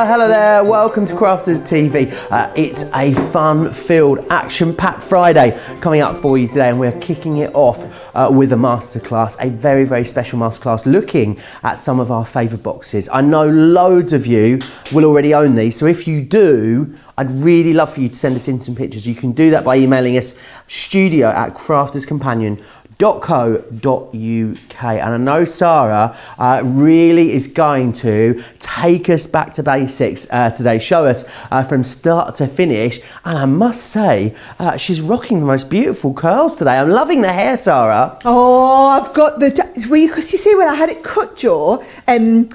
Hello there, welcome to Crafters TV. It's a fun-filled, action-packed Friday coming up for you today, and we're kicking it off with a masterclass, a very, very special masterclass looking at some of our favourite boxes. I know loads of you will already own these, so if you do, I'd really love for you to send us in some pictures. You can do that by emailing us studio@crafterscompanion.co.uk, and I know Sara really is going to take us back to basics today, show us from start to finish, and I must say she's rocking the most beautiful curls today. I'm loving the hair, Sara. Oh, I've got the, because you see when I had it cut, Joe, I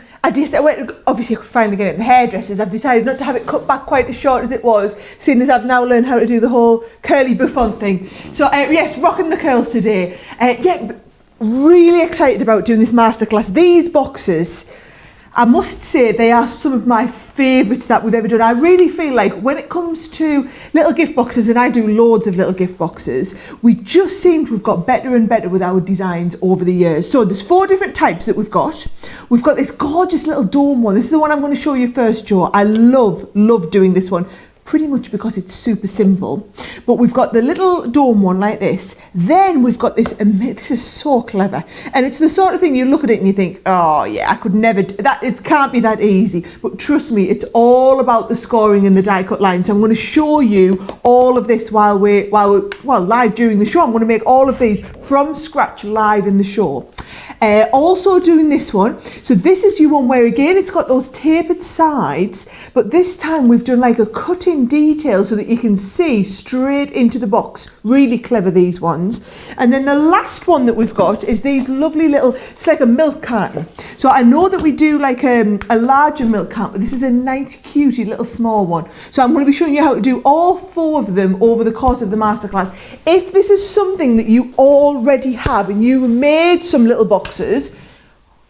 went, obviously I could finally get it in the hairdressers. I've decided not to have it cut back quite as short as it was, seeing as I've now learned how to do the whole curly bouffant thing. So yes, rocking the curls today. Yeah, really excited about doing this masterclass. These boxes, I must say, they are some of my favourites that we've ever done. I really feel like when it comes to little gift boxes, and I do loads of little gift boxes, we just seem to have got better and better with our designs over the years. So there's 4 different types that we've got. We've got this gorgeous little dome one. This is the one I'm going to show you first, Joe. I love doing this one, pretty much because it's super simple. But we've got the little dome one like this. Then we've got this, this is so clever. And it's the sort of thing you look at it and you think, oh yeah, I could never do that. It can't be that easy. But trust me, it's all about the scoring and the die cut line. So I'm going to show you all of this while we're live during the show. I'm going to make all of these from scratch live in the show. Also doing this one, so this is your one where again it's got those tapered sides, but this time we've done like a cut-in detail so that you can see straight into the box. Really clever, these ones. And then the last one that we've got is these lovely little, it's like a milk carton. So I know that we do like a larger milk carton, but this is a nice cutie little small one. So I'm going to be showing you how to do all 4 of them over the course of the masterclass. If this is something that you already have and you made some little boxes,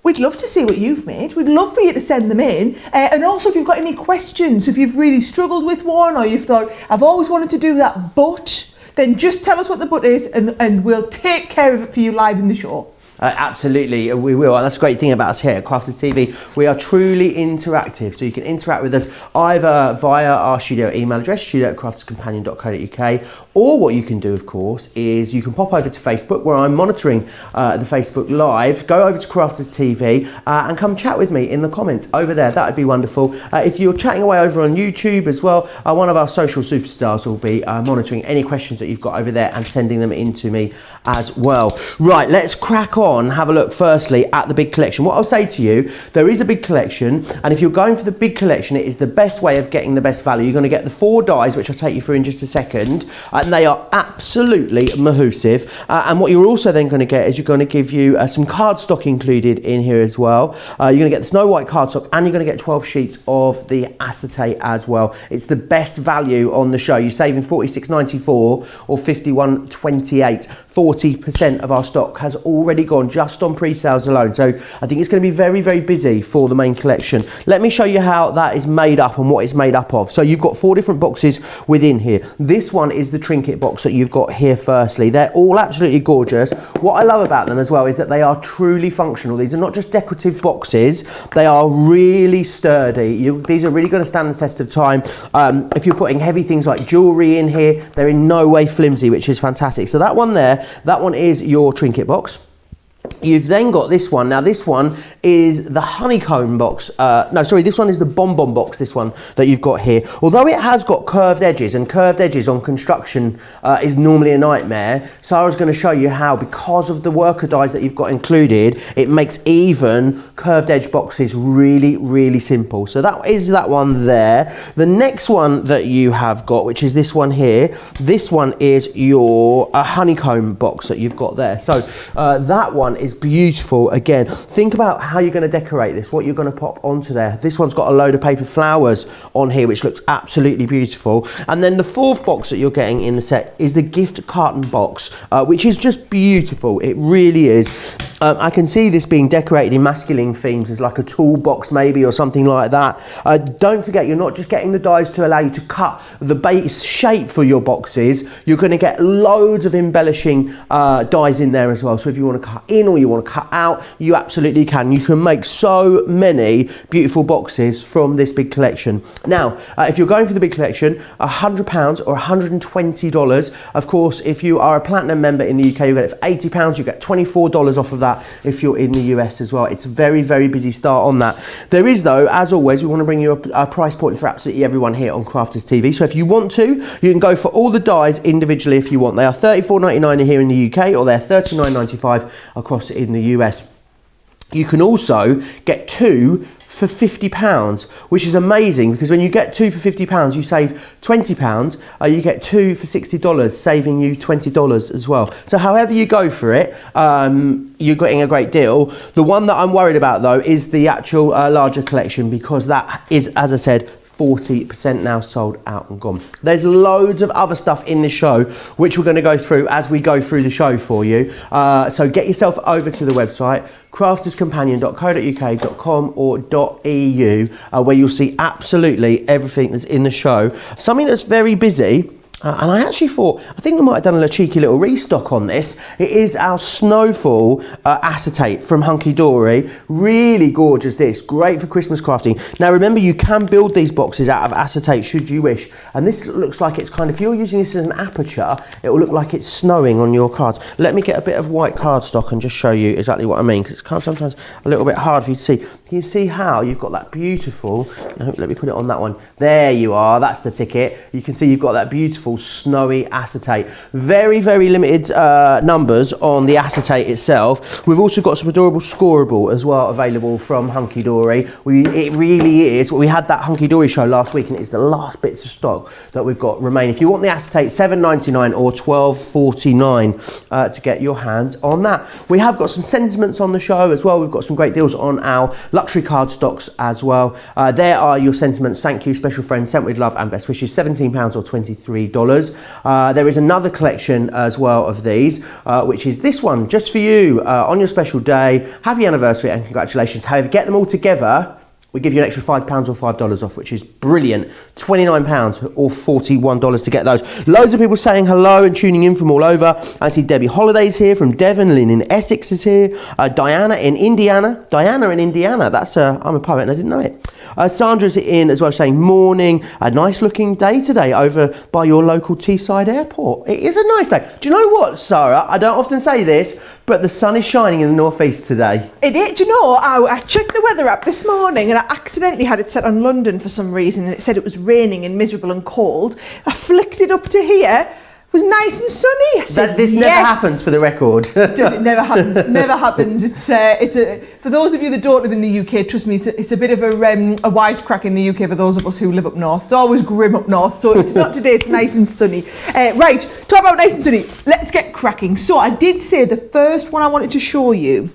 we'd love to see what you've made. We'd love for you to send them in. And also if you've got any questions, if you've really struggled with one, or you've thought, I've always wanted to do that, but, then just tell us what the but is, and we'll take care of it for you live in the show. Absolutely, we will. And that's the great thing about us here at Crafters TV. We are truly interactive, so you can interact with us either via our studio email address, studio@crafterscompanion.co.uk, or what you can do, of course, is you can pop over to Facebook, where I'm monitoring the Facebook Live. Go over to Crafters TV and come chat with me in the comments over there. That would be wonderful. If you're chatting away over on YouTube as well, one of our social superstars will be monitoring any questions that you've got over there and sending them in to me as well. Right, let's crack on. Have a look firstly at the big collection. What I'll say to you, there is a big collection, and if you're going for the big collection, it is the best way of getting the best value. You're going to get the 4 dies, which I'll take you through in just a second, and they are absolutely mahoosive. And what you're also then going to get is you're going to give you some cardstock included in here as well. You're going to get the Snow White cardstock, and you're going to get 12 sheets of the acetate as well. It's the best value on the show. You're saving $46.94 or $51.28. 40% of our stock has already gone just on pre-sales alone, so I think it's going to be very, very busy for the main collection. Let me show you how that is made up and what it's made up of. So you've got 4 different boxes within here. This one is the Trinket box that you've got here firstly. They're all absolutely gorgeous. What I love about them as well is that they are truly functional. These are not just decorative boxes, they are really sturdy. These are really going to stand the test of time. If you're putting heavy things like jewellery in here, they're in no way flimsy, which is fantastic. So that one there, that one is your Trinket box. You've then got this one. Now this one is the Honeycomb box. No, sorry, this one is the Bonbon box, this one that you've got here. Although it has got curved edges, and curved edges on construction is normally a nightmare, Sara's going to show you how, because of the worker dies that you've got included, it makes even curved edge boxes really, really simple. So that is that one there. The next one that you have got, which is this one here, this one is your Honeycomb box that you've got there. So that one is beautiful. Again, think about how you're going to decorate this, what you're going to pop onto there. This one's got a load of paper flowers on here, which looks absolutely beautiful. And then the fourth box that you're getting in the set is the gift carton box, which is just beautiful. It really is. I can see this being decorated in masculine themes as like a toolbox maybe, or something like that. Don't forget, you're not just getting the dies to allow you to cut the base shape for your boxes. You're going to get loads of embellishing dies in there as well. So if you want to cut in or you want to cut out, you absolutely can. You can make so many beautiful boxes from this big collection. Now, if you're going for the big collection, £100 or $120. Of course, if you are a platinum member in the UK, you get it for £80. You get $24 off of that if you're in the US as well. It's a very, very busy start on that. There is, though, as always, we want to bring you a price point for absolutely everyone here on Crafters TV. So if you want to, you can go for all the dies individually if you want. They are $34.99 here in the UK, or they're $39.95 across in the US. You can also get two for £50, which is amazing, because when you get two for £50, you save £20. You get two for $60, saving you $20 as well. So however you go for it, you're getting a great deal. The one that I'm worried about, though, is the actual larger collection, because that is, as I said, 40% now sold out and gone. There's loads of other stuff in the show which we're going to go through as we go through the show for you. So get yourself over to the website, crafterscompanion.co.uk.com or .eu, where you'll see absolutely everything that's in the show. Something that's very busy. And I actually thought, I think we might have done a cheeky little restock on this. It is our Snowfall acetate from Hunky Dory. Really gorgeous this, great for Christmas crafting. Now remember, you can build these boxes out of acetate should you wish. And this looks like it's kind of, if you're using this as an aperture, it will look like it's snowing on your cards. Let me get a bit of white cardstock and just show you exactly what I mean, because it's kind of sometimes a little bit hard for you to see. Can you see how you've got that beautiful, no, let me put it on that one. There you are, that's the ticket. You can see you've got that beautiful snowy acetate. Very, very limited numbers on the acetate itself. We've also got some adorable scoreable as well available from Hunky Dory. It really is. We had that Hunky Dory show last week, and it's the last bits of stock that we've got remaining. If you want the acetate, $7.99 or $12.49 to get your hands on that. We have got some sentiments on the show as well. We've got some great deals on our luxury card stocks as well. There are your sentiments. Thank you, special friends, sent with love and best wishes. £17 or $23. There is another collection as well of these, which is this one just for you on your special day. Happy anniversary and congratulations. However, get them all together, we give you an extra £5 or $5 off, which is brilliant. £29 or $41 to get those. Loads of people saying hello and tuning in from all over. I see Debbie Holiday's here from Devon. Lynn in Essex is here. Diana in Indiana. That's I'm a poet and I didn't know it. Sandra's in as well, saying morning. A nice looking day today over by your local Teesside airport. It is a nice day. Do you know what, Sara? I don't often say this, but the sun is shining in the northeast today. It is. Do you know, I checked the weather app this morning and I accidentally had it set on London for some reason, and it said it was raining and miserable and cold. I flicked it up to here. It was nice and sunny. This never happens, for the record. It never happens. Never happens. It's for those of you that don't live in the UK, trust me, it's a bit of a wisecrack in the UK for those of us who live up north. It's always grim up north, so it's not today. It's nice and sunny. Right, talk about nice and sunny. Let's get cracking. So I did say the first one I wanted to show you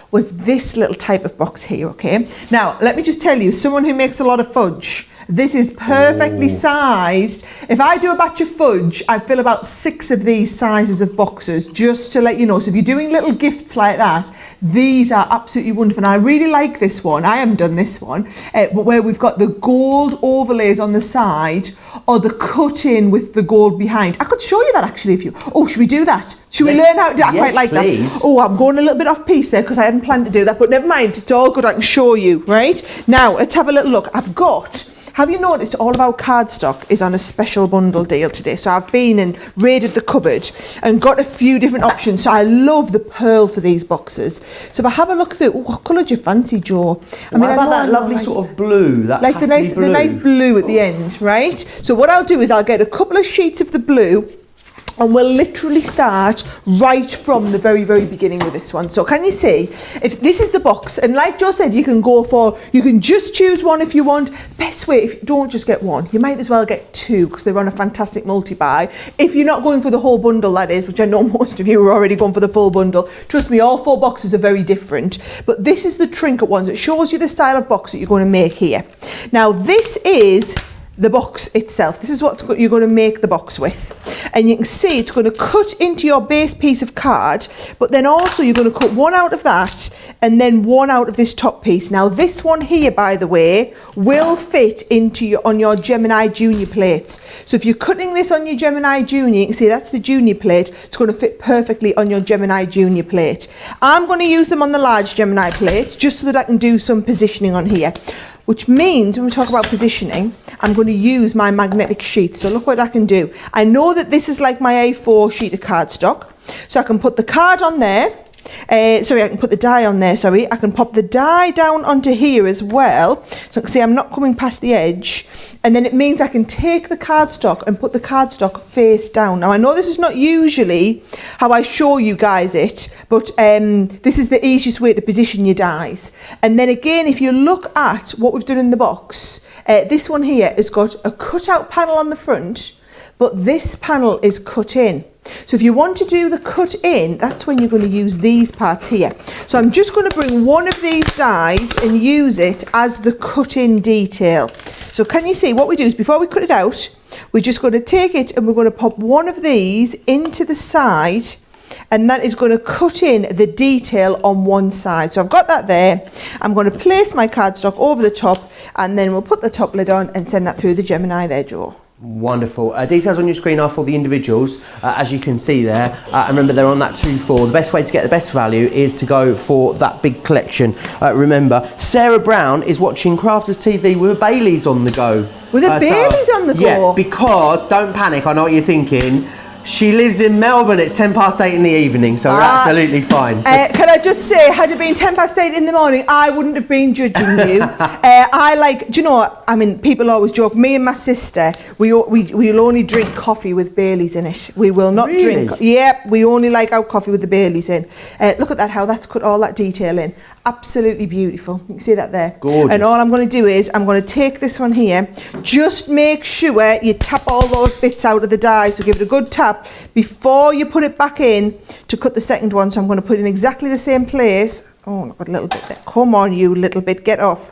was this little type of box here, okay? Now, let me just tell you, someone who makes a lot of fudge, this is perfectly sized. If I do a batch of fudge, I fill about 6 of these sizes of boxes, just to let you know. So if you're doing little gifts like that, these are absolutely wonderful. And I really like this one. I haven't done this one, but where we've got the gold overlays on the side, or the cut in with the gold behind. I could show you that actually if you... Oh, should we do that? Should we learn how to do that? I quite like please. That. Oh, I'm going a little bit off piece there because I hadn't planned to do that, but never mind. It's all good. I can show you, right? Now, let's have a little look. I've got have you noticed all of our cardstock is on a special bundle deal today? So I've been and raided the cupboard and got a few different options. So I love the pearl for these boxes. So if I have a look through, what colour do you fancy, Joe? What about that lovely sort of blue, that like the nice blue at the end, right? So what I'll do is I'll get a couple of sheets of the blue, and we'll literally start right from the very, very beginning with this one. So can you see, if this is the box, and like Joe said, you can just choose one if you want. Best way, if you don't just get one, you might as well get two, because they're on a fantastic multi-buy. If you're not going for the whole bundle, that is, which I know most of you are already going for the full bundle. Trust me, all 4 boxes are very different. But this is the Trinket ones. It shows you the style of box that you're going to make here. Now, this is the box itself. This is what you're going to make the box with, and you can see it's going to cut into your base piece of card, but then also you're going to cut one out of that and then one out of this top piece. Now this one here, by the way, will fit into on your Gemini Junior plates. So if you're cutting this on your Gemini Junior, you can see that's the Junior plate. It's going to fit perfectly on your Gemini Junior plate. I'm going to use them on the large Gemini plates just so that I can do some positioning on here. Which means when we talk about positioning, I'm going to use my magnetic sheet. So look what I can do. I know that this is like my A4 sheet of cardstock. So I can put the card on there. I can put the die on there, I can pop the die down onto here as well. So you can see I'm not coming past the edge. And then it means I can take the cardstock and put the cardstock face down. Now I know this is not usually how I show you guys it, but this is the easiest way to position your dies. And then again, if you look at what we've done in the box, this one here has got a cutout panel on the front, but this panel is cut in. So if you want to do the cut in, that's when you're going to use these parts here. So I'm just going to bring one of these dies and use it as the cut in detail. So can you see what we do is before we cut it out, we're just going to take it and we're going to pop one of these into the side, and that is going to cut in the detail on one side. So I've got that there. I'm going to place my cardstock over the top, and then we'll put the top lid on and send that through the Gemini there, Joe. Wonderful. Details on your screen are for the individuals, as you can see there. Remember, they're on that 2-4. The best way to get the best value is to go for that big collection. Remember, Sarah Brown is watching Crafters TV with a Baileys on the go. With a Baileys on the go? Yeah, because, don't panic, I know what you're thinking. She lives in Melbourne. It's 8:10 in the evening, so we're absolutely fine. Can I just say, had it been 8:10 in the morning, I wouldn't have been judging you. Do you know what? I mean, people always joke. Me and my sister, we'll only drink coffee with Baileys in it. We will not drink. Yeah, we only like our coffee with the Baileys in. Look at that, how that's cut all that detail in. Absolutely beautiful. You can see that there. Gorgeous. And all I'm going to do is I'm going to take this one here. Just make sure you tap all those bits out of the die. So give it a good tap before you put it back in to cut the second one. So I'm going to put it in exactly the same place. Oh, I've got a little bit there. Come on, you little bit. Get off.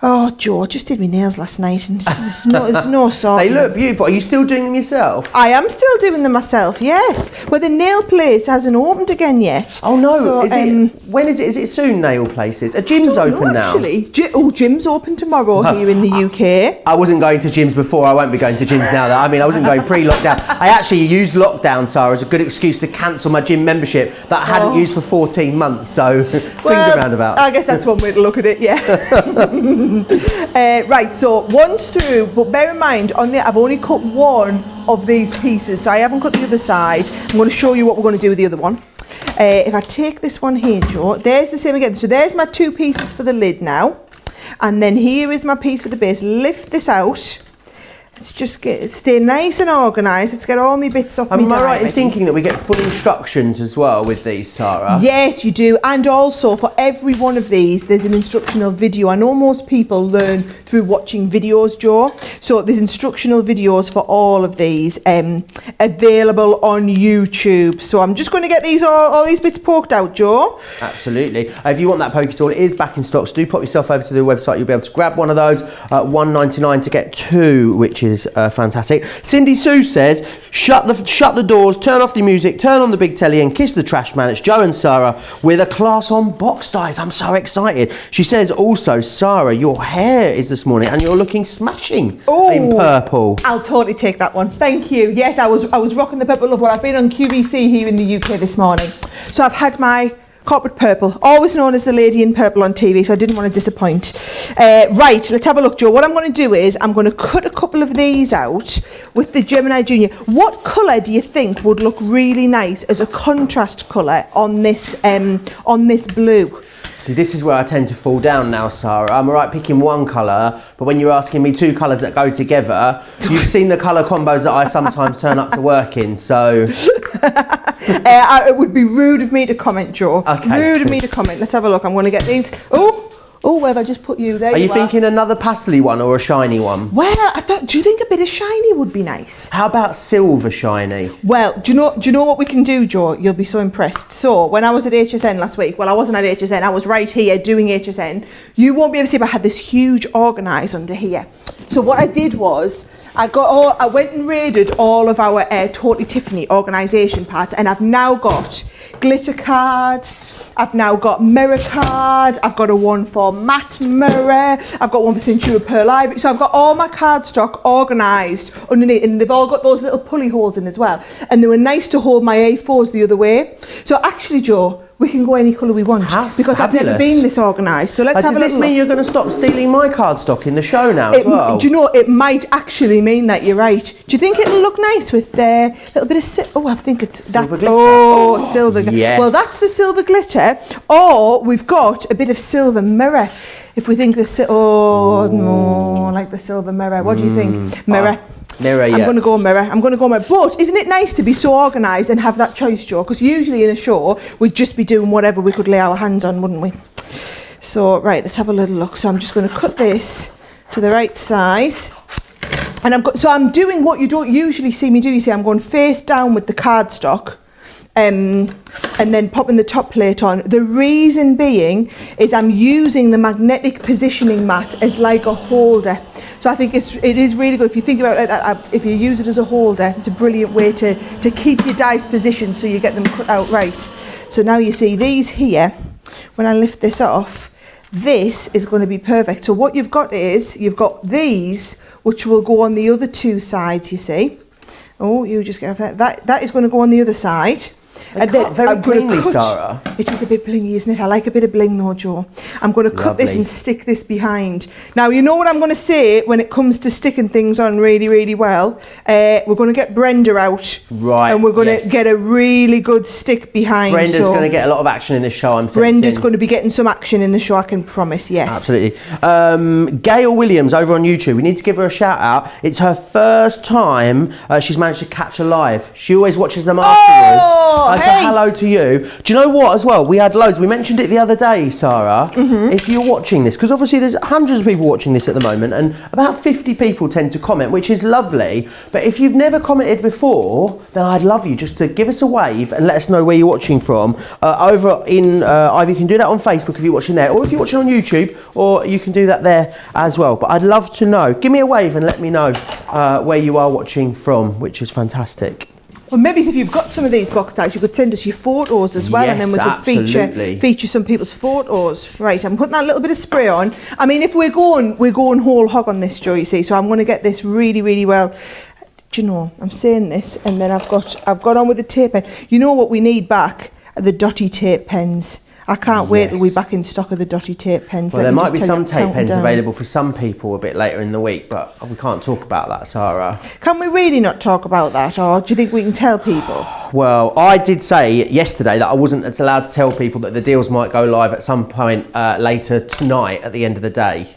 Oh, Joe, I just did my nails last night and there's no sort. They look beautiful. Are you still doing them yourself? I am still doing them myself, yes. Well, the nail place hasn't opened again yet. Oh, no. So, when is it? Is it soon, nail places? Are gyms open now? Actually. Gym's open tomorrow here in the UK. I wasn't going to gyms before. I won't be going to gyms now. I mean, I wasn't going pre-lockdown. I actually used lockdown, Sarah, as a good excuse to cancel my gym membership that I hadn't used for 14 months. So, swings and roundabouts. I guess that's one way to look at it, yeah. Right, so one's through, but bear in mind on there I've only cut one of these pieces, so I haven't cut the other side. I'm going to show you what we're going to do with the other one. If I take this one here, Joe, there's the same again. So there's my 2 pieces for the lid now, and then here is my piece for the base. Lift this out. Let's just stay nice and organised. Let's get all my bits off my die. Am I right in thinking that we get full instructions as well with these, Sarah? Yes, you do. And also for every one of these, there's an instructional video. I know most people learn through watching videos, Joe. So there's instructional videos for all of these available on YouTube. So I'm just going to get these all these bits poked out, Joe. Absolutely. If you want that poke tool, it is back in stock. So do pop yourself over to the website. You'll be able to grab one of those at $1.99 to get 2, which is fantastic. Cindy Sue says, shut the doors, turn off the music, turn on the big telly and kiss the trash man. It's Joe and Sarah with a class on box dies. I'm so excited. She says also, Sarah, your hair is this morning and you're looking smashing in purple. I'll totally take that one. Thank you. Yes, I was rocking the purple. Well, I've been on QVC here in the UK this morning. So I've had my Corporate purple, always known as the lady in purple on TV, so I didn't want to disappoint. Right, let's have a look, Joe. What I'm going to do is I'm going to cut a couple of these out with the Gemini Junior. What colour do you think would look really nice as a contrast colour on this blue? See, this is where I tend to fall down now, Sarah. I'm all right picking one colour, but when you're asking me two colours that go together, you've seen the colour combos that I sometimes turn up to work in, so... It would be rude of me to comment, Joe. Okay. Rude of me to comment. Let's have a look. I'm going to get these. Oh, where have I just put you? There Are you thinking another pastel one or a shiny one? Well, do you think a bit of shiny would be nice? How about silver shiny? Well, do you know what we can do, Joe? You'll be so impressed. So, when I was at HSN last week, well, I wasn't at HSN, I was right here doing HSN. You won't be able to see, but I had this huge organise under here. So what I did was, I went and raided all of our Totally Tiffany organisation parts, and I've now got glitter card, I've now got mirror card, I've got a one for matte mirror, I've got one for Centura Pearl Ivory, so I've got all my cardstock organised underneath, and they've all got those little pulley holes in as well, and they were nice to hold my A4s the other way. So actually, Joe, we can go any colour we want because I've never been this organised. So let's have a look. Does this mean you're going to stop stealing my cardstock in the show now as well? Do you know, it might actually mean that you're right. Do you think it'll look nice with a little bit of I think it's silver glitter. Oh, silver glitter. Yes. Well, that's the silver glitter. Or we've got a bit of silver mirror. If we think no, like the silver mirror. What do you think? Mirror. Mirror, yeah. I'm going to go mirror. But isn't it nice to be so organised and have that choice, Joe? Because usually in a show, we'd just be doing whatever we could lay our hands on, wouldn't we? So, right, let's have a little look. So I'm just going to cut this to the right size. And I'm doing what you don't usually see me do. You see, I'm going face down with the cardstock. And then popping the top plate on. The reason being is I'm using the magnetic positioning mat as like a holder. So I think it is really good if you think about it. If you use it as a holder, it's a brilliant way to keep your dies positioned so you get them cut out right. So now you see these here. When I lift this off, this is going to be perfect. So what you've got is you've got these which will go on the other two sides. You see. Oh, you just get that is going to go on the other side. And then very blingy, Sarah. It is a bit blingy, isn't it? I like a bit of bling though, Joe. I'm going to cut this and stick this behind. Now, you know what I'm going to say when it comes to sticking things on really, really well? We're going to get Brenda out. Right. And we're going to get a really good stick behind. Brenda's going to get a lot of action in this show, I'm sensing. Brenda's going to be getting some action in the show, I can promise, yes. Absolutely. Gail Williams over on YouTube. We need to give her a shout out. It's her first time she's managed to catch a live. She always watches them afterwards. I say hello to you. Do you know what as well? We had loads. We mentioned it the other day, Sarah. If you're watching this, because obviously there's hundreds of people watching this at the moment and about 50 people tend to comment, which is lovely. But if you've never commented before, then I'd love you just to give us a wave and let us know where you're watching from. Over in, either you can do that on Facebook if you're watching there, or if you're watching on YouTube, or you can do that there as well. But I'd love to know. Give me a wave and let me know where you are watching from, which is fantastic. Well, maybe if you've got some of these box tags, you could send us your photos as well, and then we could feature some people's photos. Right, I'm putting that little bit of spray on. I mean, if we're going whole hog on this, Joe, you see, so I'm going to get this really, really well. Do you know, I'm saying this, and then I've got on with the tape pen. You know what we need back? The dotty tape pens. I can't wait till we're back in stock of the dotty tape pens. Well, there might be some tape pens available for some people a bit later in the week, but we can't talk about that, Sarah. Can we really not talk about that, or do you think we can tell people? Well, I did say yesterday that I wasn't allowed to tell people that the deals might go live at some point later tonight at the end of the day.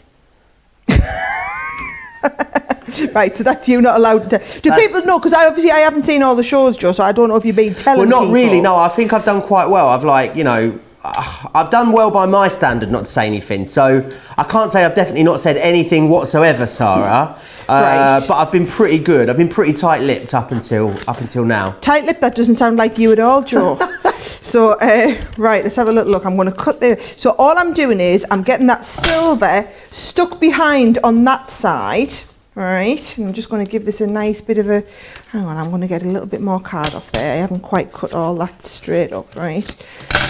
Right, so that's you not allowed to tell. Do people know? Because I haven't seen all the shows, Joe, so I don't know if you've been telling people. Well, not really, no. I think I've done quite well. I've done well by my standard not to say anything, so I can't say I've definitely not said anything whatsoever, Sarah. Right. But I've been pretty good. I've been pretty tight-lipped up until now. Tight-lipped? That doesn't sound like you at all, Joe. So, right, let's have a little look. I'm going to cut there. So all I'm doing is I'm getting that silver stuck behind on that side. Right, I'm just going to give this a nice bit of a, hang on, I'm going to get a little bit more card off there. I haven't quite cut all that straight up, right?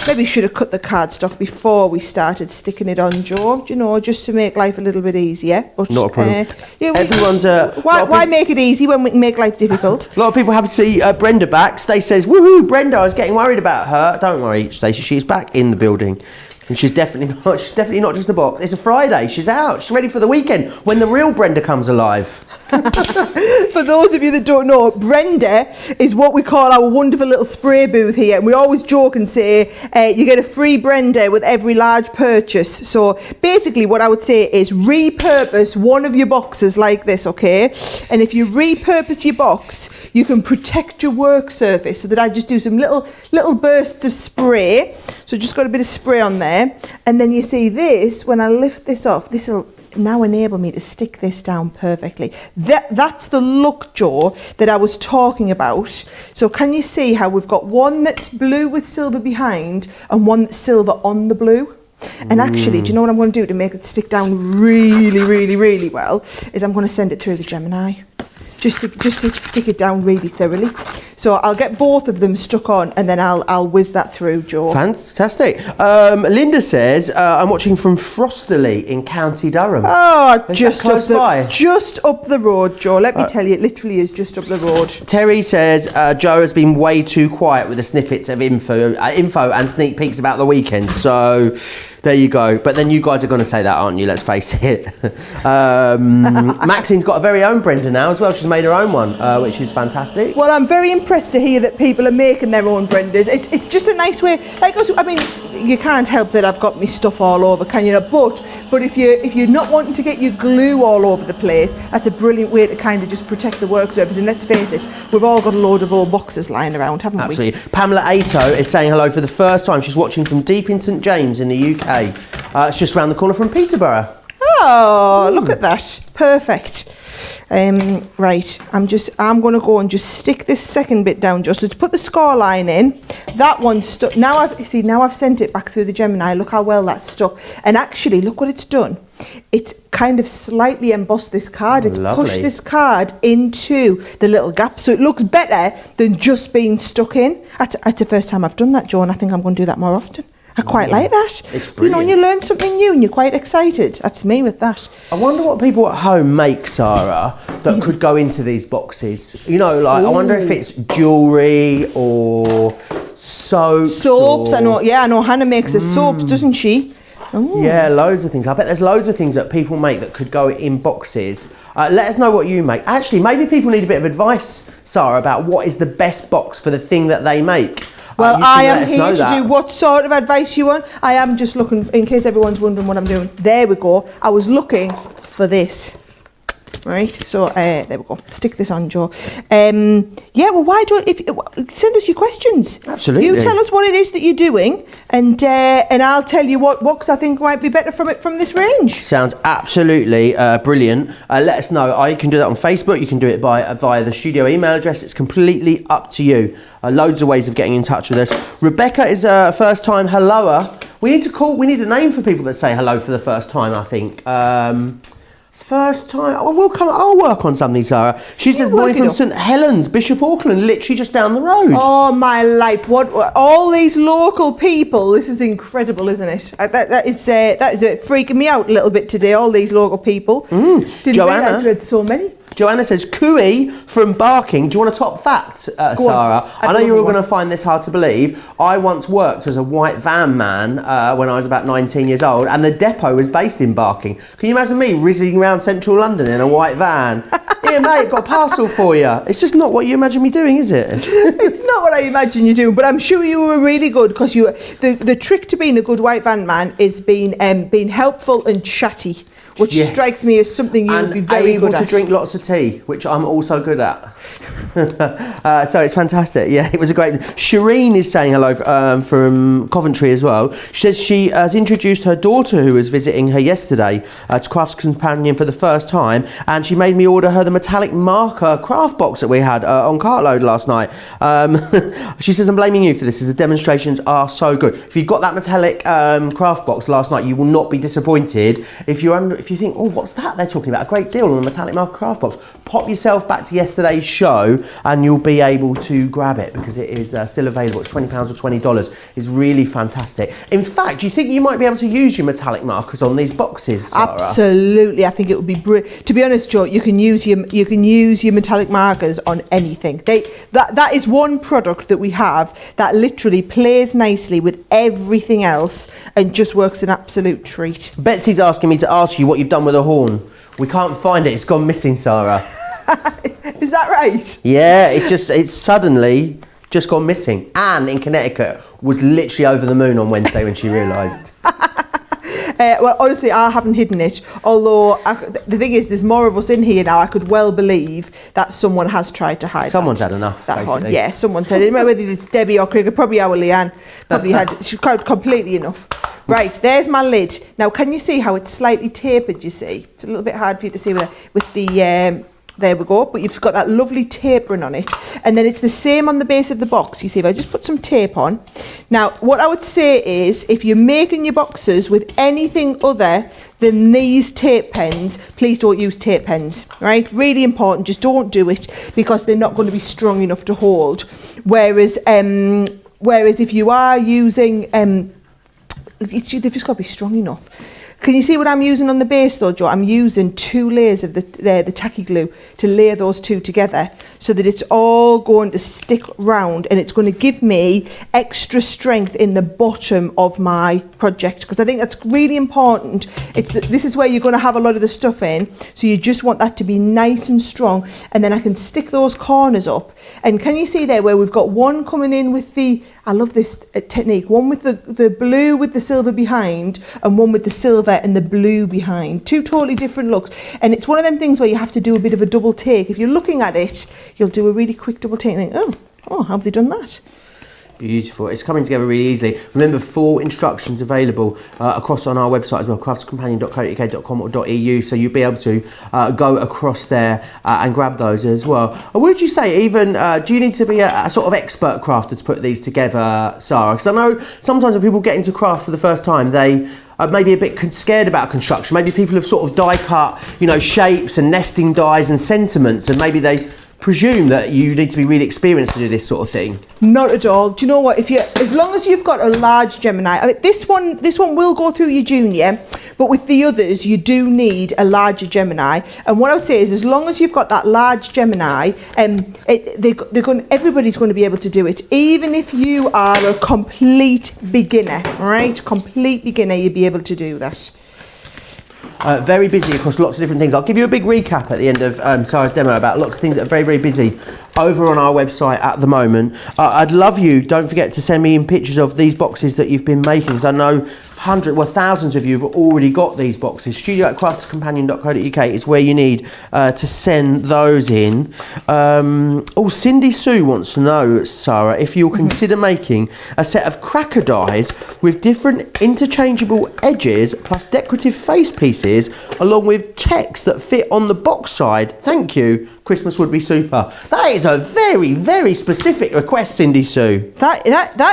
maybe should have cut the cardstock before we started sticking it on, Joe. You know, just to make life a little bit easier. But, not a problem. Yeah, Everyone's why make it easy when we can make life difficult? A lot of people happy to see Brenda back. Stacey says, "Woohoo, Brenda! I was getting worried about her." Don't worry, Stacey. She's back in the building. And she's definitely not. She's definitely not just a box. It's a Friday. She's out. She's ready for the weekend when the real Brenda comes alive. For those of you that don't know, Brenda is what we call our wonderful little spray booth here, and we always joke and say you get a free Brenda with every large purchase. So basically what I would say is repurpose one of your boxes like this, okay? And if you repurpose your box, you can protect your work surface. So that I just do some little bursts of spray. So just got a bit of spray on there, and then you see this, when I lift this off, this will now enable me to stick this down perfectly. That's the look, Joe, that I was talking about. So can you see how we've got one that's blue with silver behind and one that's silver on the blue? And actually, do you know what I'm going to do to make it stick down really, really, really well? Is I'm going to send it through the Gemini. Just to stick it down really thoroughly. So I'll get both of them stuck on, and then I'll whiz that through, Joe. Fantastic. Linda says, I'm watching from Frostily in County Durham. Oh, Is just that close by? Just up the road, Joe. Let me tell you, it literally is just up the road. Terry says, Joe has been way too quiet with the snippets of info and sneak peeks about the weekend. So there you go. But then you guys are going to say that, aren't you? Let's face it. Maxine's got a very own Brenda now as well. She's made her own one, which is fantastic. Well, I'm very impressed to hear that people are making their own Brendas. It's just a nice way. Like us, I mean, you can't help that I've got my stuff all over, can you? But if you're not wanting to get your glue all over the place, that's a brilliant way to kind of just protect the work surface. And let's face it, we've all got a load of old boxes lying around, haven't we? Absolutely. Pamela Ato is saying hello for the first time. She's watching from deep in St James in the UK. It's just round the corner from Peterborough. Oh, look at that. Perfect. Right, I'm going to go and just stick this second bit down just to put the score line in. That one's stuck. Now I've sent it back through the Gemini. Look how well that's stuck. And actually, look what it's done. It's kind of slightly embossed this card. It's pushed this card into the little gap, so it looks better than just being stuck in. That's the first time I've done that, Joe, and I think I'm going to do that more often. I quite like that. It's brilliant. You learn something new and you're quite excited. That's me with that. I wonder what people at home make, Sarah, that could go into these boxes. You know, like, I wonder if it's jewellery or soaps. Soaps, I know. Yeah, I know Hannah makes her soaps, doesn't she? Ooh. Yeah, loads of things. I bet there's loads of things that people make that could go in boxes. Let us know what you make. Actually, maybe people need a bit of advice, Sarah, about what is the best box for the thing that they make. Well, I am here to do what sort of advice you want. I am just looking, in case everyone's wondering what I'm doing. There we go. I was looking for this. Right, so there we go. Stick this on, Joe. Yeah, well, why don't send us your questions? Absolutely. You tell us what it is that you're doing, and I'll tell you what box I think might be better from this range. Sounds absolutely brilliant. Let us know. You can do that on Facebook. You can do it via the studio email address. It's completely up to you. Loads of ways of getting in touch with us. Rebecca is a first-time helloer. We need a name for people that say hello for the first time, I think. First time. I'll work on something, Sarah. She says morning from St Helens, Bishop Auckland, literally just down the road. Oh my life! What all these local people? This is incredible, isn't it? That is freaking me out a little bit today. All these local people. Didn't realise we had so many. Joanna says, Cooey from Barking. Do you want a top fact, Sarah? I know you're all going to find this hard to believe. I once worked as a white van man when I was about 19 years old, and the depot was based in Barking. Can you imagine me whizzing around central London in a white van? Here, mate, got a parcel for you. It's just not what you imagine me doing, is it? It's not what I imagine you doing, but I'm sure you were really good, because the trick to being a good white van man is being helpful and chatty. Which strikes me as something you would be very good at. And able to drink lots of tea, which I'm also good at. So it's fantastic. Yeah, it was a great... Shireen is saying hello from Coventry as well. She says she has introduced her daughter, who was visiting her yesterday, to Crafts Companion for the first time, and she made me order her the metallic marker craft box that we had on Cartload last night. She says, I'm blaming you for this, as the demonstrations are so good. If you got that metallic craft box last night, you will not be disappointed. If you think, oh, what's that they're talking about? A great deal on a metallic marker craft box. Pop yourself back to yesterday's show and you'll be able to grab it because it is still available. It's £20 or $20. It's really fantastic. In fact, do you think you might be able to use your metallic markers on these boxes, Sarah? Absolutely. I think it would be brilliant. To be honest, Joe, you can use your metallic markers on anything. That is one product that we have that literally plays nicely with everything else and just works an absolute treat. Betsy's asking me to ask you what you've done with the horn. We can't find it. It's gone missing, Sarah. Is that right? Yeah, it's suddenly just gone missing. Anne in Connecticut was literally over the moon on Wednesday when she realised. Well, honestly, I haven't hidden it. Although the thing is, there's more of us in here now. I could well believe that someone has tried to hide. Someone's had enough. That horn. Yeah, someone said it. Whether it's Debbie or Craig, probably our Leanne. Probably had. She had completely enough. Right, there's my lid. Now, can you see how it's slightly tapered? You see, it's a little bit hard for you to see with the. There we go, but you've got that lovely tapering on it. And then it's the same on the base of the box. You see, if I just put some tape on. Now, what I would say is, if you're making your boxes with anything other than these tape pens, please don't use tape pens, right? Really important, just don't do it because they're not going to be strong enough to hold. Whereas if you are using, they've just got to be strong enough. Can you see what I'm using on the base though, Joe? I'm using 2 layers of the tacky glue to layer those two together so that it's all going to stick round and it's going to give me extra strength in the bottom of my project, because I think that's really important. This is where you're going to have a lot of the stuff in, so you just want that to be nice and strong, and then I can stick those corners up. And can you see there where we've got one coming in with the, I love this technique, one with the blue with the silver behind and one with the silver and the blue behind. 2 totally different looks. And it's one of them things where you have to do a bit of a double take. If you're looking at it, you'll do a really quick double take and think, oh, how have they done that? Beautiful. It's coming together really easily. Remember, full instructions available across on our website as well, craftscompanion.co.uk.com.au, so you'll be able to go across there and grab those as well. Would you say even, do you need to be a sort of expert crafter to put these together, Sarah? Because I know sometimes when people get into craft for the first time, they maybe a bit scared about construction. Maybe people have sort of die cut, shapes and nesting dies and sentiments, and maybe they presume that you need to be really experienced to do this sort of thing. Not at all. Do you know what? As long as you've got a large Gemini, I mean, this one will go through your junior, but with the others, you do need a larger Gemini. And what I would say is, as long as you've got that large Gemini, everybody's going to be able to do it. Even if you are a complete beginner, right? Complete beginner, you'll be able to do that. Very busy across lots of different things. I'll give you a big recap at the end of Sarah's demo about lots of things that are very, very busy over on our website at the moment. I'd love you, don't forget to send me in pictures of these boxes that you've been making, because I know thousands of you have already got these boxes. studio@craftscompanion.co.uk is where you need to send those in. Cindy Sue wants to know, Sarah, if you'll consider making a set of cracker dies with different interchangeable edges plus decorative face pieces along with text that fit on the box side. Thank you. Christmas would be super. That is a very, very specific request, Cindy Sue. That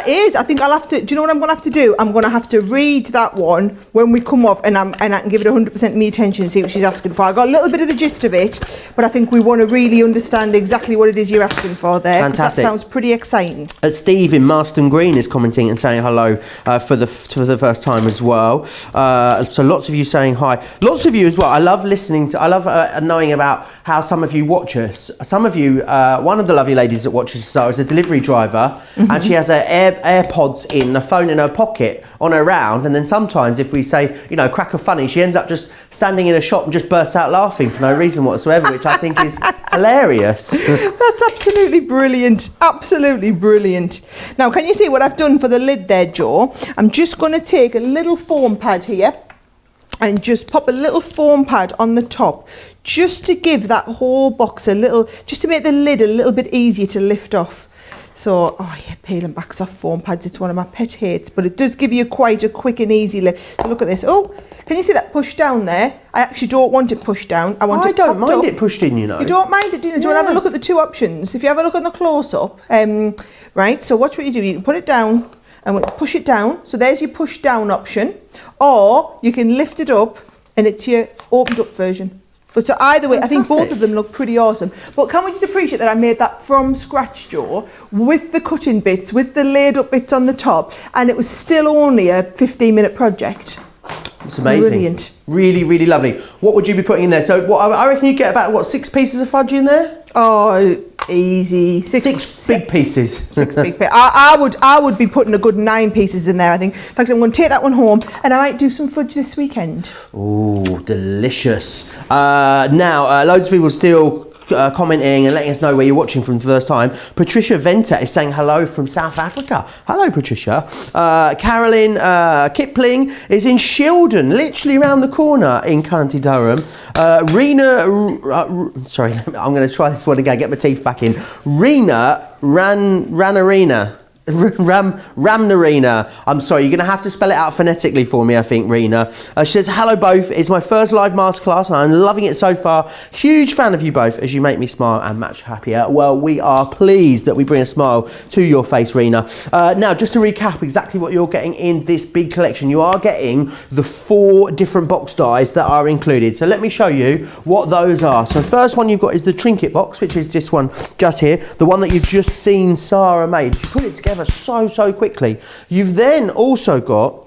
is. I think I'll have to. Do you know what I'm going to have to do? I'm going to have to read that one when we come off, and I can give it 100% me attention and see what she's asking for. I got a little bit of the gist of it, but I think we want to really understand exactly what it is you're asking for there. Fantastic. That sounds pretty exciting. Steve in Marston Green is commenting and saying hello for the first time as well. So lots of you saying hi. Lots of you as well. I love listening to. I love knowing about how some of you watch us. Some of you, one of the lovely ladies that watches us is a delivery driver, and she has her AirPods in, a phone in her pocket on her round, and then sometimes if we say, crack a funny, she ends up just standing in a shop and just bursts out laughing for no reason whatsoever, which I think is hilarious. That's absolutely brilliant. Absolutely brilliant. Now, can you see what I've done for the lid there, Joe? I'm just going to take a little foam pad here and just pop a little foam pad on the top, just to give that whole box just to make the lid a little bit easier to lift off. So, peeling backs off foam pads, it's one of my pet hates, but it does give you quite a quick and easy lift. So look at this. Oh, can you see that push down there? I actually don't want it pushed down. I don't mind it pushed in, You don't mind it, do you? Do you want to have a look at the 2 options? If you have a look at the close-up, right, so watch what you do. You can put it down and push it down. So there's your push down option. Or you can lift it up and it's your opened up version. But so either way, I think both Fantastic. of them look pretty awesome. But can we just appreciate that I made that from scratch, Joe, with the cutting bits, with the laid up bits on the top, and it was still only a 15-minute project. It's amazing. Brilliant. Really, really lovely. What would you be putting in there? So what, I reckon you get about, what, 6 pieces of fudge in there? Oh, easy. Six big pieces. 6 big pieces. I would be putting a good 9 pieces in there, I think. In fact, I'm going to take that one home, and I might do some fudge this weekend. Oh, delicious. Now, loads of people still commenting and letting us know where you're watching from the first time. Patricia Venter is saying hello from South Africa. Hello, Patricia. Carolyn Kipling is in Shildon, literally around the corner in County Durham. Rena, sorry, I'm going to try this one again, get my teeth back in. Rena Ranarina. Ramnarina. I'm sorry, you're going to have to spell it out phonetically for me, I think, Rena. She says, hello both, it's my first live masterclass and I'm loving it so far. Huge fan of you both as you make me smile and much happier. Well, we are pleased that we bring a smile to your face, Rena. Now, just to recap exactly what you're getting in this big collection, you are getting the 4 different box dies that are included. So let me show you what those are. So first one you've got is the Trinket box, which is this one just here, the one that you've just seen Sara made. She put it together so quickly. You've then also got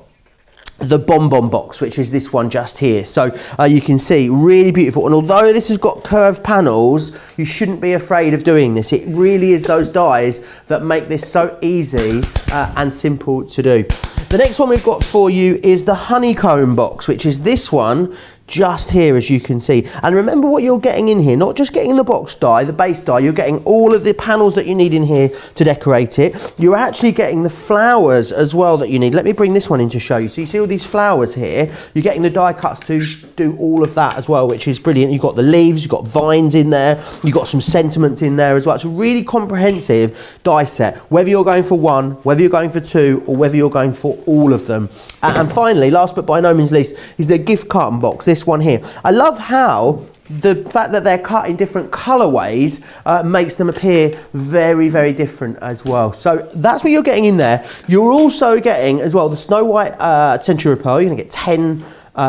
the bonbon box, which is this one just here. So you can see, really beautiful. And although this has got curved panels, you shouldn't be afraid of doing this. It really is those dies that make this so easy and simple to do. The next one we've got for you is the Honeycomb box, which is this one just here, as you can see. And remember what you're getting in here, not just getting the box die, the base die, you're getting all of the panels that you need in here to decorate it. You're actually getting the flowers as well that you need. Let me bring this one in to show you. So you see all these flowers here, you're getting the die cuts to do all of that as well, which is brilliant. You've got the leaves, you've got vines in there, you've got some sentiments in there as well. It's a really comprehensive die set, whether you're going for 1, whether you're going for 2, or whether you're going for all of them. And finally, last but by no means least, is the gift carton box, this one here. I love how the fact that they're cut in different colourways makes them appear very different as well. So that's what you're getting in there. You're also getting as well the Snow White Century Pearl. You're going to get 10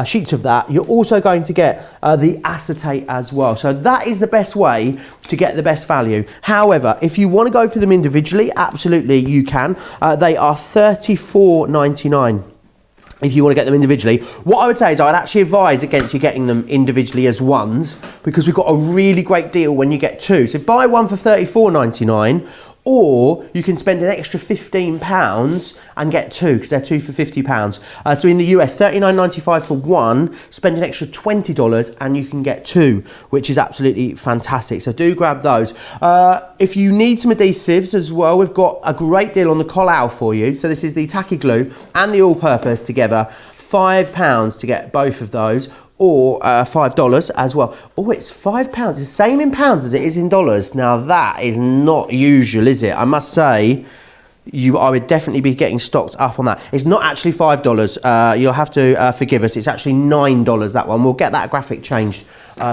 sheets of that. You're also going to get the acetate as well. So that is the best way to get the best value. However, if you want to go for them individually, absolutely you can. They are $34.99. If you want to get them individually. What I would say is I'd actually advise against you getting them individually as ones, because we've got a really great deal when you get 2. So buy one for $34.99, or you can spend an extra £15 and get 2, because they're 2 for £50. So in the US, $39.95 for 1, spend an extra $20 and you can get 2, which is absolutely fantastic. So do grab those. If you need some adhesives as well, we've got a great deal on the Collal for you. So this is the tacky glue and the all-purpose together, £5 to get both of those, or $5 as well. Oh, it's £5. It's the same in pounds as it is in dollars. Now that is not usual, is it? I must say, I would definitely be getting stocked up on that. It's not actually $5. You'll have to forgive us. It's actually $9, that one. We'll get that graphic changed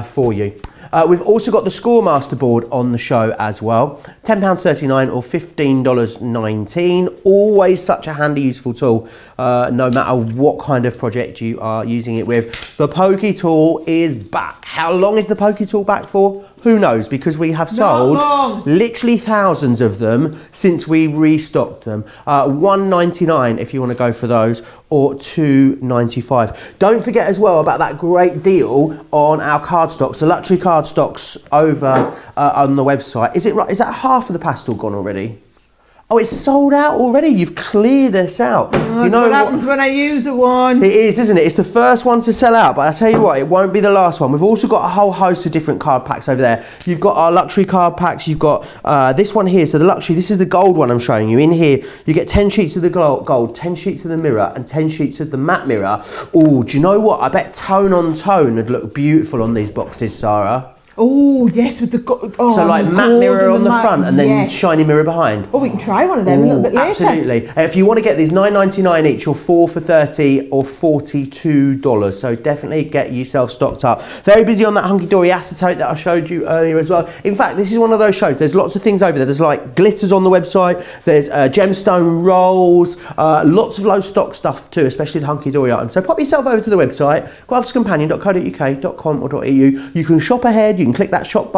for you. We've also got the Scoremaster board on the show as well. £10.39 or $15.19. Always such a handy, useful tool, no matter what kind of project you are using it with. The Pokey tool is back. How long is the Pokey tool back for? Who knows? Because we have sold literally thousands of them since we restocked them. $1.99 if you want to go for those, or $2.95. Don't forget as well about that great deal on our cardstocks, the luxury cardstocks over on the website. Is it right? Is that half of the pastel gone already? Oh, it's sold out already. You've cleared this out. Oh, you know what happens when I use a one. It is, isn't it? It's the first one to sell out, but I tell you what, it won't be the last one. We've also got a whole host of different card packs over there. You've got our luxury card packs. You've got this one here. So the luxury, this is the gold one I'm showing you. In here, you get 10 sheets of the gold, 10 sheets of the mirror, and 10 sheets of the matte mirror. Oh, do you know what? I bet tone on tone would look beautiful on these boxes, Sarah. Oh, yes, with the so like matte mirror on the front and then shiny mirror behind. Oh, we can try one of them a little bit later. Absolutely. If you want to get these, $9.99 each, or 4 for $30 or $42. So definitely get yourself stocked up. Very busy on that hunky dory acetate that I showed you earlier as well. In fact, this is one of those shows. There's lots of things over there. There's like glitters on the website. There's gemstone rolls. Lots of low stock stuff too, especially the hunky dory items. So pop yourself over to the website, craftscompanion.co.uk.com.au. You can shop ahead. You can click that shop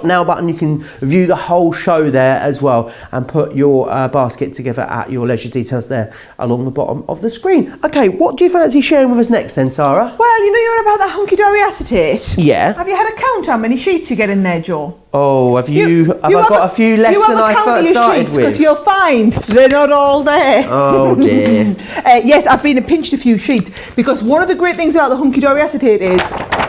now button. You can view the whole show there as well and put your basket together at your leisure. Details there along the bottom of the screen. Okay, what do you fancy sharing with us next then, Sarah? Well, you know you're on about that hunky dory acetate. Yeah. Have you had a count how many sheets you get in there, Joe? Oh, have I got a few less than I first started with? Because you'll find they're not all there. Oh dear. Yes, I've been and pinched a few sheets because one of the great things about the hunky dory acetate is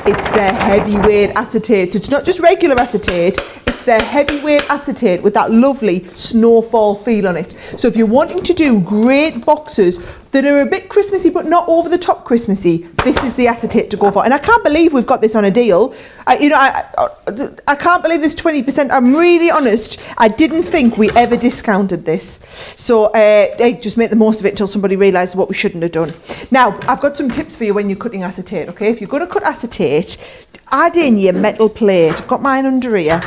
it's their heavyweight acetate. So it's not just regular acetate, it's their heavyweight acetate with that lovely snowfall feel on it. So if you're wanting to do great boxes that are a bit Christmassy but not over the top Christmassy, this is the acetate to go for. And I can't believe we've got this on a deal. I can't believe this 20%. I'm really honest. I didn't think we ever discounted this. So just make the most of it until somebody realises what we shouldn't have done. Now, I've got some tips for you when you're cutting acetate, okay? If you're going to cut acetate, add in your metal plate. I've got mine under here.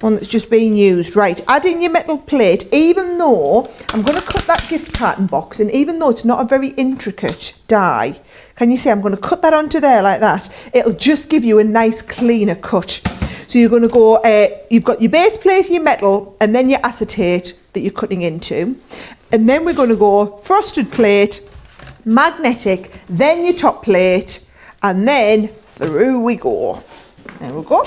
One that's just being used. Right, add in your metal plate, even though I'm going to cut that gift carton box, and even though it's not a very intricate die, can you see I'm going to cut that onto there like that? It'll just give you a nice cleaner cut. So you're going to go, you've got your base plate, your metal, and then your acetate that you're cutting into. And then we're going to go frosted plate, magnetic, then your top plate, and then through we go. There we go.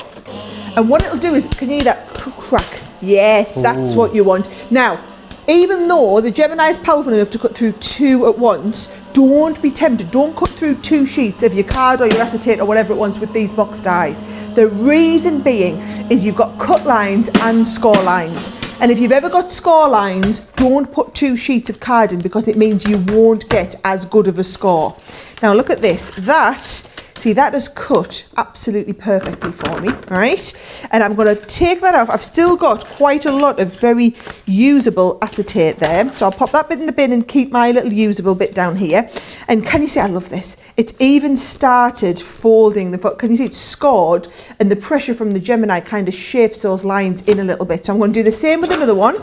And what it'll do is, can you hear that crack? Yes, that's what you want. Now, even though the Gemini is powerful enough to cut through 2 at once, don't be tempted. Don't cut through 2 sheets of your card or your acetate or whatever it wants with these box dies. The reason being is you've got cut lines and score lines. And if you've ever got score lines, don't put 2 sheets of card in because it means you won't get as good of a score. Now look at this. See, that is cut absolutely perfectly for me, all right? And I'm going to take that off. I've still got quite a lot of very usable acetate there. So I'll pop that bit in the bin and keep my little usable bit down here. And can you see, I love this. It's even started folding the foot. Can you see it's scored? And the pressure from the Gemini kind of shapes those lines in a little bit. So I'm going to do the same with another one.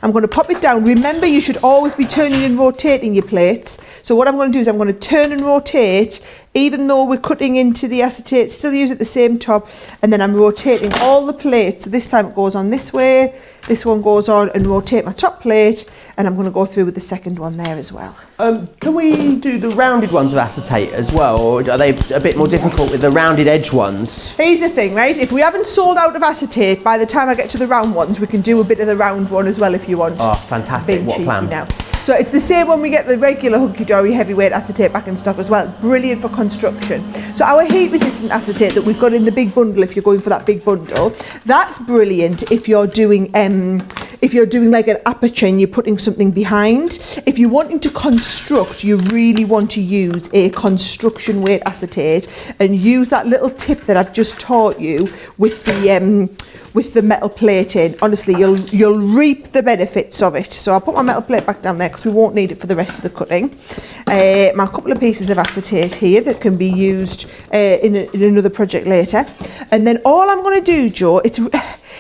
I'm going to pop it down. Remember, you should always be turning and rotating your plates. So what I'm going to do is I'm going to turn and rotate, even though we're cutting into the acetate, still use it the same top, and then I'm rotating all the plates. So this time it goes on this way, this one goes on, and rotate my top plate, and I'm going to go through with the second one there as well. Can we do the rounded ones with acetate as well, or are they a bit more difficult with the rounded edge ones? Here's the thing, right? If we haven't sold out of acetate, by the time I get to the round ones, we can do a bit of the round one as well if you want. Oh, fantastic. What a plan. Now. So it's the same when we get the regular hunky-dory heavyweight acetate back in stock as well. Brilliant for construction. So our heat-resistant acetate that we've got in the big bundle, if you're going for that big bundle, that's brilliant if you're doing like an aperture and you're putting something behind. If you're wanting to construct, you really want to use a construction weight acetate and use that little tip that I've just taught you with the metal plate in. Honestly, you'll reap the benefits of it. So I'll put my metal plate back down there because we won't need it for the rest of the cutting. My couple of pieces of acetate here that can be used in another project later. And then all I'm going to do, Joe,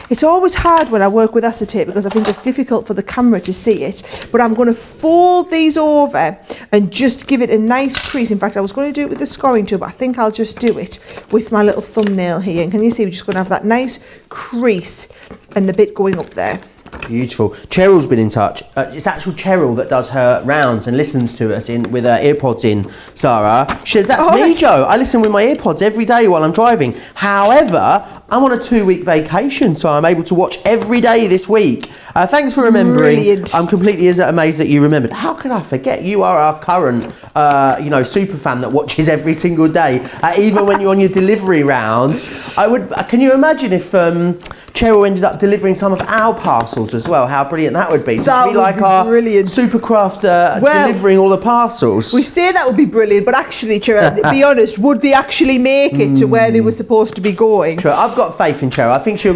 it's always hard when I work with acetate because I think it's difficult for the camera to see it, but I'm going to fold these over and just give it a nice crease. In fact, I was going to do it with the scoring tool, but I think I'll just do it with my little thumbnail here. And can you see, we're just going to have that nice crease and the bit going up there. Beautiful. Cheryl's been in touch. It's actual Cheryl that does her rounds and listens to us with her earpods in, Sarah. She says, that's me, Joe. I listen with my earpods every day while I'm driving. However, I'm on a 2-week vacation, so I'm able to watch every day this week. Thanks for remembering. Brilliant. I'm completely amazed that you remembered. How could I forget? You are our current, super fan that watches every single day, even when you're on your delivery rounds. Can you imagine if Cheryl ended up delivering some of our parcels as well. How brilliant that would be. So That it should be would like be our brilliant. Supercraft Well, delivering all the parcels. We say that would be brilliant, but actually, Cheryl, be honest, would they actually make it to where they were supposed to be going? Cheryl, I've got faith in Cheryl. I think she'll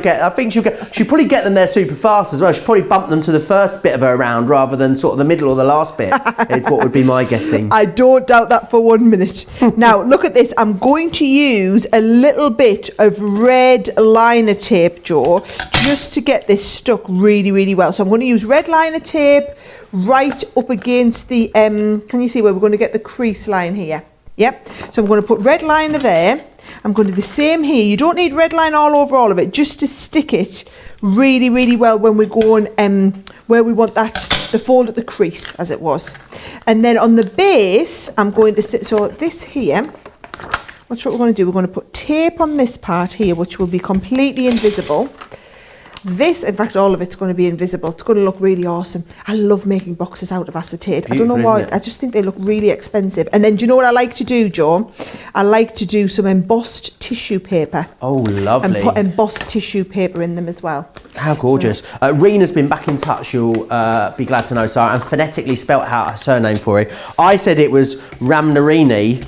probably get them there super fast as well. She'll probably bump them to the first bit of her round rather than sort of the middle or the last bit. Is what would be my guessing. I don't doubt that for 1 minute. Now, look at this. I'm going to use a little bit of red liner tape, Joe, just to get this stuck really, really well. So I'm going to use red liner tape right up against the, can you see where we're going to get the crease line here? Yep. So I'm going to put red liner there. I'm going to do the same here. You don't need red line all over all of it, just to stick it really, really well when we're going where we want that, the fold at the crease, as it was. And then on the base, I'm going to sit, so this here, what's what we're going to do? We're going to put tape on this part here, which will be completely invisible. This, in fact, all of it's going to be invisible. It's going to look really awesome. I love making boxes out of acetate. Beautiful, I don't know why. isn't it? I just think they look really expensive. And then do you know what I like to do, Joe? I like to do some embossed tissue paper. Oh, lovely. And put embossed tissue paper in them as well. How gorgeous. Rena's been back in touch, you'll be glad to know, Sarah, and phonetically spelt out her surname for you. I said it was Ramnarini,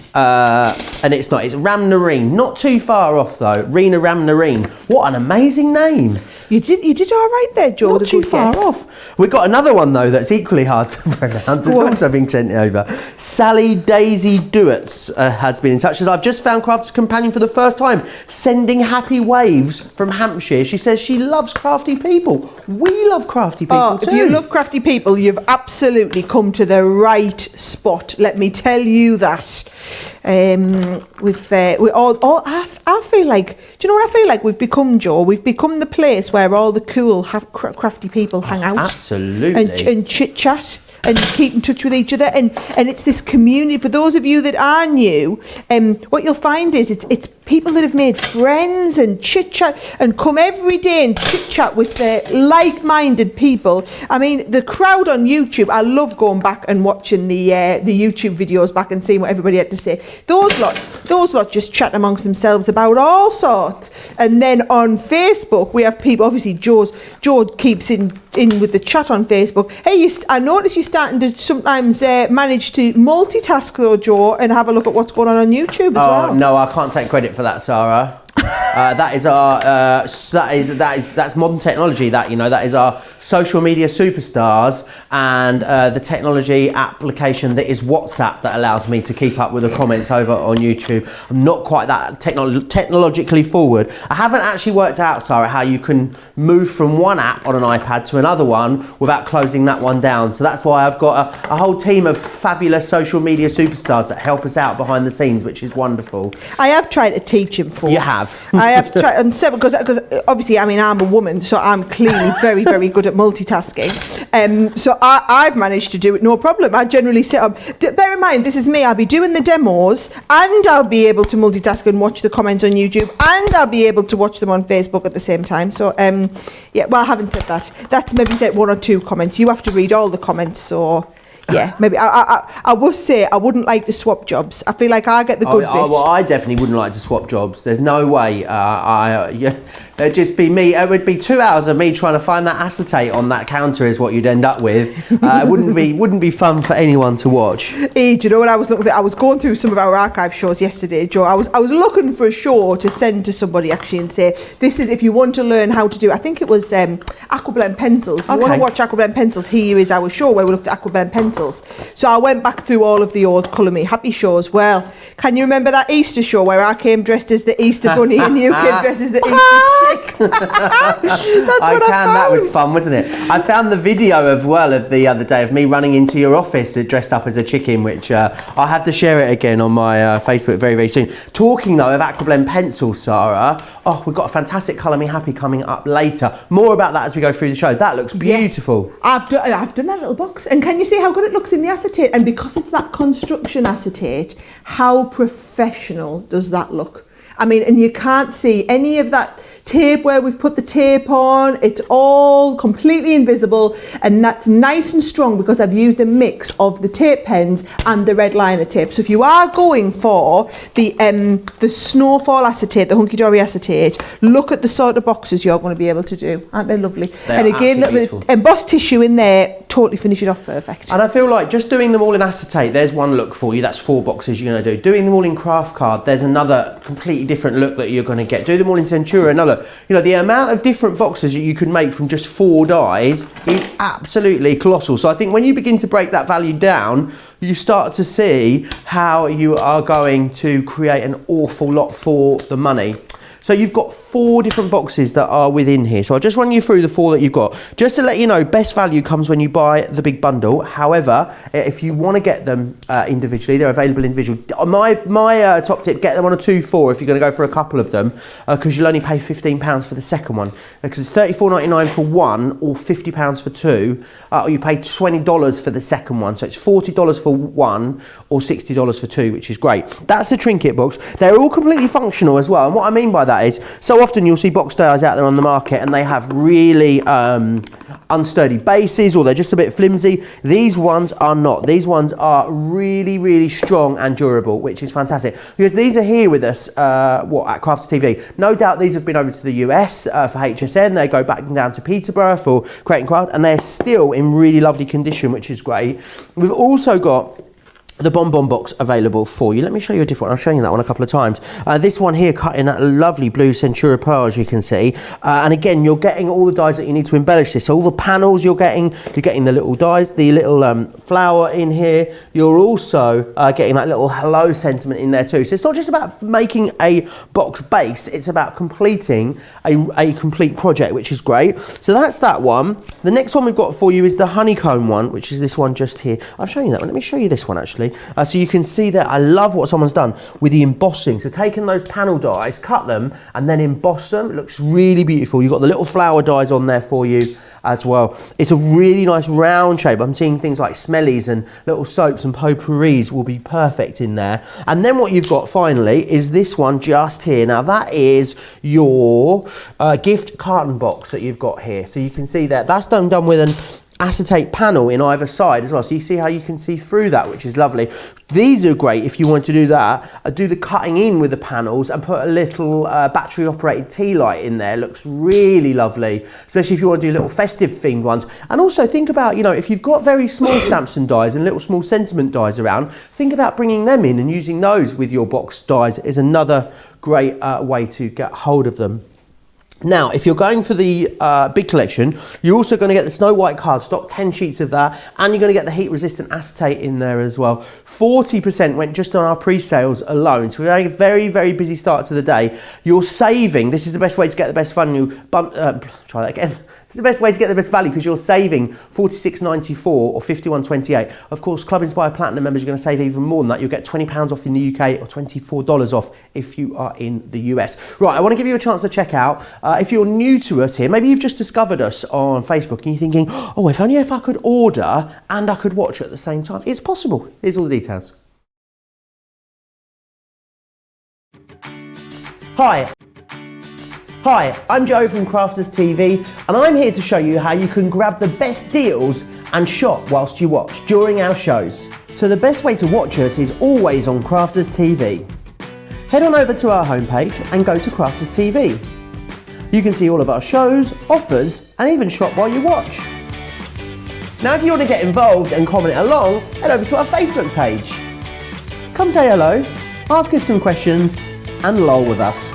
and it's not. It's Ramnarine. Not too far off, though. Rena Ramnarine. What an amazing name. You did all right there, Joe. Not too far off. We've got another one, though, that's equally hard to pronounce. It's also been sent over. Sally Daisy Duets has been in touch. Says, I've just found Crafter's Companion for the first time, sending happy waves from Hampshire. She says she loves crafty people. We love crafty people too. If you love crafty people, you've absolutely come to the right spot. Let me tell you that. I feel like, do you know what I feel like we've become, Joe? We've become the place where all the cool, crafty people hang out. Absolutely. And chit chat and keep in touch with each other. And it's this community. For those of you that are new, what you'll find is it's people that have made friends and chit chat and come every day and chit chat with the like-minded people. I mean, the crowd on YouTube, I love going back and watching the YouTube videos back and seeing what everybody had to say. Those lot just chat amongst themselves about all sorts. And then on Facebook, we have people, obviously Joe keeps in with the chat on Facebook. Hey, I notice you're starting to sometimes manage to multitask though, Joe, and have a look at what's going on YouTube as well. No, I can't take credit for that, Sarah. That's modern technology. That is our social media superstars and the technology application that is WhatsApp that allows me to keep up with the comments over on YouTube. I'm not quite that technologically forward. I haven't actually worked out, Sarah, how you can move from one app on an iPad to another one without closing that one down. So that's why I've got a whole team of fabulous social media superstars that help us out behind the scenes, which is wonderful. I have tried to teach him for. You have. I have tried, and several, because obviously, I mean, I'm a woman, so I'm clearly very, very good at multitasking. So I've managed to do it no problem. I generally sit up. Bear in mind, this is me. I'll be doing the demos, and I'll be able to multitask and watch the comments on YouTube, and I'll be able to watch them on Facebook at the same time. So, yeah. Well, I haven't said that. That's maybe said one or two comments. You have to read all the comments, so. Yeah, maybe I would say I wouldn't like to swap jobs. I feel like I get the good bit. Well, I definitely wouldn't like to swap jobs. There's no way. It'd just be me. It would be 2 hours of me trying to find that acetate on that counter is what you'd end up with. It wouldn't be fun for anyone to watch. Hey, do you know what I was looking at? I was going through some of our archive shows yesterday, Joe. I was looking for a show to send to somebody actually and say, this is if you want to learn how to do. I think it was Aquablend pencils. If you want to watch Aquablend pencils, here is our show where we looked at Aquablend pencils. So I went back through all of the old Colour Me Happy shows. Well, can you remember that Easter show where I came dressed as the Easter Bunny and you came dressed as the Easter Chick? That was fun, wasn't it? I found the video of the other day of me running into your office dressed up as a chicken, which I'll have to share it again on my Facebook very, very soon. Talking though of Aquablend pencils, Sarah, we've got a fantastic Colour Me Happy coming up later. More about that as we go through the show. That looks beautiful. Yes. I've done that little box, and can you see how good it looks in the acetate? And because it's that construction acetate, how professional does that look? I mean, and you can't see any of that tape where we've put the tape on. It's all completely invisible, and that's nice and strong because I've used a mix of the tape pens and the red liner tape. So if you are going for the Snowfall acetate, the Hunky Dory acetate, look at the sort of boxes you're going to be able to do. Aren't they lovely? And again, a little bit of embossed tissue in there, totally finish it off perfect. And I feel like just doing them all in acetate, there's one look for you. That's 4 boxes you're going to do. Doing them all in craft card, there's another completely different look that you're going to get. Do them all in Centura, another. You know, the amount of different boxes that you can make from just 4 dies is absolutely colossal. So I think when you begin to break that value down, you start to see how you are going to create an awful lot for the money. So you've got 4 different boxes that are within here. So I'll just run you through the 4 that you've got. Just to let you know, best value comes when you buy the big bundle. However, if you want to get them individually, they're available individually. My top tip, get them on a 2-4 if you're going to go for a couple of them, because you'll only pay £15 for the second one. Because it's $34.99 for one or £50 for 2. Or you pay $20 for the second one. So it's $40 for one or $60 for 2, which is great. That's the Trinket box. They're all completely functional as well. And what I mean by that is, so often you'll see box dies out there on the market and they have really unsturdy bases, or they're just a bit flimsy. These ones are not. These ones are really, really strong and durable, which is fantastic, because these are here with us at Crafters TV. No doubt these have been over to the US for HSN. They go back down to Peterborough for Create & Craft, and they're still in really lovely condition, which is great. We've also got the bonbon box available for you. Let me show you a different one. I've shown you that one a couple of times. This one here cut in that lovely blue Centura pearl, as you can see. And again, you're getting all the dies that you need to embellish this. So all the panels you're getting the little dies, the little flower in here. You're also getting that little hello sentiment in there too. So it's not just about making a box base, it's about completing a complete project, which is great. So that's that one. The next one we've got for you is the Honeycomb one, which is this one just here. I've shown you that one. Let me show you this one actually. So you can see that I love what someone's done with the embossing. So taking those panel dies, cut them and then emboss them. It looks really beautiful. You've got the little flower dies on there for you as well. It's a really nice round shape. I'm seeing things like smellies and little soaps and potpourris will be perfect in there. And then what you've got finally is this one just here. Now that is your gift carton box that you've got here. So you can see that that's done with an acetate panel in either side as well, so you see how you can see through that, which is lovely. These are great if you want to do that. Do the cutting in with the panels and put a little battery operated tea light in there. Looks really lovely, especially if you want to do little festive themed ones. And also think about, you know, if you've got very small stamps and dies and little small sentiment dies around, think about bringing them in and using those with your box dies is another great way to get hold of them. Now, if you're going for the big collection, you're also going to get the Snow White cardstock, 10 sheets of that, and you're going to get the heat-resistant acetate in there as well. 40% went just on our pre-sales alone, so we're having a very, very busy start to the day. You're saving, this is the best way to get the best value, try that again. It's the best way to get the best value because you're saving $46.94 or $51.28. Of course, Club Inspire Platinum members are going to save even more than that. You'll get £20 off in the UK or $24 off if you are in the US. Right, I want to give you a chance to check out. If you're new to us here, maybe you've just discovered us on Facebook and you're thinking, oh, if only if I could order and I could watch at the same time. It's possible. Here's all the details. Hi, I'm Joe from Crafters TV, and I'm here to show you how you can grab the best deals and shop whilst you watch during our shows. So the best way to watch us is always on Crafters TV. Head on over to our homepage and go to Crafters TV. You can see all of our shows, offers, and even shop while you watch. Now if you want to get involved and comment along, head over to our Facebook page. Come say hello, ask us some questions, and lol with us.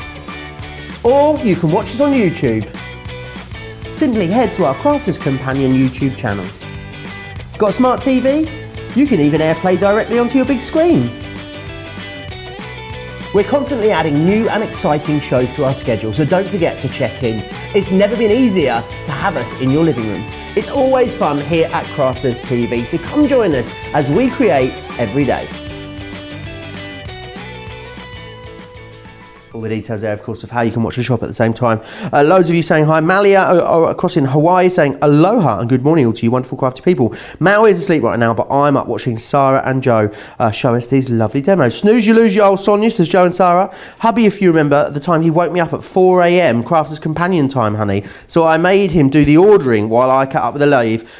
Or you can watch us on YouTube. Simply head to our Crafters Companion YouTube channel. Got a smart TV? You can even AirPlay directly onto your big screen. We're constantly adding new and exciting shows to our schedule, so don't forget to check in. It's never been easier to have us in your living room. It's always fun here at Crafters TV, so come join us as we create every day. All the details there, of course, of how you can watch the shop at the same time. Loads of you saying hi. Malia across in Hawaii saying aloha and good morning all to you wonderful crafty people. Mal is asleep right now, but I'm up watching Sara and Joe show us these lovely demos. Snooze you lose you old Sonia, says Joe and Sara. Hubby, if you remember, at the time he woke me up at 4 a.m, Crafter's Companion time, honey. So I made him do the ordering while I cut up the live.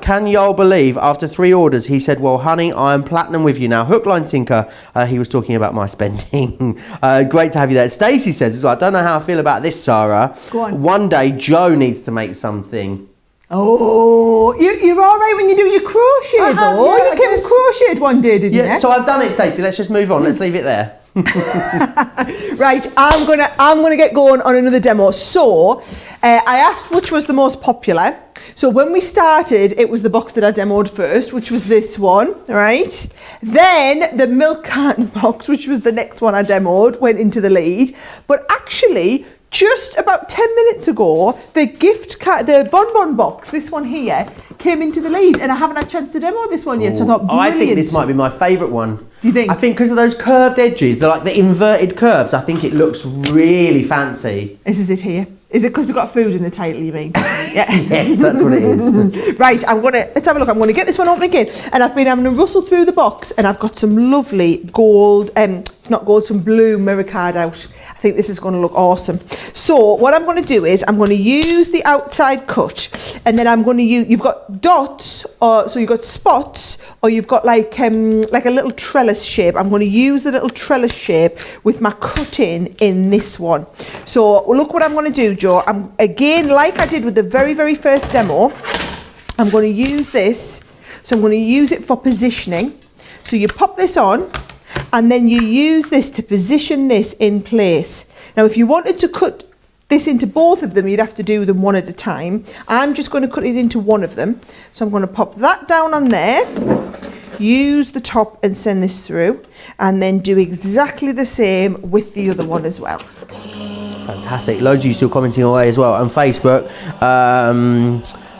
Can y'all believe after 3 orders he said, well, honey, I am platinum with you now. Hook, line, sinker. He was talking about my spending. Great to have you there. Stacey says as well, I don't know how I feel about this, Sara. Go on. One day Joe needs to make something. Oh, you're all right when you do your crochet, though. Yeah, you came and crocheted one day, didn't you? So I've done it, Stacey. Let's just move on. Let's leave it there. Right, I'm gonna get going on another demo. So I asked which was the most popular. So when we started, it was the box that I demoed first, which was this one, right? Then the milk carton box, which was the next one I demoed, went into the lead. But actually, just about 10 minutes ago, the bonbon box, this one here, came into the lead, and I haven't had a chance to demo this one yet. So I thought, brilliant. I think this might be my favourite one. Do you think? I think because of those curved edges, they're like the inverted curves. I think it looks really fancy. This is it here. Is it because you've got food in the title, you mean? Yeah. Yes, that's what it is. Right, let's have a look. I'm going to get this one open again. And I've been having to rustle through the box, and I've got some lovely gold, not gold, some blue mirror card out. I think this is going to look awesome. So what I'm going to do is I'm going to use the outside cut, and then I'm going to use, you've got dots, so you've got spots, or you've got like a little trellis shape. I'm going to use the little trellis shape with my cutting in this one. So look what I'm going to do, Joe. I'm again, like I did with the very, very first demo, I'm going to use this. So I'm going to use it for positioning. So you pop this on, and then you use this to position this in place. Now, if you wanted to cut this into both of them, you'd have to do them one at a time. I'm just going to cut it into one of them. So I'm going to pop that down on there, use the top and send this through, and then do exactly the same with the other one as well. Fantastic. Loads of you still commenting away as well on Facebook.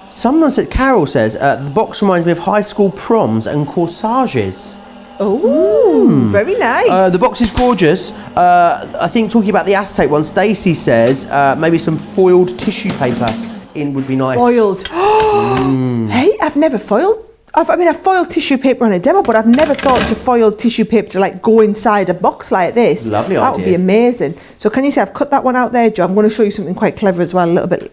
Someone said, Carol says, the box reminds me of high school proms and corsages. Oh, very nice. The box is gorgeous. I think talking about the acetate one, Stacey says maybe some foiled tissue paper in would be nice. Foiled. Hey, I've never foiled. I've foiled tissue paper on a demo, but I've never thought to foil tissue paper to like go inside a box like this. Lovely idea. That would be amazing. So can you see I've cut that one out there, Joe? I'm going to show you something quite clever as well a little bit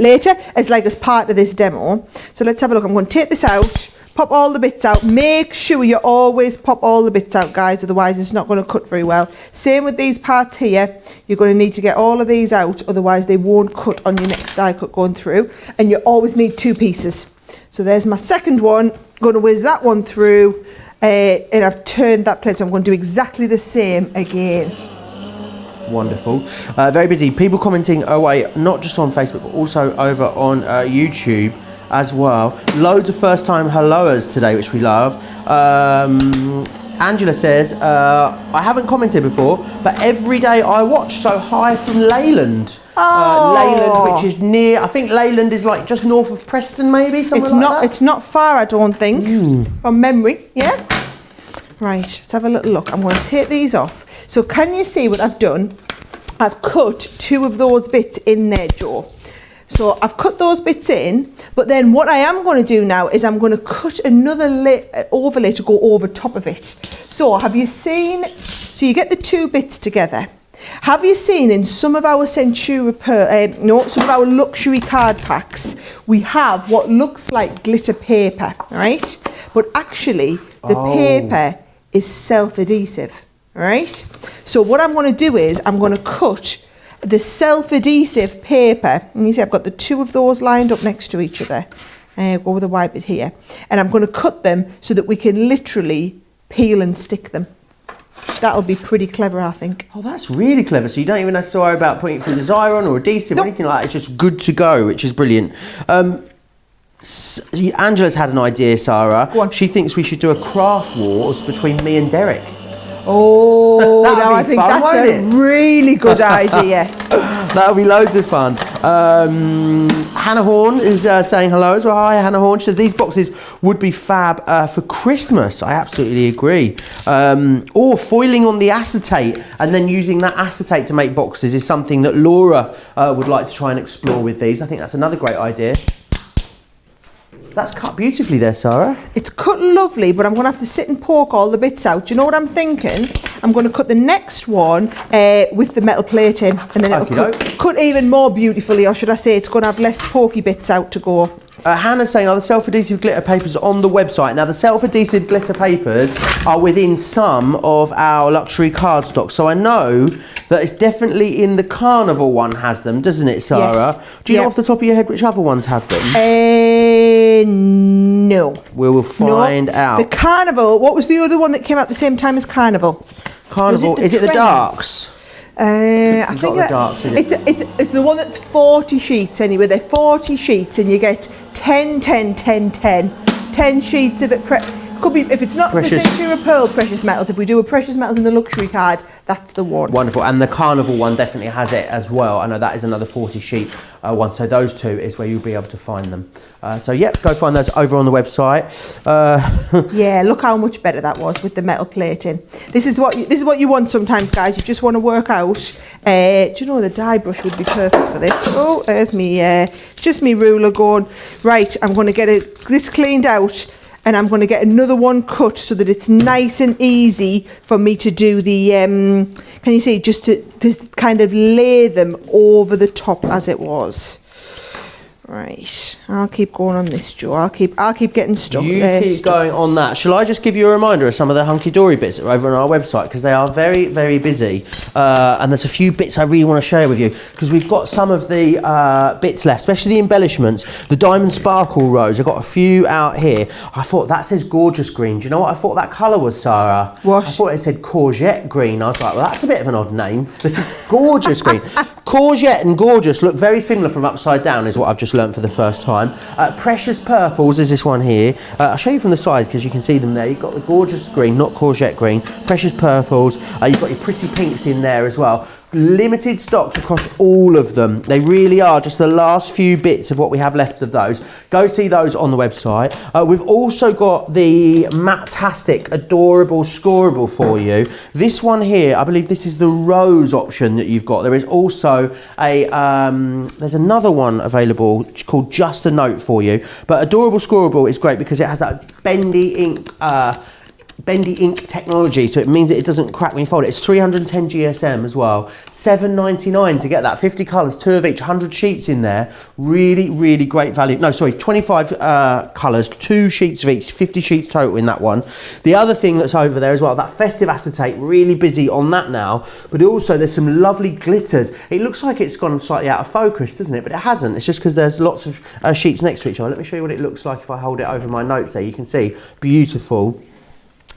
later, as part of this demo. So let's have a look. I'm going to take this out, pop all the bits out. Make sure you always pop all the bits out, guys, otherwise it's not going to cut very well. Same with these parts here. You're going to need to get all of these out, otherwise they won't cut on your next die cut going through. And you always need 2 pieces. So there's my second one. I'm going to whiz that one through, and I've turned that plate, so I'm going to do exactly the same again. Wonderful. Very busy. People commenting away, not just on Facebook, but also over on YouTube as well. Loads of first-time helloers today, which we love. Angela says, I haven't commented before, but every day I watch. So hi from Leyland. Leyland, which is near, I think Leyland is like just north of Preston, maybe, somewhere like that. It's not far, I don't think, from memory. Yeah. Right, let's have a little look. I'm going to take these off. So can you see what I've done? I've cut 2 of those bits in there, Joe. So I've cut those bits in, but then what I am going to do now is I'm going to cut another overlay to go over top of it. So have you seen, so you get the 2 bits together. Have you seen in some of our some of our luxury card packs, we have what looks like glitter paper, right? But actually the paper is self-adhesive, right? So what I'm going to do is I'm going to cut the self-adhesive paper, and you see I've got the 2 of those lined up next to each other. Go with the white bit here, and I'm going to cut them so that we can literally peel and stick them. That'll be pretty clever, I think. Oh, that's really clever. So you don't even have to worry about putting it through the Xyron or adhesive or anything like that. It's just good to go, which is brilliant. Angela's had an idea, Sara. Go on. She thinks we should do a craft wars between me and Derek. Oh, now I think that's a really good idea. That'll be loads of fun. Hannah Horn is saying hello as well. Hi, Hannah Horn. She says these boxes would be fab for Christmas. I absolutely agree. Or foiling on the acetate and then using that acetate to make boxes is something that Laura would like to try and explore with these. I think that's another great idea. That's cut beautifully there, Sarah. It's cut lovely, but I'm going to have to sit and poke all the bits out. Do you know what I'm thinking? I'm going to cut the next one with the metal plating, and then it'll cut even more beautifully, or should I say it's going to have less pokey bits out to go. Hannah's saying, are the self-adhesive glitter papers on the website? Now, the self-adhesive glitter papers are within some of our luxury cardstock. So I know that it's definitely in the Carnival one has them, doesn't it, Sarah? Yes. Do you know off the top of your head which other ones have them? No. We will find out. The Carnival, what was the other one that came out at the same time as Carnival? Carnival, is it the Darks? I think the darks in it. it's the one that's 40 sheets anyway. They're 40 sheets and you get 10 sheets of it. Could be, if it's not Precious. the Century Pearl Precious Metals, if we do a Precious Metals in the luxury card, that's the one. Wonderful, and the Carnival one definitely has it as well. I know that is another 40 sheet one, so those two is where you'll be able to find them. So yep, go find those over on the website. Yeah, look how much better that was with the metal plating. This is what you want sometimes, guys. You just want to work out. Do you know the die brush would be perfect for this? Oh, there's me. Just me ruler going. Right, I'm going to get this cleaned out. And I'm going to get another one cut so that it's nice and easy for me to do the, can you see, just to kind of lay them over the top as it was. Right, I'll keep going on this, Joe. I'll keep getting stuck. You keep going on that. Shall I just give you a reminder of some of the hunky-dory bits that are over on our website, because they are very, very busy, and there's a few bits I really want to share with you, because we've got some of the bits left, especially the embellishments, the diamond sparkle rose. I've got a few out here. I thought that says gorgeous green. Do you know what I thought that colour was, Sarah? What? I thought it said courgette green. I was like, well, that's a bit of an odd name. It's gorgeous green. Courgette and gorgeous look very similar from upside down, is what I've just learned for the first time. Precious purples is this one here. I'll show you from the side because you can see them there. You've got the gorgeous green, not courgette green. Precious purples. You've got your pretty pinks in there as well. Limited stocks across all of them. They really are just the last few bits of what we have left of those. Go see those on the website. We've also got the Matastic Adorable Scoreable for you. This one here, I believe this is the rose option that you've got. There is also a, there's another one available called Just a Note for you. But Adorable Scoreable is great because it has that bendy ink technology, so it means that it doesn't crack when you fold it. It's 310 GSM as well. $7.99 to get that. 50 colours, 2 of each, 100 sheets in there. Really, really great value. No, sorry, 25 colours, 2 sheets of each, 50 sheets total in that one. The other thing that's over there as well, that festive acetate, really busy on that now. But also there's some lovely glitters. It looks like it's gone slightly out of focus, doesn't it? But it hasn't. It's just because there's lots of sheets next to each other. Let me show you what it looks like if I hold it over my notes there. You can see, beautiful.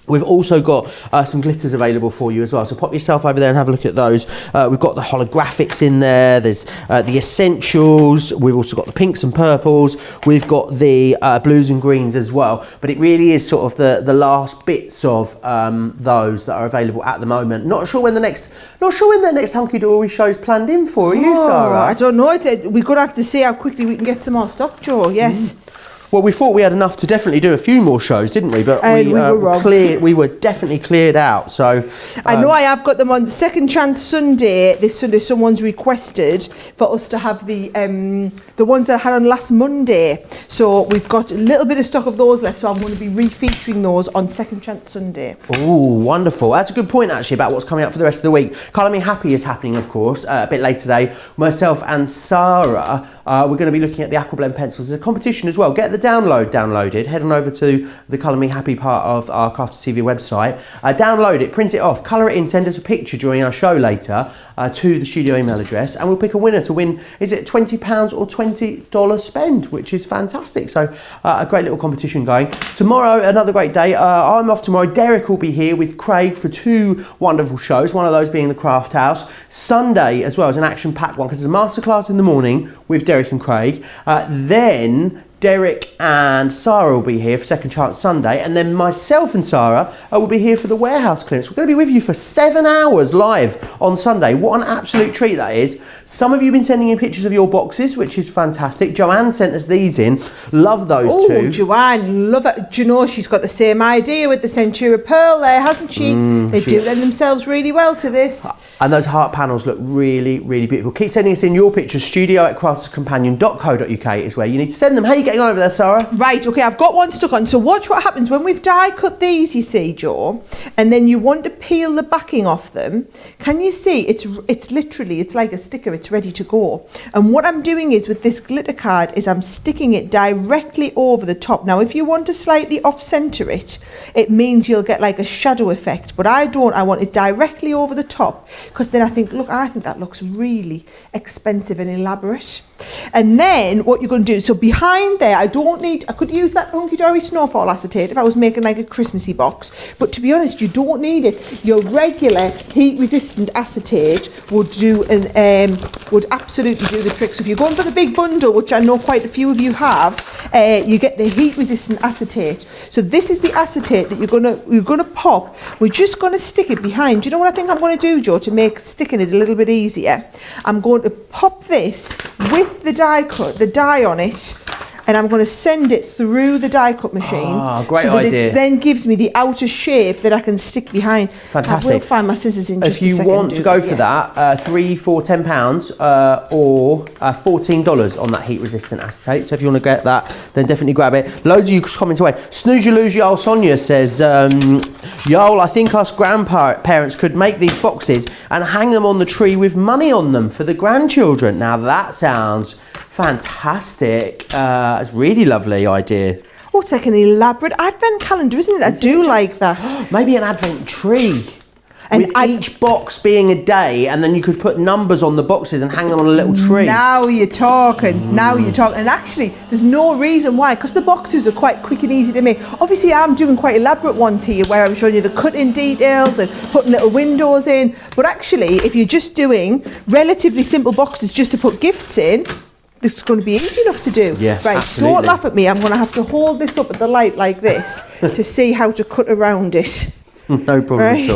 We've also got some glitters available for you as well, so pop yourself over there and have a look at those. We've got the holographics in there, there's the essentials, we've also got the pinks and purples, we've got the blues and greens as well, but it really is sort of the last bits of those that are available at the moment. Not sure when the next Hunky Dory show's planned in for, are you, Sarah? I don't know, we're going to have to see how quickly we can get some more stock, Joe, yes. Well, we thought we had enough to definitely do a few more shows, didn't we? But we were wrong. We were definitely cleared out. So I know I have got them on Second Chance Sunday. This Sunday, someone's requested for us to have the ones that I had on last Monday. So we've got a little bit of stock of those left. So I'm going to be re-featuring those on Second Chance Sunday. Oh, wonderful! That's a good point actually about what's coming up for the rest of the week. Colour Me Happy is happening, of course, a bit later today. Myself and Sarah, we're going to be looking at the Aqua Blend pencils. There's a competition as well. Get the download downloaded, head on over to the Colour Me Happy part of our Crafted TV website, download it, print it off, colour it in, send us a picture during our show later to the studio email address, and we'll pick a winner to win, is it £20 or $20 spend, which is fantastic. So a great little competition going. Tomorrow, another great day. I'm off tomorrow. Derek will be here with Craig for 2 wonderful shows, one of those being the Craft House. Sunday as well as an action-packed one, because there's a masterclass in the morning with Derek and Craig. Then Derek and Sara will be here for Second Chance Sunday, and then myself and Sara will be here for the warehouse clearance. We're going to be with you for 7 hours live on Sunday. What an absolute treat that is. Some of you have been sending in pictures of your boxes, which is fantastic. Joanne sent us these in. Love those too. Oh, Joanne, love it. Do you know she's got the same idea with the Centura Pearl there, hasn't she? They do lend themselves really well to this. And those heart panels look really, really beautiful. Keep sending us in your pictures. studio@crafterscompanion.co.uk is where you need to send them. How are you getting on over there, Sara? Right, okay, I've got one stuck on. So watch what happens when we've die cut these, you see, Joe, and then you want to peel the backing off them. Can you see? It's literally, it's like a sticker. It's ready to go. And what I'm doing is with this glitter card is I'm sticking it directly over the top. Now, if you want to slightly off-center it, it means you'll get like a shadow effect. But I don't. I want it directly over the top. Because then I think that looks really expensive and elaborate. And then what you're going to do, so behind there, I could use that Hunky Dory Snowfall acetate if I was making like a Christmassy box. But to be honest, you don't need it. Your regular heat-resistant acetate would absolutely do the trick. So if you're going for the big bundle, which I know quite a few of you have, you get the heat-resistant acetate. So this is the acetate that you're gonna pop. We're just gonna stick it behind. Do you know what I think I'm going to do, Joe, to make sticking it a little bit easier? I'm going to pop this with the die cut, the die on it, and I'm going to send it through the die cut machine. Great so that idea. It then gives me the outer shape that I can stick behind. Fantastic. I will find my scissors in just a second. If you want to go for that, £3 for £10 or $14 on that heat resistant acetate. So if you want to get that, then definitely grab it. Loads of you comments away. Snooze Lose Yol Sonia says, Yol, I think us grandparents could make these boxes and hang them on the tree with money on them for the grandchildren. Now that sounds fantastic. It's a really lovely idea. Oh, it's like an elaborate advent calendar, isn't it? I do like that. Maybe an advent tree. And with each box being a day, and then you could put numbers on the boxes and hang them on a little tree. Now you're talking. Now you're talking. And actually, there's no reason why, because the boxes are quite quick and easy to make. Obviously, I'm doing quite elaborate ones here, where I'm showing you the cut-in details and putting little windows in. But actually, if you're just doing relatively simple boxes just to put gifts in, it's going to be easy enough to do. Yes, right, absolutely. Don't laugh at me. I'm going to have to hold this up at the light like this to see how to cut around it. No problem at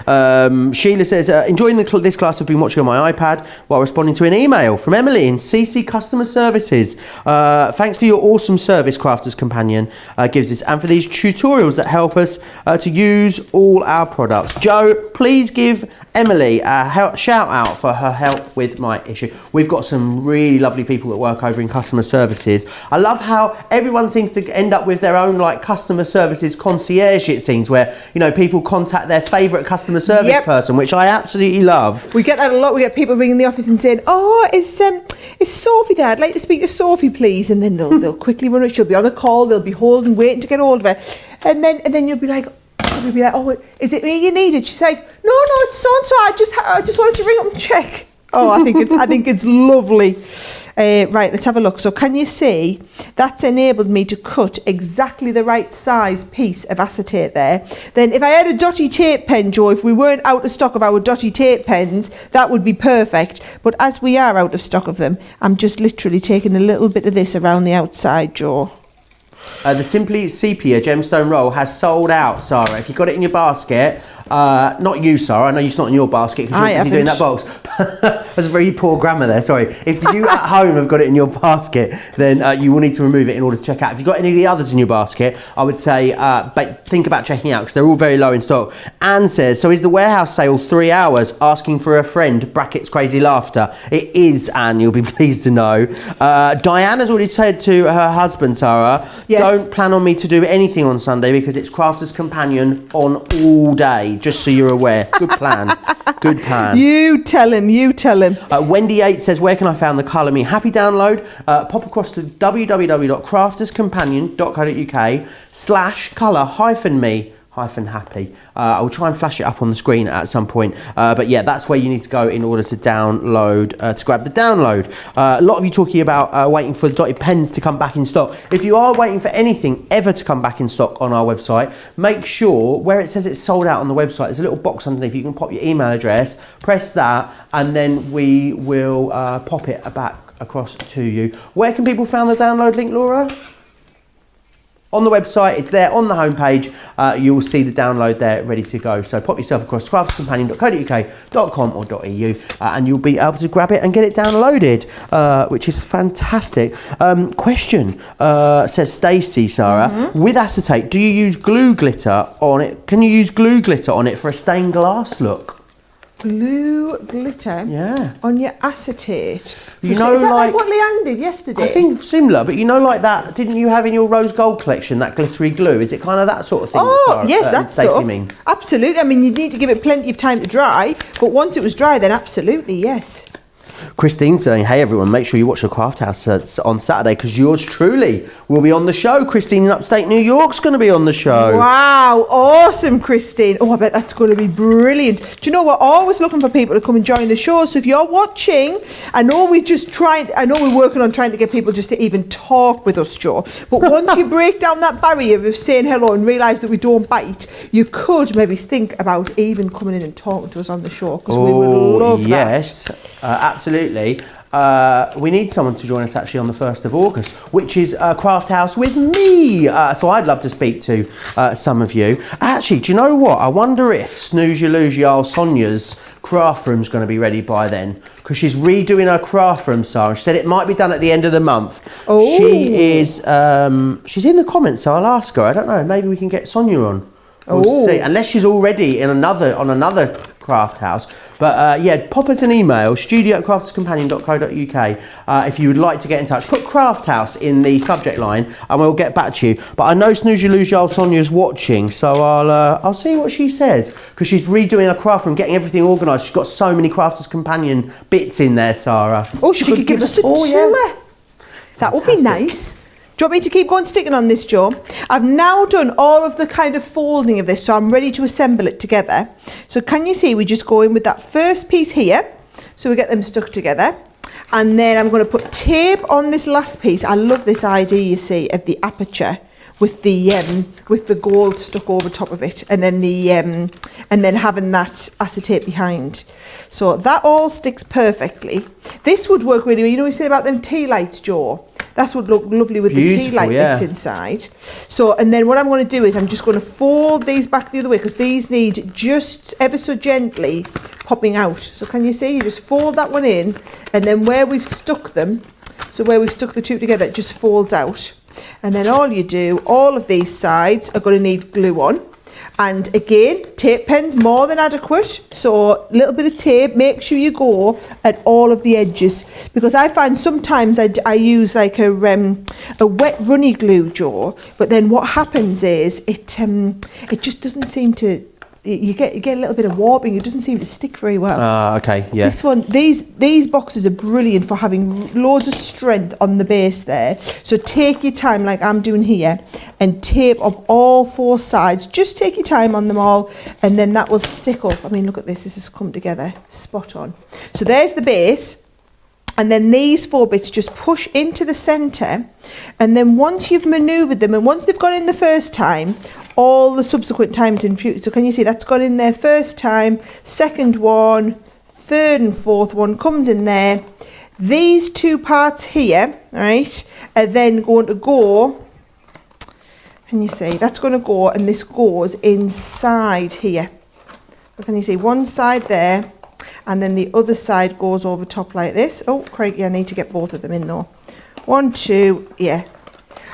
all. Sheila says, enjoying this class. I've been watching on my iPad while responding to an email from Emily in CC Customer Services. Thanks for your awesome service, Crafters Companion gives us, and for these tutorials that help us to use all our products. Joe, please give Emily a shout out for her help with my issue. We've got some really lovely people that work over in customer services. I love how everyone seems to end up with their own like customer services concierge, it seems, where, you know, people contact their favourite customer service person, which I absolutely love. We get that a lot. We get people ringing the office and saying, "Oh, is Sophie there? I'd like to speak to Sophie, please." And then they'll quickly run it. She'll be on the call. They'll be holding, waiting to get hold of her. And then you'll be like, "Oh, is it me you needed?" She's like, "No, it's so and so. I just wanted to ring up and check." Oh, I think it's lovely. Right, let's have a look. So can you see that's enabled me to cut exactly the right size piece of acetate there. Then if I had a dotty tape pen, Joe, if we weren't out of stock of our dotty tape pens, that would be perfect. But as we are out of stock of them, I'm just literally taking a little bit of this around the outside, Joe. The Simply Sepia gemstone roll has sold out, Sara. If you got it in your basket, not you, Sara. I know it's not in your basket because you're busy doing that box. That's very poor grammar there, sorry. If you at home have got it in your basket, then you will need to remove it in order to check out. If you've got any of the others in your basket, I would say think about checking out because they're all very low in stock. Anne says, so is the warehouse sale 3 hours? Asking for a friend, brackets crazy laughter. It is, Anne, you'll be pleased to know. Diana's already said to her husband, Sara, don't plan on me to do anything on Sunday because it's Crafters Companion on all day, just so you're aware. Good plan. Good plan. You tell him. Wendy8 says, where can I find the Colour Me Happy download? Pop across to www.crafterscompanion.co.uk/colour-me happy. I will try and flash it up on the screen at some point, but yeah, that's where you need to go in order to download, to grab the download. A lot of you talking about waiting for the dotted pens to come back in stock. If you are waiting for anything ever to come back in stock on our website, make sure where it says it's sold out on the website, there's a little box underneath. You can pop your email address, press that, and then we will pop it back across to you. Where can people find the download link, Laura? On the website, it's there on the homepage. You will see the download there ready to go. So pop yourself across craftscompanion.co.uk.com or .eu and you'll be able to grab it and get it downloaded, which is fantastic. Question, says Stacey, Sarah, with acetate, do you use glue glitter on it? Can you use glue glitter on it for a stained glass look? Glue glitter on your acetate. You know, is that like what Leanne did yesterday? I think similar, but you know, like that, didn't you have in your rose gold collection that glittery glue? Is it kind of that sort of thing? Oh, yes, that's stuff. Means? Absolutely. I mean, you need to give it plenty of time to dry, but once it was dry, then absolutely, yes. Christine's saying, hey everyone, make sure you watch the Craft House on Saturday because yours truly will be on the show. Christine in upstate New York's going to be on the show. Wow, awesome, Christine. Oh, I bet that's going to be brilliant. Do you know, we're always looking for people to come and join the show. So if you're watching, I know we're working on trying to get people just to even talk with us, Joe. But once you break down that barrier of saying hello and realise that we don't bite, you could maybe think about even coming in and talking to us on the show because we would love that. Yes, absolutely. We need someone to join us actually on the 1st of August, which is Craft House with me. So I'd love to speak to some of you. Actually, do you know what? I wonder if Snooze You Lose You Old Sonia's craft room's going to be ready by then because she's redoing her craft room, Sarah. She said it might be done at the end of the month. Oh. She is, she's in the comments, so I'll ask her. I don't know, maybe we can get Sonia on. We'll see. Unless she's already on another craft house, but yeah, pop us an email, studio@craftscompanion.co.uk if you would like to get in touch. Put Craft House in the subject line and we'll get back to you. But I know Snooze You Lose You Old Sonia's watching, so I'll see what she says because she's redoing her craft room, getting everything organised. She's got so many Crafters Companion bits in there, Sarah. Oh, she could give us a tour. Yeah. That would be nice. Do you want me to keep going sticking on this, Joe? I've now done all of the kind of folding of this, so I'm ready to assemble it together. So can you see we just go in with that first piece here, so we get them stuck together. And then I'm going to put tape on this last piece. I love this idea, you see, of the aperture with the gold stuck over top of it, and then having that acetate behind. So that all sticks perfectly. This would work really well. You know, we say about them tea lights, Joe. That would look lovely with the tea light bits inside. So, and then what I'm going to do is I'm just going to fold these back the other way because these need just ever so gently popping out. So can you see? You just fold that one in, and then where we've stuck them, so where we've stuck the two together, it just folds out. And then all you do, all of these sides are going to need glue on. And again, tape pen's more than adequate. So a little bit of tape, make sure you go at all of the edges. Because I find sometimes I use like a wet runny glue, Joe. But then what happens is it just doesn't seem to... You get a little bit of warping. It doesn't seem to stick very well. Okay, yeah. This one, these boxes are brilliant for having loads of strength on the base there. So take your time, like I'm doing here, and tape up all four sides. Just take your time on them all, and then that will stick up. I mean, look at this. This has come together spot on. So there's the base. And then these four bits just push into the centre. And then once you've manoeuvred them, and once they've gone in the first time, all the subsequent times in future. So can you see that's gone in there first time, second one, third and fourth one comes in there. These two parts here, right, are then going to go, can you see, that's going to go, and this goes inside here. But can you see one side there, and then the other side goes over top like this. Oh, crikey, I need to get both of them in though. 1, 2, yeah.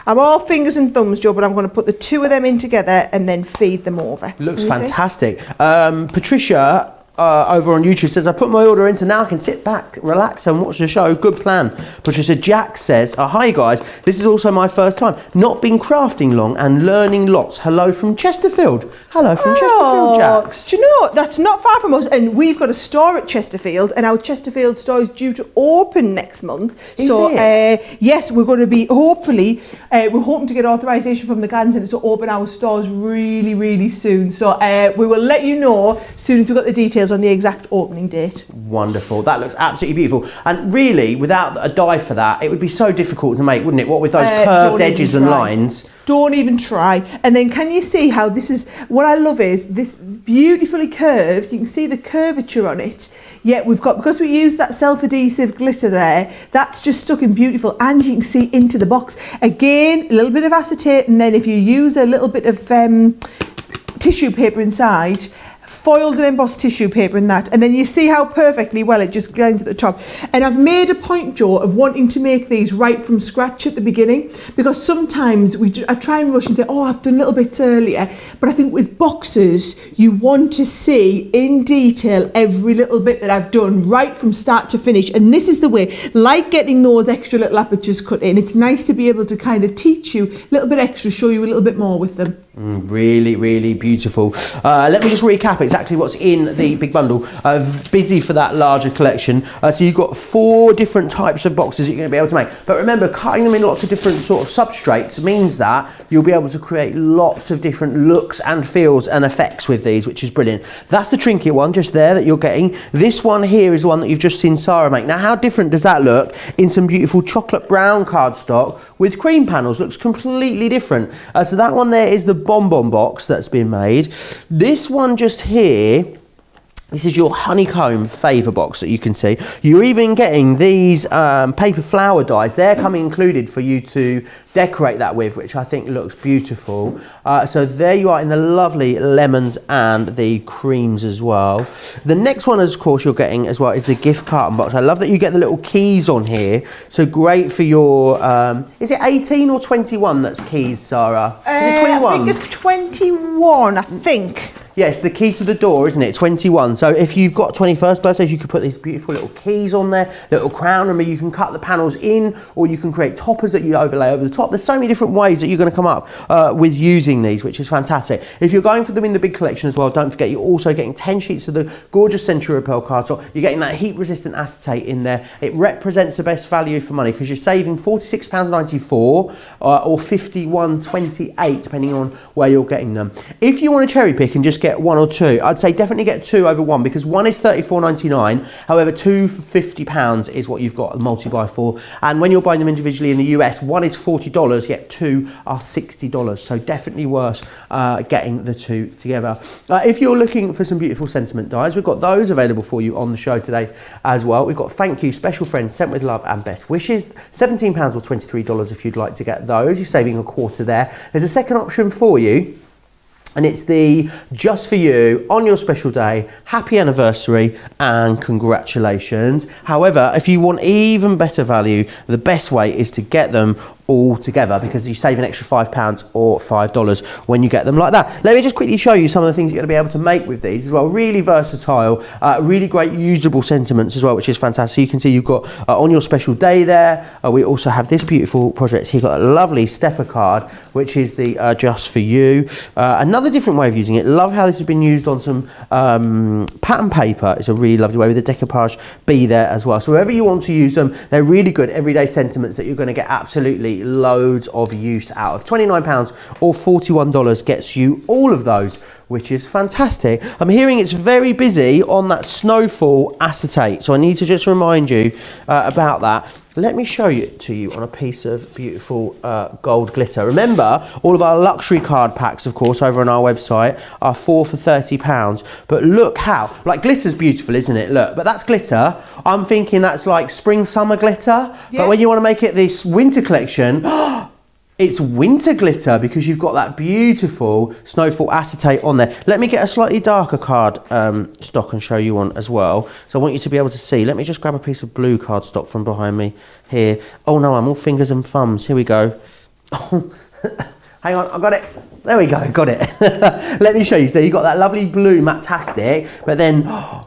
I'm all fingers and thumbs, Joe, but I'm going to put the two of them in together and then feed them over. Looks fantastic. Patricia over on YouTube says, I put my order in, so now I can sit back, relax and watch the show. Good plan. Patricia Jack says, hi guys, this is also my first time. Not been crafting long and learning lots. Hello from Chesterfield. Hello from Chesterfield, Jax. Do you know, that's not far from us, and we've got a store at Chesterfield, and our Chesterfield store is due to open next month. Yes, we're going to be, hopefully, we're hoping to get authorisation from the Garden Centre to open our stores really, really soon. So we will let you know as soon as we've got the details on the exact opening date. Wonderful. That looks absolutely beautiful. And really, without a die for that, it would be so difficult to make, wouldn't it? What with those curved edges and lines. Don't even try. And then can you see how this is, what I love is this beautifully curved, you can see the curvature on it. Yet we've got, because we use that self-adhesive glitter there, that's just stuck in beautiful, and you can see into the box. Again, a little bit of acetate, and then if you use a little bit of tissue paper inside, foiled and embossed tissue paper in that, and then you see how perfectly well it just grinds at the top. And I've made a point, Joe, of wanting to make these right from scratch at the beginning, because sometimes I try and rush and say, oh, I've done little bits earlier, but I think with boxes you want to see in detail every little bit that I've done right from start to finish, and this is the way, like getting those extra little apertures cut in, it's nice to be able to kind of teach you a little bit extra, show you a little bit more with them. Really, really beautiful. Let me just recap exactly what's in the big bundle. Busy for that larger collection. So you've got 4 different types of boxes you're going to be able to make. But remember, cutting them in lots of different sort of substrates means that you'll be able to create lots of different looks and feels and effects with these, which is brilliant. That's the Trinket one just there that you're getting. This one here is one that you've just seen Sara make. Now, how different does that look in some beautiful chocolate brown cardstock with cream panels? Looks completely different. So that one there is the bonbon box that's been made. This one just here, this is your Honeycomb Favour Box that you can see. You're even getting these paper flower dies. They're coming included for you to decorate that with, which I think looks beautiful. So there you are in the lovely lemons and the creams as well. The next one, of course, you're getting as well is the gift carton box. I love that you get the little keys on here. So great for your, is it 18 or 21 that's keys, Sara? Is it 21? I think it's 21, I think. Yes, the key to the door, isn't it? 21. So if you've got 21st birthdays, you could put these beautiful little keys on there, little crown. Remember, you can cut the panels in, or you can create toppers that you overlay over the top. There's so many different ways that you're going to come up with using these, which is fantastic. If you're going for them in the big collection as well, don't forget you're also getting 10 sheets of the gorgeous Century Repel cardstock. You're getting that heat-resistant acetate in there. It represents the best value for money because you're saving £46.94 or £51.28, depending on where you're getting them. If you want to cherry pick and just get 1 or 2, I'd say definitely get 2 over 1, because 1 is £34.99. However, 2 for £50 is what you've got a multi-buy for. And when you're buying them individually in the US, 1 is $40, yet 2 are $60. So definitely worth getting the 2 together. If you're looking for some beautiful sentiment dies, we've got those available for you on the show today as well. We've got thank you, special friends, sent with love and best wishes. £17 or $23 if you'd like to get those. You're saving a quarter there. There's a second option for you, and it's the just for you on your special day, happy anniversary and congratulations. However, if you want even better value, the best way is to get them all together, because you save an extra £5 or $5 when you get them like that. Let me just quickly show you some of the things you're going to be able to make with these as well. Really versatile, really great usable sentiments as well, which is fantastic. So you can see you've got on your special day there. We also have this beautiful project here. You've got a lovely stepper card, which is the just for you. Another different way of using it. Love how this has been used on some pattern paper. It's a really lovely way with the decoupage be there as well. So wherever you want to use them, they're really good everyday sentiments that you're going to get absolutely loads of use out of. £29 or $41 gets you all of those, which is fantastic. I'm hearing it's very busy on that Snowfall acetate, so I need to just remind you about that. Let me show it to you on a piece of beautiful gold glitter. Remember, all of our luxury card packs, of course, over on our website are 4 for £30. But look how, like, glitter's beautiful, isn't it? Look, but that's glitter. I'm thinking that's like spring, summer glitter. Yeah. But when you want to make it this winter collection, it's winter glitter, because you've got that beautiful Snowfall acetate on there. Let me get a slightly darker card stock and show you one as well. So I want you to be able to see. Let me just grab a piece of blue cardstock from behind me here. Oh no, I'm all fingers and thumbs. Here we go. Hang on, I got it. There we go, got it. Let me show you. So you've got that lovely blue Matastic, but then, oh,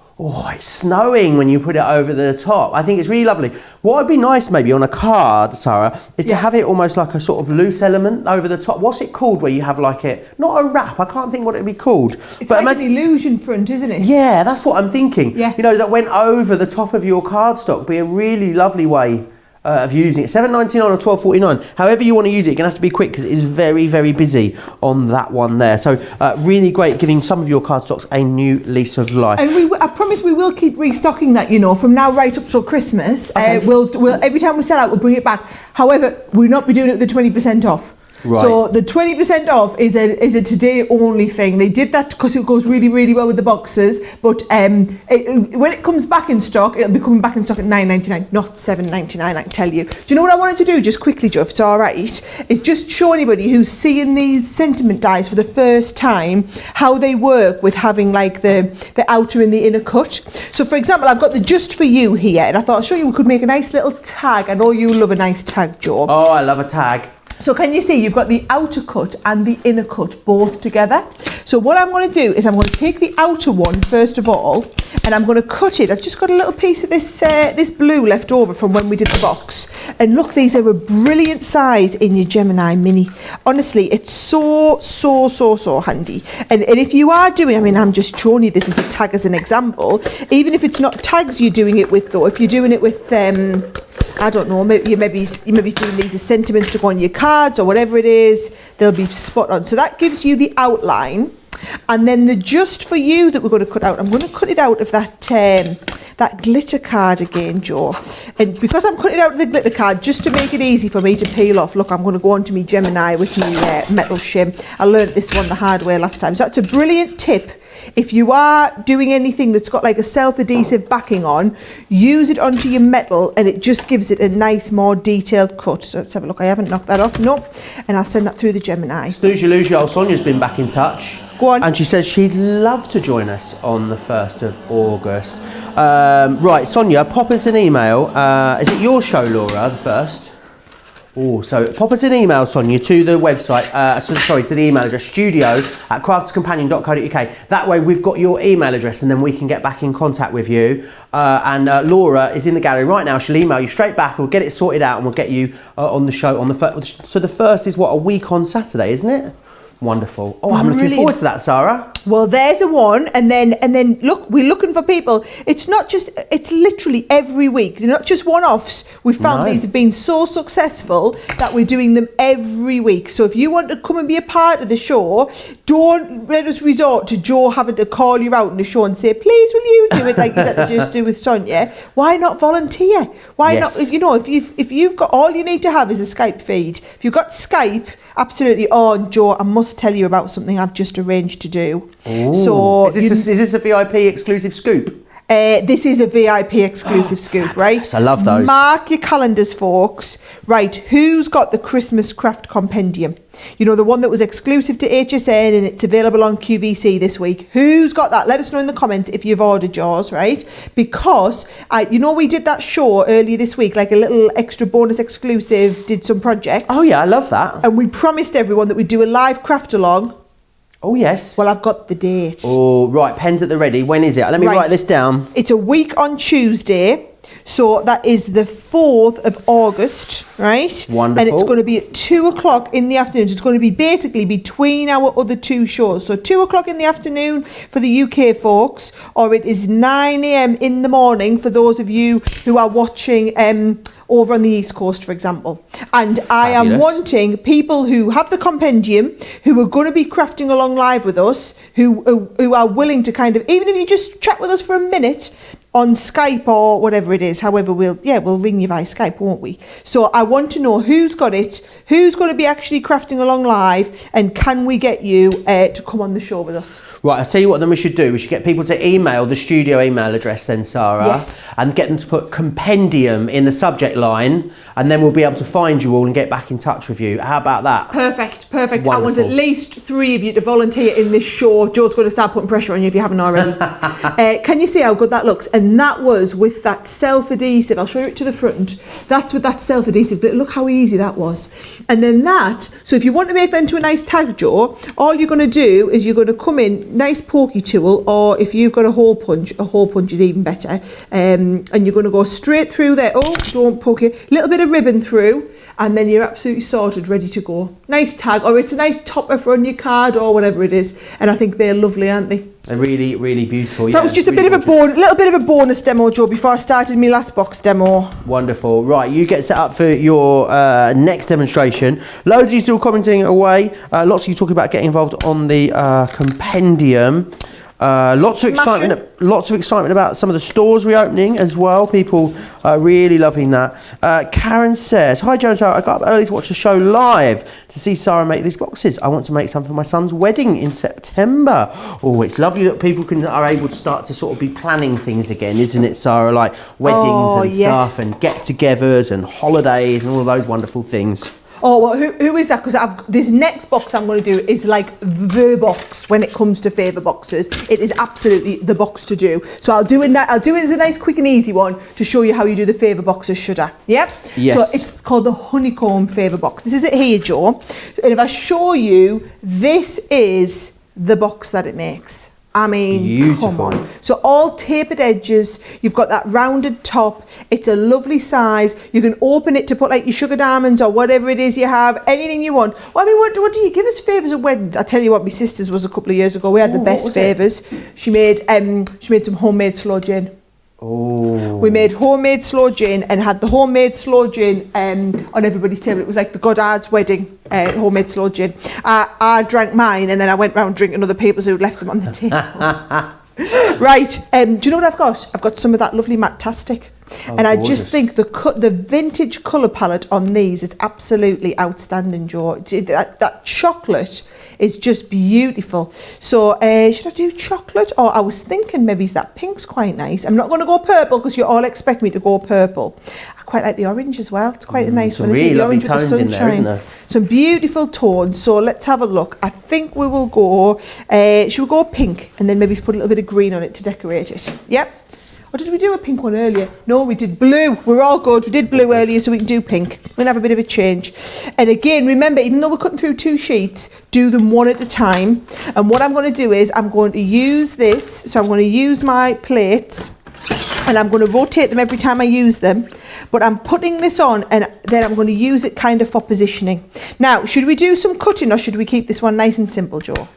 it's snowing when you put it over the top. I think it's really lovely. What would be nice maybe on a card, Sarah, is to have it almost like a sort of loose element over the top. What's it called where you have like it, not a wrap, I can't think what it'd be called. It's like an illusion front, isn't it? Yeah, that's what I'm thinking. Yeah. You know, that went over the top of your cardstock, be a really lovely way of using it. $7.99 or $12.49. However you want to use it, you're going to have to be quick because it is very, very busy on that one there. So really great, giving some of your cardstocks a new lease of life. And I promise we will keep restocking that, you know, from now right up till Christmas. Okay. We'll every time we sell out, we'll bring it back. However, we'll not be doing it with the 20% off. Right. So the 20% off is a today only thing. They did that because it goes really, really well with the boxes. But when it comes back in stock, it'll be coming back in stock at $9.99, not $7.99. I can tell you. Do you know what I wanted to do, just quickly, Joe, if it's all right, is just show anybody who's seeing these sentiment dies for the first time how they work with having like the outer and the inner cut. So, for example, I've got the Just For You here, and I thought I'll show you. We could make a nice little tag. I know you love a nice tag, Joe. Oh, I love a tag. So can you see you've got the outer cut and the inner cut both together? So what I'm going to do is I'm going to take the outer one first of all, and I'm going to cut it. I've just got a little piece of this blue left over from when we did the box. And look, these are a brilliant size in your Gemini Mini. Honestly, it's so handy. And if you are doing, I mean, I'm just showing you this as a tag as an example. Even if it's not tags you're doing it with though, if you're doing it with I don't know, maybe doing these as sentiments to go on your cards or whatever it is, they'll be spot on. So that gives you the outline. And then the Just For You that we're going to cut out, I'm going to cut it out of that glitter card again, Joe. And because I'm cutting it out of the glitter card, just to make it easy for me to peel off, look, I'm going to go on to my Gemini with my metal shim. I learnt this one the hard way last time. So that's a brilliant tip. If you are doing anything that's got like a self-adhesive backing on, use it onto your metal and it just gives it a nice, more detailed cut. So let's have a look. I haven't knocked that off, no. And I'll send that through the Gemini. Snooze you lose you, old Sonia's been back in touch. Go on. And she says she'd love to join us on the 1st of August. Right, Sonia, pop us an email. Is it your show, Laura, the 1st? Oh, so pop us an email, Sonia, to the website, to the email address, studio@crafterscompanion.co.uk. That way we've got your email address and then we can get back in contact with you. And Laura is in the gallery right now. She'll email you straight back. We'll get it sorted out and we'll get you on the show on the 1st. So the 1st is what, a week on Saturday, isn't it? Wonderful. Oh, I'm looking forward to that, Sarah. Well, there's a one, and then look, we're looking for people. It's not just, it's literally every week. They're not just one-offs. We found these have been so successful that we're doing them every week. So if you want to come and be a part of the show, don't let us resort to Joe having to call you out in the show and say, please, will you do it like you had to just do with Sonia? Why not volunteer? Why not? If you've got, all you need to have is a Skype feed. If you've got Skype, absolutely. Oh, and Joe, I must tell you about something I've just arranged to do. Ooh. So is this a VIP exclusive scoop? This is a VIP exclusive scoop, right? Yes, I love those. Mark your calendars, folks. Right, who's got the Christmas Craft Compendium? You know, the one that was exclusive to HSN and it's available on QVC this week. Who's got that? Let us know in the comments if you've ordered yours, right? Because, we did that show earlier this week, like a little extra bonus exclusive, did some projects. Oh, yeah, I love that. And we promised everyone that we'd do a live craft along. Oh, yes. Well, I've got the date. Oh, right, pens at the ready. When is it? Let me write this down. It's a week on Tuesday. So that is the 4th of August, right? Wonderful. And it's going to be at 2 o'clock in the afternoon. So it's going to be basically between our other two shows. So 2 o'clock in the afternoon for the UK folks, or it is 9 a.m. in the morning for those of you who are watching over on the East Coast, for example. And I am wanting people who have the compendium, who are going to be crafting along live with us, who are willing to kind of, even if you just chat with us for a minute on Skype or whatever it is, however we'll ring you via Skype, won't we? So I want to know who's got it, who's going to be actually crafting along live, and can we get you to come on the show with us? Right, I'll tell you what then we should do. We should get people to email the studio email address then, Sarah. Yes. And get them to put compendium in the subject line, and then we'll be able to find you all and get back in touch with you. How about that? Perfect. Wonderful. I want at least 3 of you to volunteer in this show. Joe's going to start putting pressure on you if you haven't already. Can you see how good that looks? and that was with that self-adhesive. I'll show you it to the front. That's with that self-adhesive. Look how easy that was. And then that, so if you want to make that into a nice tag jaw, all you're going to do is you're going to come in, nice pokey tool, or if you've got a hole punch is even better. And you're going to go straight through there. Oh, don't poke it. Little bit of ribbon through, and then you're absolutely sorted, ready to go. Nice tag, or it's a nice topper for on your card or whatever it is. And I think they're lovely, aren't they? They're really, really beautiful. So that was just a bit of a little bit of a bonus demo, Joe, before I started my last box demo. Wonderful. Right, you get set up for your next demonstration. Loads of you still commenting away. Lots of you talking about getting involved on the compendium. Lots of excitement about some of the stores reopening as well. People are really loving that. Karen says, hi Joe and Sarah, I got up early to watch the show live to see Sarah make these boxes. I want to make some for my son's wedding in September. Oh, it's lovely that people are able to start to sort of be planning things again, isn't it, Sarah? Like weddings and stuff, and get-togethers and holidays and all those wonderful things. Oh, well, who is that? Because this next box I'm going to do is like the box when it comes to Favour Boxes. It is absolutely the box to do. So I'll do it as a nice, quick and easy one to show you how you do the Favour Boxes, should I? Yep. Yes. So it's called the Honeycomb Favour Box. This is it here, Joe. And if I show you, this is the box that it makes. I mean, beautiful. Come on. So all tapered edges, you've got that rounded top, it's a lovely size, you can open it to put like your sugar diamonds or whatever it is you have, anything you want. Well, I mean, what do you give us favours at weddings? I tell you what, my sister's was a couple of years ago, we had the best favours. She made some homemade sloe gin. Oh. We made homemade sloe gin and had the homemade sloe gin on everybody's table. It was like the Goddard's wedding, homemade sloe gin. I drank mine and then I went round drinking other people's who'd left them on the table. Right, do you know what I've got? I've got some of that lovely Matastic. Oh, and I just think the vintage colour palette on these is absolutely outstanding, Joe. That chocolate is just beautiful. So should I do chocolate? Or I was thinking maybe that pink's quite nice. I'm not going to go purple because you all expect me to go purple. I quite like the orange as well. It's quite a nice one. Really the lovely orange tones with the sunshine. In there, isn't there? Some beautiful tones. So let's have a look. I think we will go, should we go pink and then maybe put a little bit of green on it to decorate it? Yep. Or did we do a pink one earlier? No, we did blue. We're all good. We did blue earlier, so we can do pink. We're going to have a bit of a change. And again, remember, even though we're cutting through 2 sheets, do them one at a time. And what I'm going to do is I'm going to use this. So I'm going to use my plates and I'm going to rotate them every time I use them. But I'm putting this on and then I'm going to use it kind of for positioning. Now, should we do some cutting or should we keep this one nice and simple, Joe?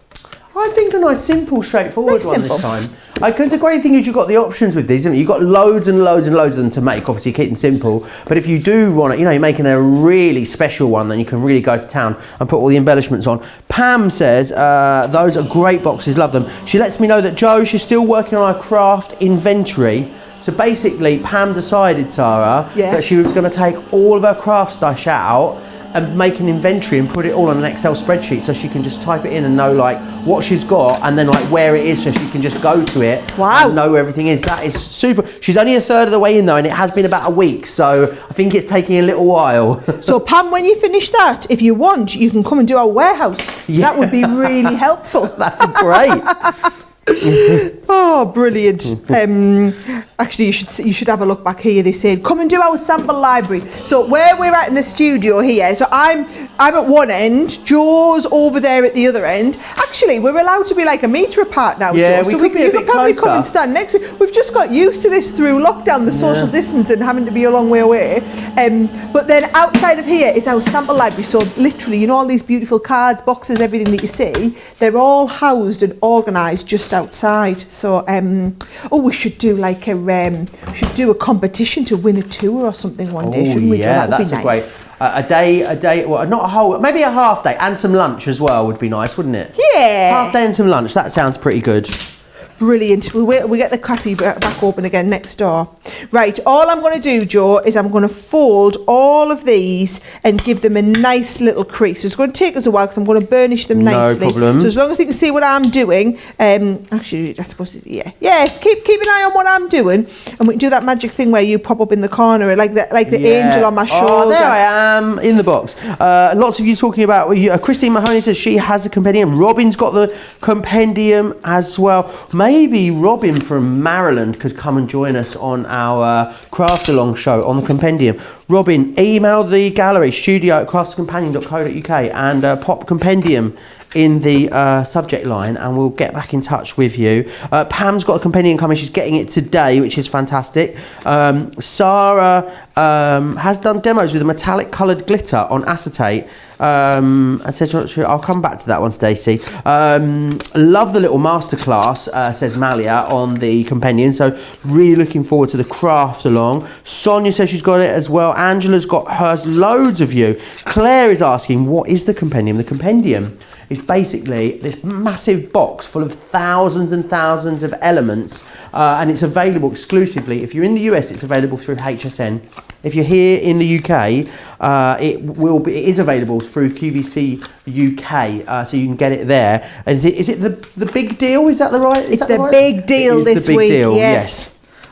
I think a nice, simple, straightforward one this time. Because the great thing is you've got the options with these, haven't you? You've got loads and loads and loads of them to make. Obviously, keep them simple. But if you do want to, you're making a really special one, then you can really go to town and put all the embellishments on. Pam says, those are great boxes, love them. She lets me know that Joe, she's still working on her craft inventory. So basically, Pam decided, Sarah, that she was going to take all of her craft stash out and make an inventory and put it all on an Excel spreadsheet so she can just type it in and know like what she's got and then like where it is so she can just go to it and know where everything is. That is super. She's only a third of the way in though and it has been about a week, so I think it's taking a little while. So Pam, when you finish that, if you want, you can come and do our warehouse. Yeah. That would be really helpful. That'd be great. Oh, brilliant. Actually, you should have a look back here. They said, come and do our sample library. So where we're at in the studio here, so I'm at one end, Joe's over there at the other end. Actually, we're allowed to be like a metre apart now, yeah, Joe. We so could be a bit you could probably closer. Come and stand next to me. We've just got used to this through lockdown, the social distancing, having to be a long way away. But then outside of here is our sample library. So literally, you know, all these beautiful cards, boxes, everything that you see, they're all housed and organised just outside. So, we should do like a competition to win a tour or something one day, shouldn't we? Yeah, that would that's be nice. A day, well, not a whole, maybe a half day and some lunch as well would be nice, wouldn't it? Yeah. Half day and some lunch, that sounds pretty good. Brilliant. We'll get the cafe back open again next door. Right, all I'm going to do, Joe, is I'm going to fold all of these and give them a nice little crease. So it's going to take us a while because I'm going to burnish them nicely. No problem. So as long as you can see what I'm doing, actually, that's supposed to, yeah, keep an eye on what I'm doing, and we can do that magic thing where you pop up in the corner, like the angel on my shoulder. Oh, there I am in the box. Lots of you talking about, Christine Mahoney says she has a compendium. Robin's got the compendium as well. Maybe maybe Robin from Maryland could come and join us on our Craft Along show on the Compendium. Robin, email the gallery, studio@craftscompanion.co.uk, and pop Compendium in the subject line, and we'll get back in touch with you. Pam's got a Compendium coming. She's getting it today, which is fantastic. Sarah has done demos with a metallic coloured glitter on acetate. I said, I'll come back to that one, Stacey. Love the little masterclass, says Malia on the Compendium. So really looking forward to the Craft Along. Sonia says she's got it as well. Angela's got hers. Loads of you. Claire is asking, what is the Compendium? The Compendium is basically this massive box full of thousands and thousands of elements, and it's available exclusively. If you're in the US, it's available through HSN. If you're here in the UK, it is available through QVC UK, so you can get it there. And is it the big deal? Is that the right? It's the big deal this week. Yes.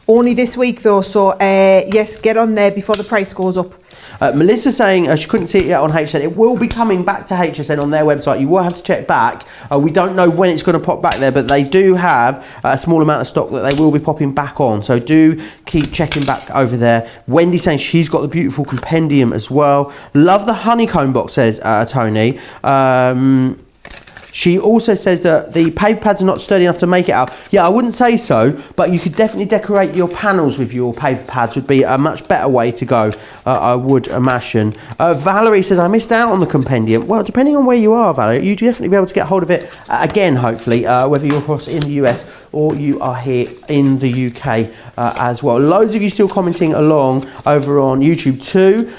Only this week though, so yes, get on there before the price goes up. Melissa saying she couldn't see it yet on HSN. It will be coming back to HSN on their website. You will have to check back. We don't know when it's going to pop back there, but they do have a small amount of stock that they will be popping back on. So do keep checking back over there. Wendy saying she's got the beautiful Compendium as well. Love the Honeycomb box, says Tony. She also says that the paper pads are not sturdy enough to make it out. Yeah, I wouldn't say so, but you could definitely decorate your panels with your paper pads. Would be a much better way to go, I would imagine. Valerie says, I missed out on the Compendium. Well, depending on where you are, Valerie, you'd definitely be able to get hold of it again, hopefully, whether you're across in the US or you are here in the UK as well. Loads of you still commenting along over on YouTube too.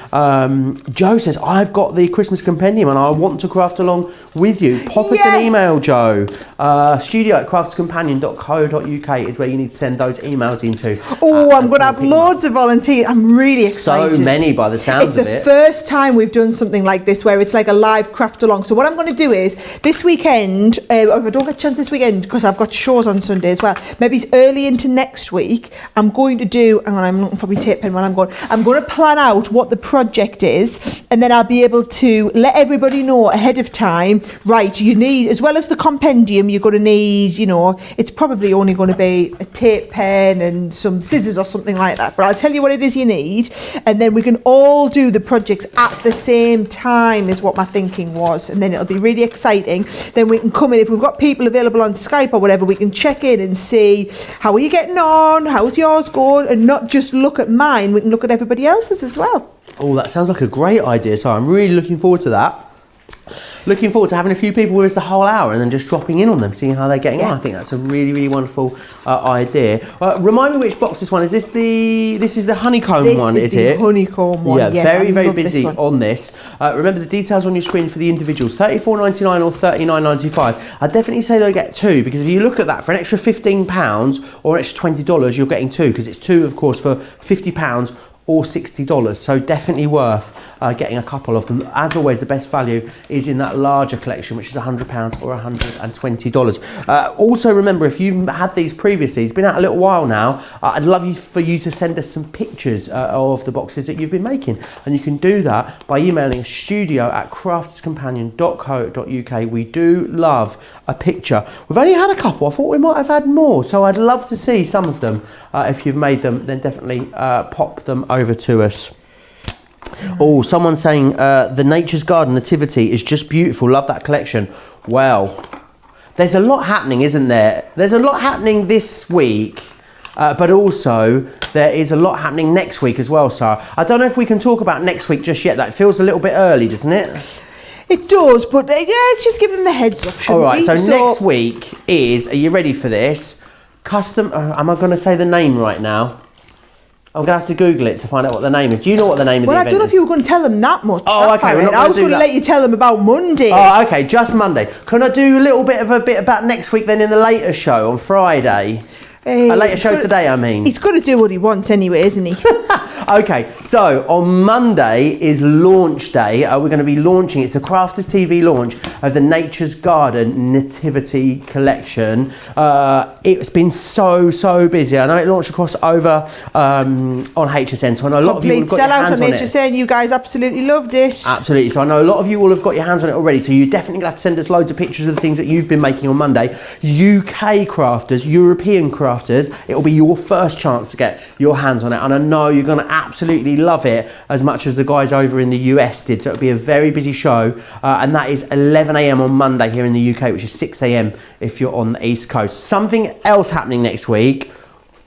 Joe says, I've got the Christmas Compendium and I want to craft along with you. Pop us an email, Joe. Studio@craftscompanion.co.uk is where you need to send those emails into. I'm going to have loads of volunteers. I'm really excited. So many by the sounds of it. It's the first time we've done something like this where it's like a live craft along. So what I'm going to do is this weekend, or if I don't get a chance this weekend because I've got shows on Sunday as well, maybe it's early into next week, I'm going to do, and I'm looking for my tape pen when I'm going to plan out what the project is, and then I'll be able to let everybody know ahead of time, right, you need, as well as the Compendium, you're going to need, you know, it's probably only going to be a tape pen and some scissors or something like that, but I'll tell you what it is you need, and then we can all do the projects at the same time is what my thinking was, and then it'll be really exciting. Then we can come in, if we've got people available on Skype or whatever, we can check in and see how are you getting on, how's yours going, and not just look at mine, we can look at everybody else's as well. Oh, that sounds like a great idea, so I'm really looking forward to that. Looking forward to having a few people with us the whole hour and then just dropping in on them, seeing how they're getting on. I think that's a really, really wonderful idea. Remind me which box this one is. This is the Honeycomb one, is it? This is the Honeycomb one. Yeah, yes, very, very busy on this. Remember the details on your screen for the individuals: $34.99 or $39.95. I'd definitely say they'll get two, because if you look at that, for an extra £15 or an extra $20, you're getting two, because it's two, of course, for £50 or $60, so definitely worth getting a couple of them. As always, the best value is in that larger collection, which is £100 or $120. Also remember, if you've had these previously, it's been out a little while now, I'd love for you to send us some pictures of the boxes that you've been making, and you can do that by emailing studio@craftscompanion.co.uk. We do love a picture. We've only had a couple. I thought we might have had more, so I'd love to see some of them. If you've made them, then definitely pop them over to us. Oh, someone's saying the Nature's Garden Nativity is just beautiful. Love that collection. Well, there's a lot happening, isn't there? There's a lot happening this week, but also there is a lot happening next week as well, Sarah. I don't know if we can talk about next week just yet. That feels a little bit early, doesn't it? It does, but yeah, let's just give them the heads up, shouldn't we? All right, so next week is, are you ready for this? Custom, am I going to say the name right now? I'm going to have to Google it to find out what the name is. Do you know what the name of the event is? Well, I don't know if you were going to tell them that much. Oh, okay. I was going to let you tell them about Monday. Oh, okay, just Monday. Can I do a little bit about next week then in the later show on Friday? A later show today, I mean. He's got to do what he wants anyway, isn't he? Okay, so on Monday is launch day. We're going to be launching, it's the Crafters TV launch of the Nature's Garden Nativity Collection. It's been so busy. I know it launched across over on HSN, so I know a lot of you have got your hands on it. HSN, you guys absolutely loved it. Absolutely, so I know a lot of you will have got your hands on it already, so you definitely have to send us loads of pictures of the things that you've been making on Monday. UK crafters, European crafters, it will be your first chance to get your hands on it, and I know you're going to absolutely love it as much as the guys over in the US did. So it'll be a very busy show, and that is 11 a.m. on Monday here in the UK, which is 6 a.m. if you're on the East Coast. Something else happening next week,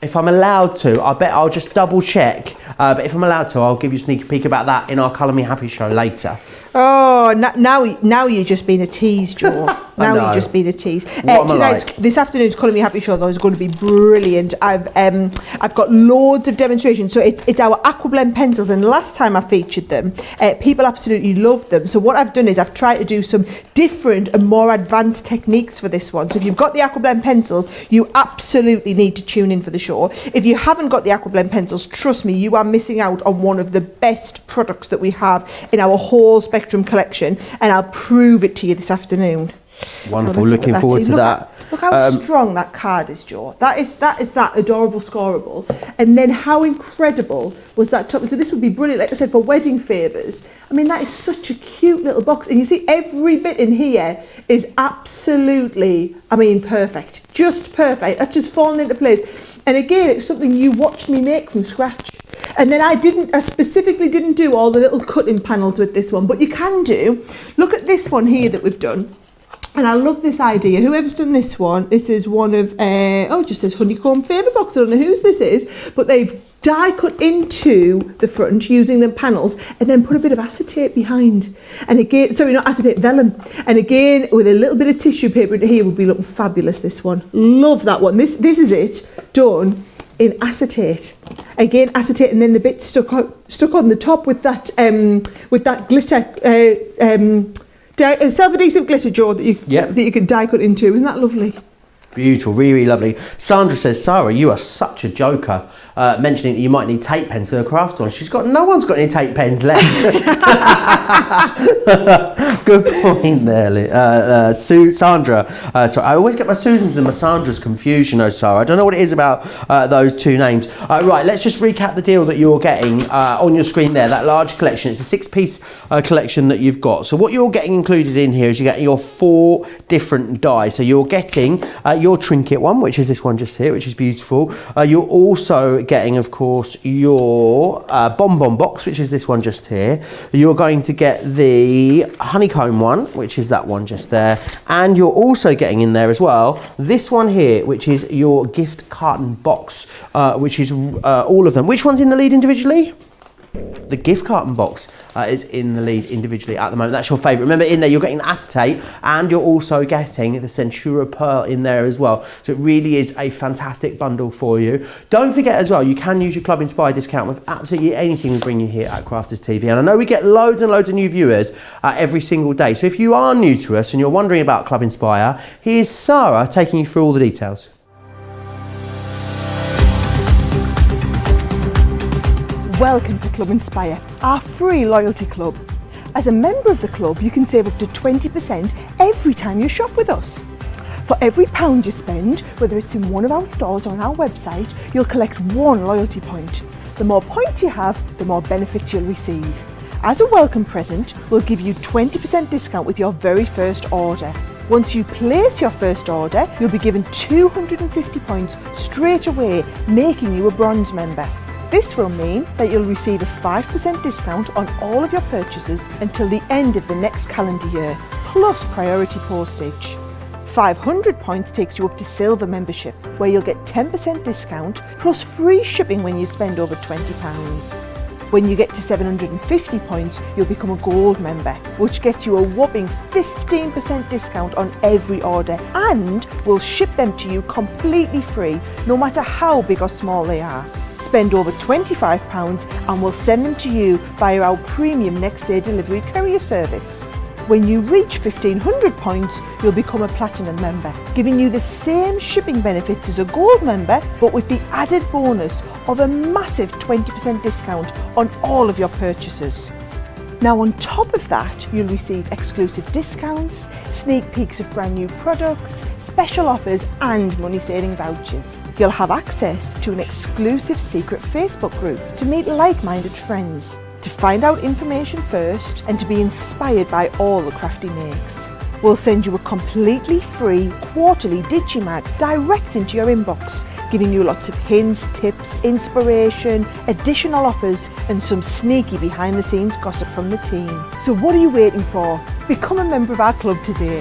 if I'm allowed to, I bet I'll just double check, but if I'm allowed to, I'll give you a sneak peek about that in our Colour Me Happy show later. Oh, now you're just being a tease, Joe. Now you're just being a tease. This afternoon's Colour Me Happy show though is going to be brilliant. I've got loads of demonstrations. So it's our Aquablend pencils, and last time I featured them, people absolutely loved them. So what I've done is I've tried to do some different and more advanced techniques for this one. So if you've got the Aquablend pencils, you absolutely need to tune in for the show. If you haven't got the Aquablend pencils, trust me, you are missing out on one of the best products that we have in our whole spectrum collection, and I'll prove it to you this afternoon. Wonderful, looking forward to that. Look how strong that card is, Joe. That is that adorable scoreable. And then how incredible was that top? So this would be brilliant, like I said, for wedding favours. I mean, that is such a cute little box. And you see every bit in here is absolutely, I mean, perfect. Just perfect. That's just fallen into place. And again, it's something you watched me make from scratch. And then I specifically didn't do all the little cutting panels with this one, but you can do. Look at this one here that we've done. And I love this idea. Whoever's done this one, this is one of, it just says Honeycomb Favour Boxes. I don't know whose this is, but they've die cut into the front using the panels and then put a bit of acetate behind. And again, sorry, not acetate, vellum. And again, with a little bit of tissue paper here would be looking fabulous, this one. Love that one. This is it, done in acetate. Again, acetate, and then the bit stuck on the top with that glitter, self-adhesive glitter, Joe, that you can die cut into. Isn't that lovely? Beautiful, really lovely. Sandra says, Sarah, you are such a joker, mentioning that you might need tape pens to the craft one. No one's got any tape pens left. Good point there, Sandra. Sorry, I always get my Susans and my Sandras confused, you know, Sarah. I don't know what it is about those two names. Right, let's just recap the deal that you're getting on your screen there, that large collection. It's a 6-piece collection that you've got. So what you're getting included in here is you're getting your 4 different dies. So you're getting your Trinket one, which is this one just here, which is beautiful. You're also getting, of course, your bonbon box, which is this one just here. You're going to get the Honeycomb one, which is that one just there. And you're also getting in there as well this one here, which is your gift carton box, which is all of them. Which one's in the lead individually? The gift carton box is in the lead individually at the moment. That's your favourite. Remember, in there you're getting the acetate and you're also getting the Centura Pearl in there as well. So it really is a fantastic bundle for you. Don't forget as well, you can use your Club Inspire discount with absolutely anything we bring you here at Crafters TV. And I know we get loads and loads of new viewers every single day. So if you are new to us and you're wondering about Club Inspire, here's Sarah taking you through all the details. Welcome to Club Inspire, our free loyalty club. As a member of the club, you can save up to 20% every time you shop with us. For every £1 you spend, whether it's in one of our stores or on our website, you'll collect 1 loyalty point. The more points you have, the more benefits you'll receive. As a welcome present, we'll give you 20% discount with your very first order. Once you place your first order, you'll be given 250 points straight away, making you a bronze member. This will mean that you'll receive a 5% discount on all of your purchases until the end of the next calendar year, plus priority postage. 500 points takes you up to silver membership, where you'll get 10% discount plus free shipping when you spend over £20. When you get to 750 points, you'll become a gold member, which gets you a whopping 15% discount on every order, and we'll ship them to you completely free, no matter how big or small they are. Spend over £25 and we'll send them to you via our premium next day delivery courier service. When you reach 1,500 points, you'll become a platinum member, giving you the same shipping benefits as a gold member, but with the added bonus of a massive 20% discount on all of your purchases. Now on top of that, you'll receive exclusive discounts, sneak peeks of brand new products, special offers and money saving vouchers. You'll have access to an exclusive secret Facebook group to meet like-minded friends, to find out information first and to be inspired by all the crafty makes. We'll send you a completely free quarterly Digimag direct into your inbox, giving you lots of hints, tips, inspiration, additional offers and some sneaky behind the scenes gossip from the team. So what are you waiting for? Become a member of our club today.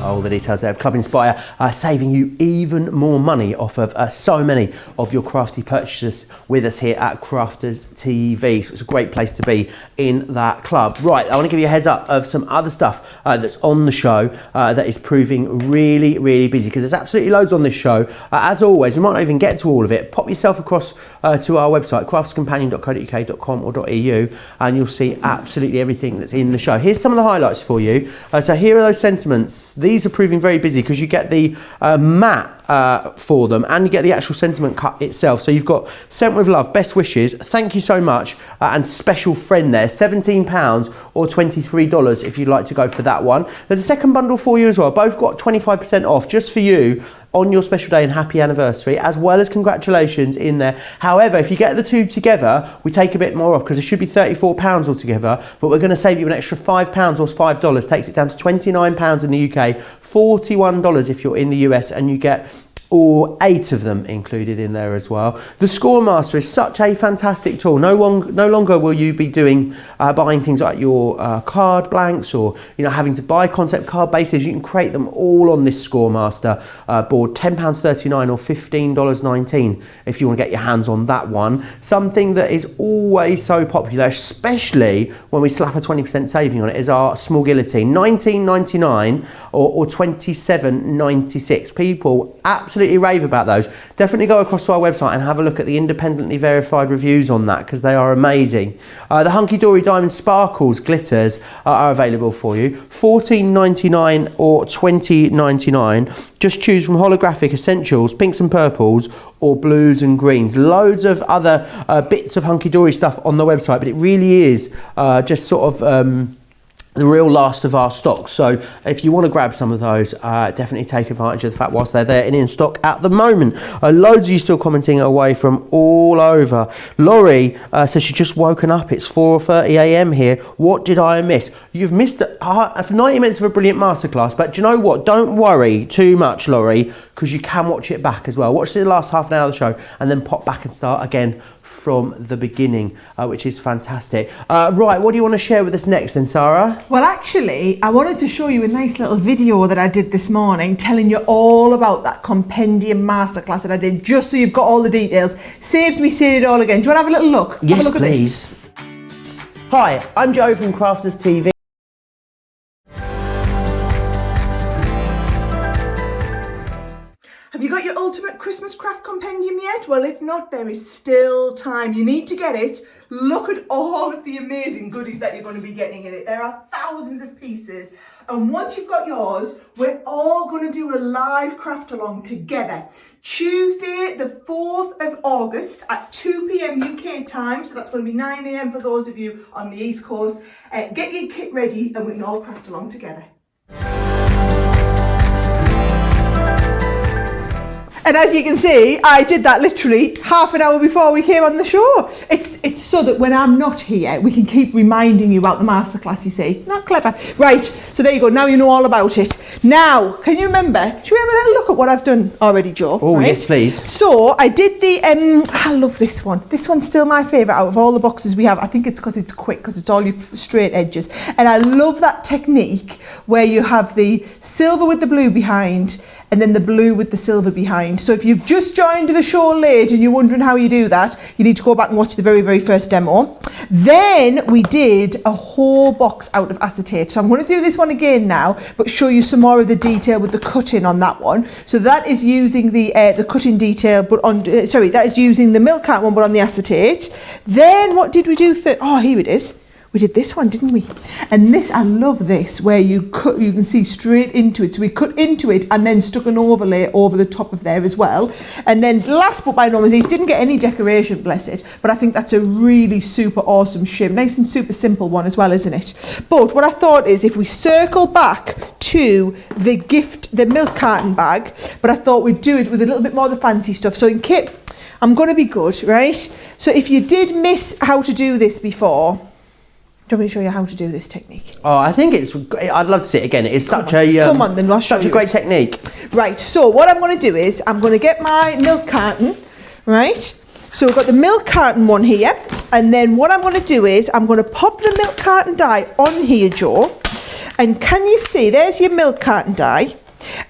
All the details there of Club Inspire, saving you even more money off of so many of your crafty purchases with us here at Crafters TV. So it's a great place to be in that club. Right, I want to give you a heads up of some other stuff that's on the show that is proving really, really busy, because there's absolutely loads on this show. As always, we might not even get to all of it. Pop yourself across to our website, craftscompanion.co.uk.com.au, and you'll see absolutely everything that's in the show. Here's some of the highlights for you. So here are those sentiments. These are proving very busy because you get the matte for them and you get the actual sentiment cut itself. So you've got Sent With Love, Best Wishes, Thank You So Much, and Special Friend there, £17 or $23 if you'd like to go for that one. There's a second bundle for you as well. Both got 25% off just for you on your special day and happy anniversary, as well as congratulations in there. However, if you get the two together, we take a bit more off because it should be £34 altogether, but we're going to save you an extra £5 or $5, takes it down to £29 in the UK, $41 if you're in the US, and you get all 8 of them included in there as well. The Score Master is such a fantastic tool. No longer will you be doing buying things like your card blanks, or having to buy concept card bases. You can create them all on this Score Master board. £10.39 or $15.19 if you want to get your hands on that one. Something that is always so popular, especially when we slap a 20% saving on it, is our small guillotine. $19.99 or $27.96. People absolutely rave about those. Definitely go across to our website and have a look at the independently verified reviews on that, because they are amazing. The Hunky Dory Diamond Sparkles glitters are available for you. $14.99 or $20.99. Just choose from holographic essentials, pinks and purples, or blues and greens. Loads of other bits of Hunky Dory stuff on the website, but it really is just sort of the real last of our stock. So if you want to grab some of those, definitely take advantage of the fact whilst they're there and in stock at the moment. Loads of you still commenting away from all over. Laurie says she's just woken up. It's 4:30 a.m. here. What did I miss? You've missed 90 minutes of a brilliant masterclass, but do you know what? Don't worry too much, Laurie, because you can watch it back as well. Watch the last half an hour of the show and then pop back and start again from the beginning, which is fantastic. Right, what do you want to share with us next then, Sarah? Well, actually, I wanted to show you a nice little video that I did this morning, telling you all about that compendium masterclass that I did, just so you've got all the details. Saves me saying it all again. Do you want to have a little look? Yes, have a look please. At this. Hi, I'm Joe from Crafters TV. Have you got your ultimate Christmas craft compendium yet? Well, if not, there is still time. You need to get it. Look at all of the amazing goodies that you're going to be getting in it. There are thousands of pieces. And once you've got yours, we're all going to do a live craft along together. Tuesday, the 4th of August at 2 p.m. UK time. So that's going to be 9 a.m. for those of you on the East Coast. Get your kit ready and we can all craft along together. And as you can see, I did that literally half an hour before we came on the show. It's so that when I'm not here, we can keep reminding you about the masterclass, you see. Not clever. Right, so there you go. Now you know all about it. Now, can you remember? Should we have a little look at what I've done already, Joe? Oh, right? yes, please. So I did the, I love this one. This one's still my favourite out of all the boxes we have. I think it's because it's quick, because it's all your straight edges. And I love that technique where you have the silver with the blue behind and then the blue with the silver behind. So if you've just joined the show late and you're wondering how you do that, you need to go back and watch the very, very first demo. Then we did a whole box out of acetate. So I'm going to do this one again now, but show you some more of the detail with the cutting on that one. So that is using the cutting detail, but on, that is using the milk art one, but on the acetate. Then what did we do? Oh, here it is. We did this one, didn't we? And this, I love this, where you can see straight into it. So we cut into it and then stuck an overlay over the top of there as well. And then last but by no means, didn't get any decoration, bless it. But I think that's a really super awesome shim. Nice and super simple one as well, isn't it? But what I thought is if we circle back to the milk carton bag, but I thought we'd do it with a little bit more of the fancy stuff. So in kit, I'm going to be good, right? So if you did miss how to do this before, do you want me to show you how to do this technique? Oh, I think I'd love to see it again. It's such a great technique. Right, so what I'm going to do is I'm going to get my milk carton, right? So we've got the milk carton one here, and then what I'm going to do is I'm going to pop the milk carton die on here, Joe, and can you see, there's your milk carton die,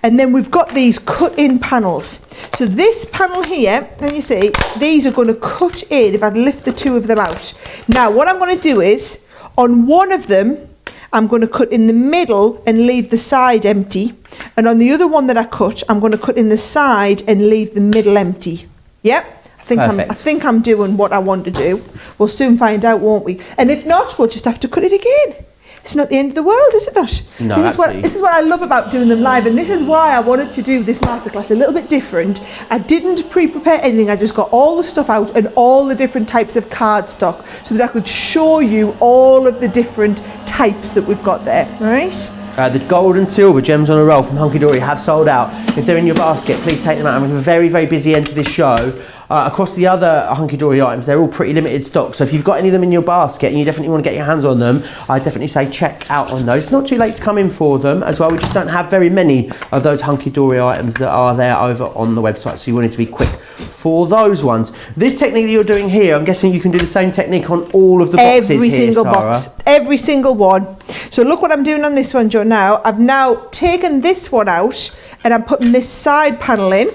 and then we've got these cut in panels. So this panel here, can you see, these are going to cut in if I lift the two of them out. Now what I'm going to do is, on one of them, I'm going to cut in the middle and leave the side empty. And on the other one that I cut, I'm going to cut in the side and leave the middle empty. Yep. I think I'm doing what I want to do. We'll soon find out, won't we? And if not, we'll just have to cut it again. It's not the end of the world, is it not? No, this is what I love about doing them live, and this is why I wanted to do this masterclass a little bit different. I didn't pre-prepare anything, I just got all the stuff out and all the different types of cardstock so that I could show you all of the different types that we've got there, right? The gold and silver gems on a roll from Hunky Dory have sold out. If they're in your basket, please take them out. I'm having a very, very busy end to this show. Across the other Hunky Dory items, they're all pretty limited stock. So if you've got any of them in your basket and you definitely want to get your hands on them, I definitely say check out on those. It's not too late to come in for them as well. We just don't have very many of those Hunky Dory items that are there over on the website. So you wanted to be quick for those ones. This technique that you're doing here, I'm guessing you can do the same technique on all of the boxes every here, single Sarah. box, every single one. So look what I'm doing on this one, Joe. Now I've now taken this one out and I'm putting this side panel in,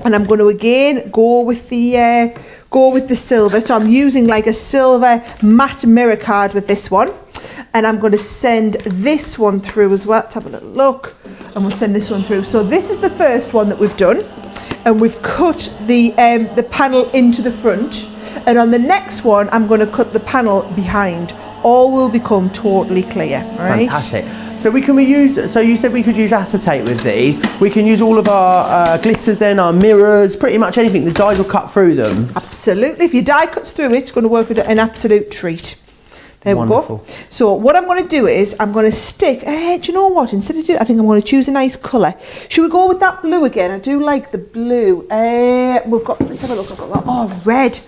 and I'm going to again go with the silver. So I'm using like a silver matte mirror card with this one, and I'm going to send this one through as well. Let's have a little look, and we'll send this one through. So this is the first one that we've done, and we've cut the panel into the front, and on the next one I'm going to cut the panel behind. All will become totally clear, right? Fantastic. So so you said we could use acetate with these. We can use all of our glitters then, our mirrors, pretty much anything. The dies will cut through them. Absolutely. If your die cuts through it, it's going to work with an absolute treat. There Wonderful. we go. So what I'm going to do is I'm going to stick, do you know what? Instead of doing, I think I'm going to choose a nice colour. Should we go with that blue again? I do like the blue. Let's have a look. I've got that. Oh, red.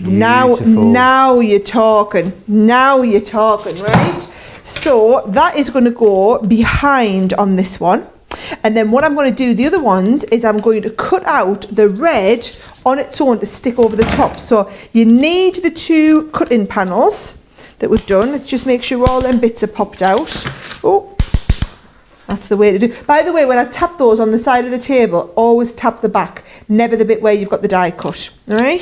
Now you're talking. Now you're talking, right? So that is going to go behind on this one. And then what I'm going to do, the other ones, is I'm going to cut out the red on its own to stick over the top. So you need the two cut-in panels that we've done. Let's just make sure all them bits are popped out. Oh, that's the way to do it. By the way, when I tap those on the side of the table, always tap the back, never the bit where you've got the die cut. All right,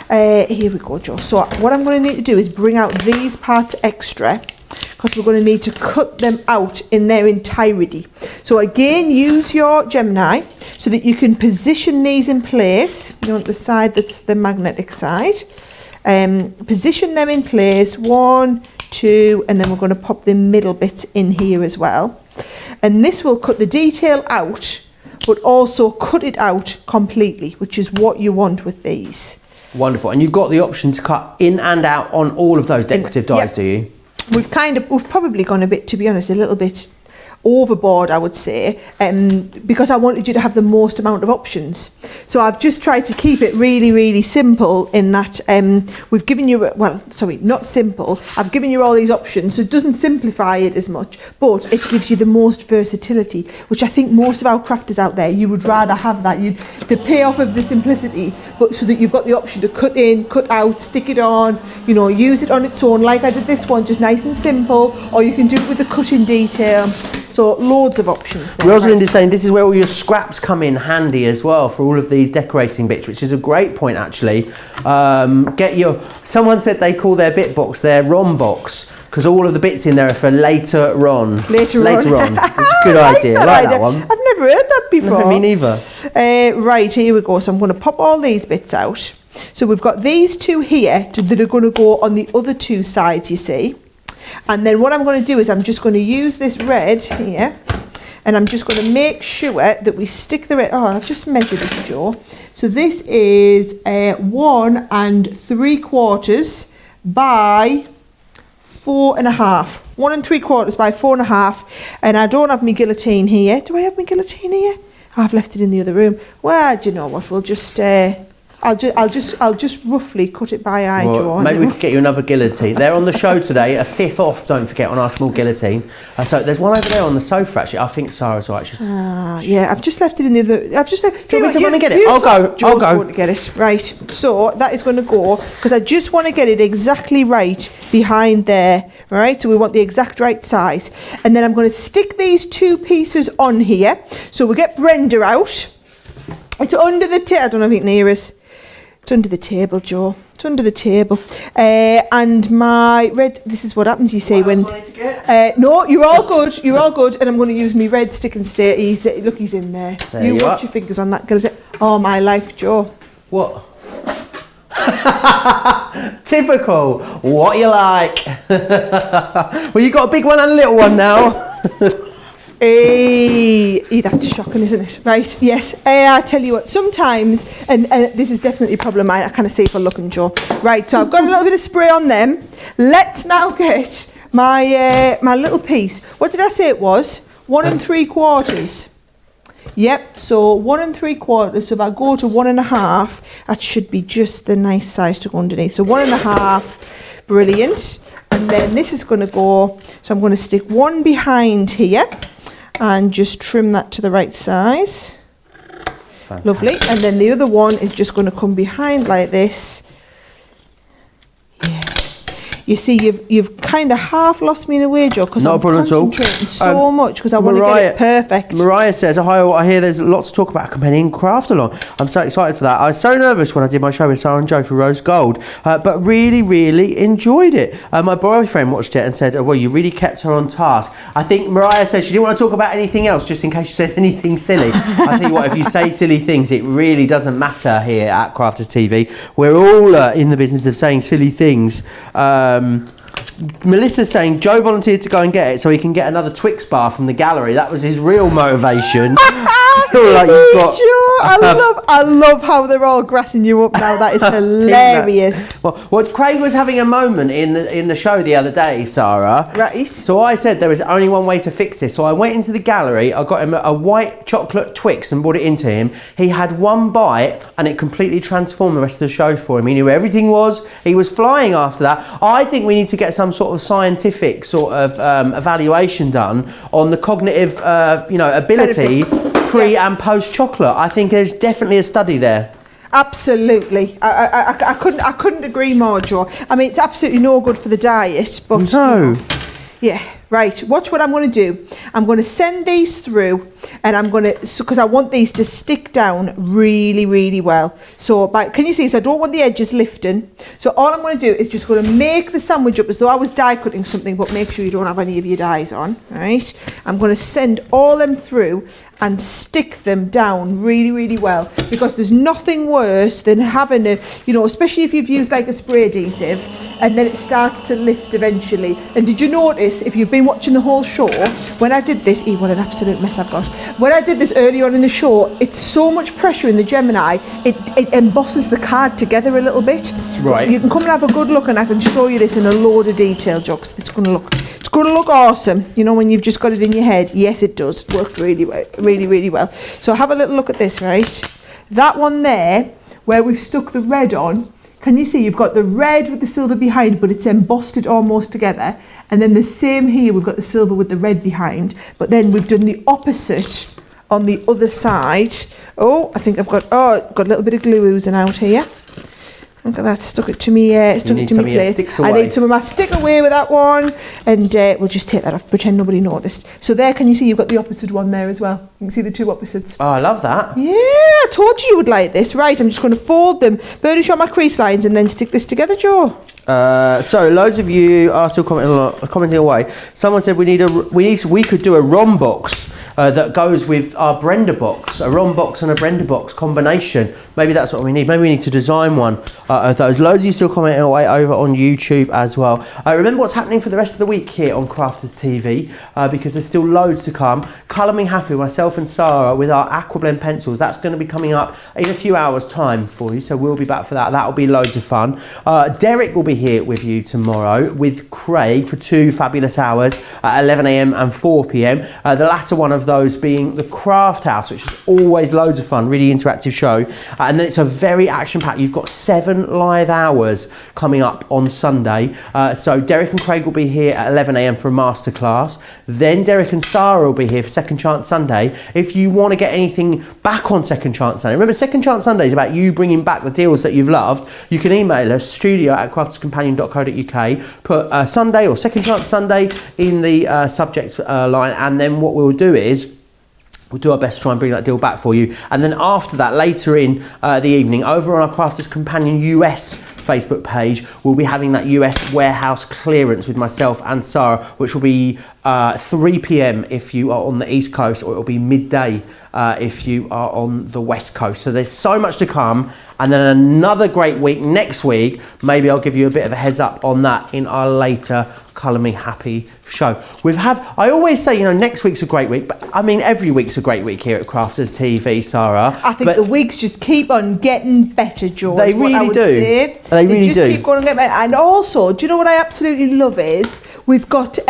here we go, Joe. So what I'm going to need to do is bring out these parts extra, because we're going to need to cut them out in their entirety. So again, use your Gemini so that you can position these in place. You want the side that's the magnetic side. Position them in place, 1, 2, and then we're going to pop the middle bits in here as well. And this will cut the detail out, but also cut it out completely, which is what you want with these. Wonderful. And you've got the option to cut in and out on all of those decorative dies, do you? We've probably gone a bit, to be honest, a little bit overboard, I would say, because I wanted you to have the most amount of options. So I've just tried to keep it really, really simple in that we've given you, not simple, I've given you all these options, so it doesn't simplify it as much, but it gives you the most versatility, which I think most of our crafters out there, you would rather have that, the payoff of the simplicity, but so that you've got the option to cut in, cut out, stick it on, use it on its own, like I did this one, just nice and simple, or you can do it with the cutting detail. So loads of options there. Rosalind is saying this is where all your scraps come in handy as well for all of these decorating bits, which is a great point actually. Someone said they call their bit box their ROM box, because all of the bits in there are for later on. Later on. It's a good idea. I like that one. I've never heard that before. No, me neither. Right, here we go. So I'm going to pop all these bits out. So we've got these two here that are going to go on the other two sides, you see. And then what I'm going to do is I'm just going to use this red here, and I'm just going to make sure that we stick the red. Oh, I'll just measure this, Joe. So this is 1 3/4 by 4.5. 1 3/4 by 4.5. And I don't have my guillotine here. Do I have my guillotine here? I've left it in the other room. Well, do you know what? We'll just I'll just roughly cut it by eye, Joe. Maybe we could get you another guillotine. They're on the show today, a 5th off, don't forget, on our small guillotine. So there's one over there on the sofa, actually. I think Sarah's right. Yeah, I've just left it in the other... I've just left... Do you want me to get it? I'll go. Joe's going to get it. Right. So that is going to go, because I just want to get it exactly right behind there. Right? So we want the exact right size. And then I'm going to stick these two pieces on here. So we'll get Brenda out. It's under the table. I don't know if you can hear us. It's under the table, Joe. It's under the table. And my red... This is what happens, you see, when... No, you're all good. You're all good. And I'm going to use my red stick and stay. Look, he's in there. You watch your fingers on that. Oh, my life, Joe. What? Typical. What you like? Well, you got a big one and a little one now. Hey, that's shocking, isn't it? Right, yes. I tell you what, sometimes, and this is definitely a problem I kind of see for looking, Joe. Right, so I've got a little bit of spray on them. Let's now get my my little piece. What did I say it was? 1 3/4. Yep, so 1 3/4. So if I go to 1.5, that should be just the nice size to go underneath. So 1.5, brilliant. And then this is going to go, so I'm going to stick one behind here and just trim that to the right size. Fantastic. Lovely. And then the other one is just going to come behind like this. Yeah. You see, you've kind of half lost me in a way, Joe, because I'm concentrating so much because I want to get it perfect. Mariah says, hi, I hear there's lots to talk about companion craft along. I'm so excited for that. I was so nervous when I did my show with Sara and Joe for Rose Gold, but really, really enjoyed it. My boyfriend watched it and said, well, you really kept her on task. I think Mariah said she didn't want to talk about anything else just in case you said anything silly. I tell you what, if you say silly things, it really doesn't matter here at Crafters TV. We're all in the business of saying silly things. Melissa's saying Joe volunteered to go and get it so he can get another Twix bar from the gallery. That was his real motivation. Like I love how they're all grassing you up now. That is hilarious. Well, Craig was having a moment in the show the other day, Sarah. Right. So I said there was only one way to fix this. So I went into the gallery, I got him a white chocolate Twix and brought it into him. He had one bite and it completely transformed the rest of the show for him. He knew where everything was. He was flying after that. I think we need to get some sort of scientific sort of evaluation done on the cognitive ability pre and post chocolate. I think there's definitely a study there. Absolutely. I couldn't agree more, Joe. I mean, it's absolutely no good for the diet, but no. Yeah, right. Watch what I'm going to do. I'm going to send these through, and I'm going to, because I want these to stick down really, really well. So, can you see? So I don't want the edges lifting. So all I'm going to do is just going to make the sandwich up as though I was die cutting something, but make sure you don't have any of your dies on. Right? I'm going to send all them through and stick them down really, really well, because there's nothing worse than having a, especially if you've used like a spray adhesive and then it starts to lift eventually. And did you notice, if you've been watching the whole show, when I did this, what an absolute mess I've got. When I did this earlier on in the show, it's so much pressure in the Gemini, it embosses the card together a little bit. Right. You can come and have a good look and I can show you this in a load of detail, Jocks. It's going to look awesome, when you've just got it in your head. Yes, it does. It worked really well, really well. So have a little look at this, right? That one there, where we've stuck the red on, can you see you've got the red with the silver behind, but it's embossed it almost together. And then the same here, we've got the silver with the red behind, but then we've done the opposite on the other side. Oh, I think I've got a little bit of glue oozing out here. Look at that, stuck it to me plate. I need some of my stick away with that one, and we'll just take that off, pretend nobody noticed. So there, can you see you've got the opposite one there as well? You can see the two opposites. Oh, I love that. Yeah, I told you would like this. Right, I'm just going to fold them, burnish on my crease lines, and then stick this together, Joe. So loads of you are still commenting away. Someone said we could do a ROM box. that goes with our Brenda box, a Ron box and a Brenda box combination. Maybe that's what we need. Maybe we need to design one of those. Loads of you still commenting away over on YouTube as well. Remember what's happening for the rest of the week here on Crafters TV, because there's still loads to come. Colour Me Happy, myself and Sara, with our Aquablend pencils. That's going to be coming up in a few hours time for you, so we'll be back for that. That'll be loads of fun. Derek will be here with you tomorrow with Craig for 2 fabulous hours at 11 AM and 4 PM. The latter one of those being the Craft House, which is always loads of fun, really interactive show. And then it's a very action-packed. You've got 7 live hours coming up on Sunday. So Derek and Craig will be here at 11 AM for a masterclass. Then Derek and Sara will be here for Second Chance Sunday. If you want to get anything back on Second Chance Sunday, remember Second Chance Sunday is about you bringing back the deals that you've loved. You can email us, studio@crafterscompanion.co.uk, put Sunday or Second Chance Sunday in the subject line, and then what we'll do is we'll do our best to try and bring that deal back for you. And then after that, later in the evening, over on our Crafters Companion US Facebook page, we'll be having that US warehouse clearance with myself and Sara, which will be 3 PM if you are on the East Coast, or it'll be midday if you are on the West Coast. So there's so much to come. And then another great week next week. Maybe I'll give you a bit of a heads up on that in our later Colour Me Happy show. I always say, you know, next week's a great week, but I mean, every week's a great week here at Crafters TV, Sara. I think the weeks just keep on getting better, George. They really do. They really do. Keep going and get better. And also, do you know what I absolutely love is we've got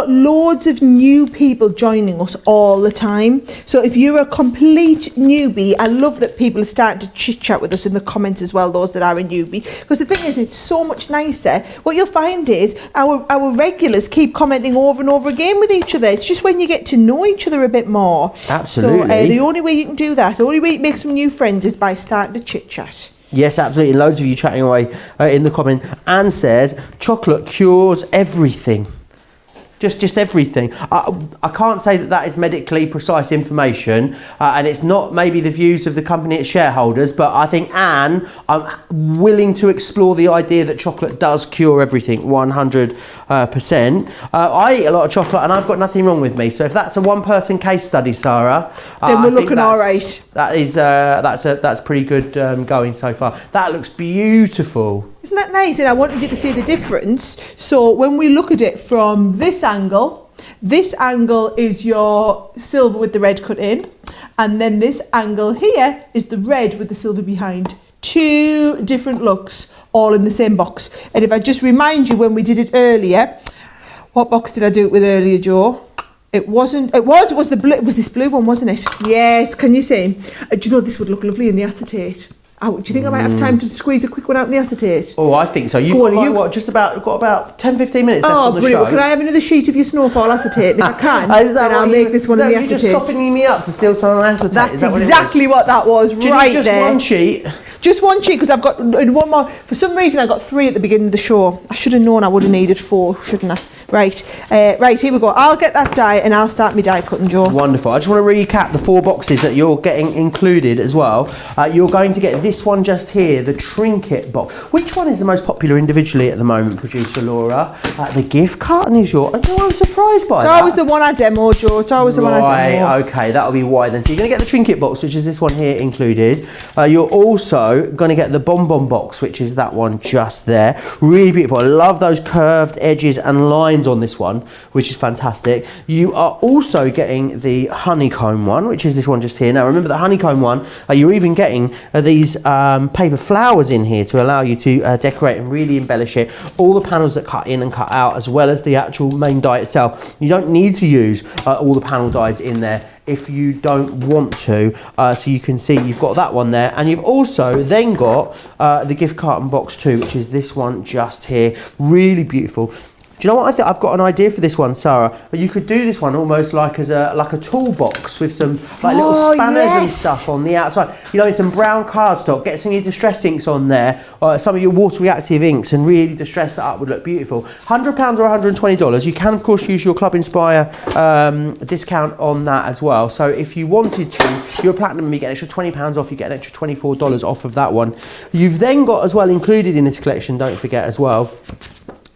loads of new people joining us all the time. So if you're a complete newbie, I love that people are starting to chit chat with us in the comments as well, those that are a newbie. Because the thing is, it's so much nicer. What you'll find is our regulars keep commenting over and over again with each other. It's just when you get to know each other a bit more. Absolutely. So the only way you can do that, the only way you make some new friends is by starting to chit chat. Yes, absolutely. Loads of you chatting away in the comment. Anne says, chocolate cures everything. Just everything. I can't say that is medically precise information, and it's not maybe the views of the company its shareholders, but I think, Anne, I'm willing to explore the idea that chocolate does cure everything 100%. I eat a lot of chocolate and I've got nothing wrong with me, so if that's a one-person case study, Sara, then we're looking all right. That's pretty good going so far. That looks beautiful. Isn't that nice? And I wanted you to see the difference. So when we look at it from this angle is your silver with the red cut in, and then this angle here is the red with the silver behind. 2 different looks, all in the same box. And if I just remind you, when we did it earlier, what box did I do it with earlier, Joe? It was the blue. It was this blue one, wasn't it? Yes. Can you see? Do you know this would look lovely in the acetate? Oh, do you think I might have time to squeeze a quick one out in the acetate? Oh, I think so. You've got about 10-15 minutes left on the show. Well, can I have another sheet of your Snowfall acetate? And if I can, then I'll make this one in the acetate. You're just softening me up to steal some of the acetate. That's exactly what that was, right there. Just one sheet? Just one sheet, because I've got one more. For some reason, I got 3 at the beginning of the show. I should have known I would have needed 4, shouldn't I? Right, here we go. I'll get that die and I'll start my die cutting, Joe. Wonderful. I just want to recap the 4 boxes that you're getting included as well. You're going to get this one just here, the Trinket box. Which one is the most popular individually at the moment, producer Laura? The gift carton is yours. I'm surprised by that. It's always the one I demo, Joe. It's always the one I demo. Right, okay, that'll be why then. So you're going to get the Trinket box, which is this one here included. You're also going to get the Bonbon box, which is that one just there. Really beautiful. I love those curved edges and lines on this one, which is fantastic. You are also getting the Honeycomb one, which is this one just here. Now remember the Honeycomb one, you're even getting these paper flowers in here to allow you to decorate and really embellish it. All the panels that cut in and cut out, as well as the actual main die itself. You don't need to use all the panel dies in there if you don't want to. So you can see you've got that one there, and you've also then got the gift carton box too, which is this one just here. Really beautiful. Do you know what I think? I've got an idea for this one, Sara. But you could do this one almost like as a toolbox with some little spanners and stuff on the outside. You know, in some brown cardstock. Get some of your distress inks on there, some of your water reactive inks, and really distress that up. Would look beautiful. £100 or $120. You can of course use your Club Inspire discount on that as well. So if you wanted to, you're a platinum, you get an extra £20 off. You get an extra $24 off of that one. You've then got as well included in this collection. Don't forget as well.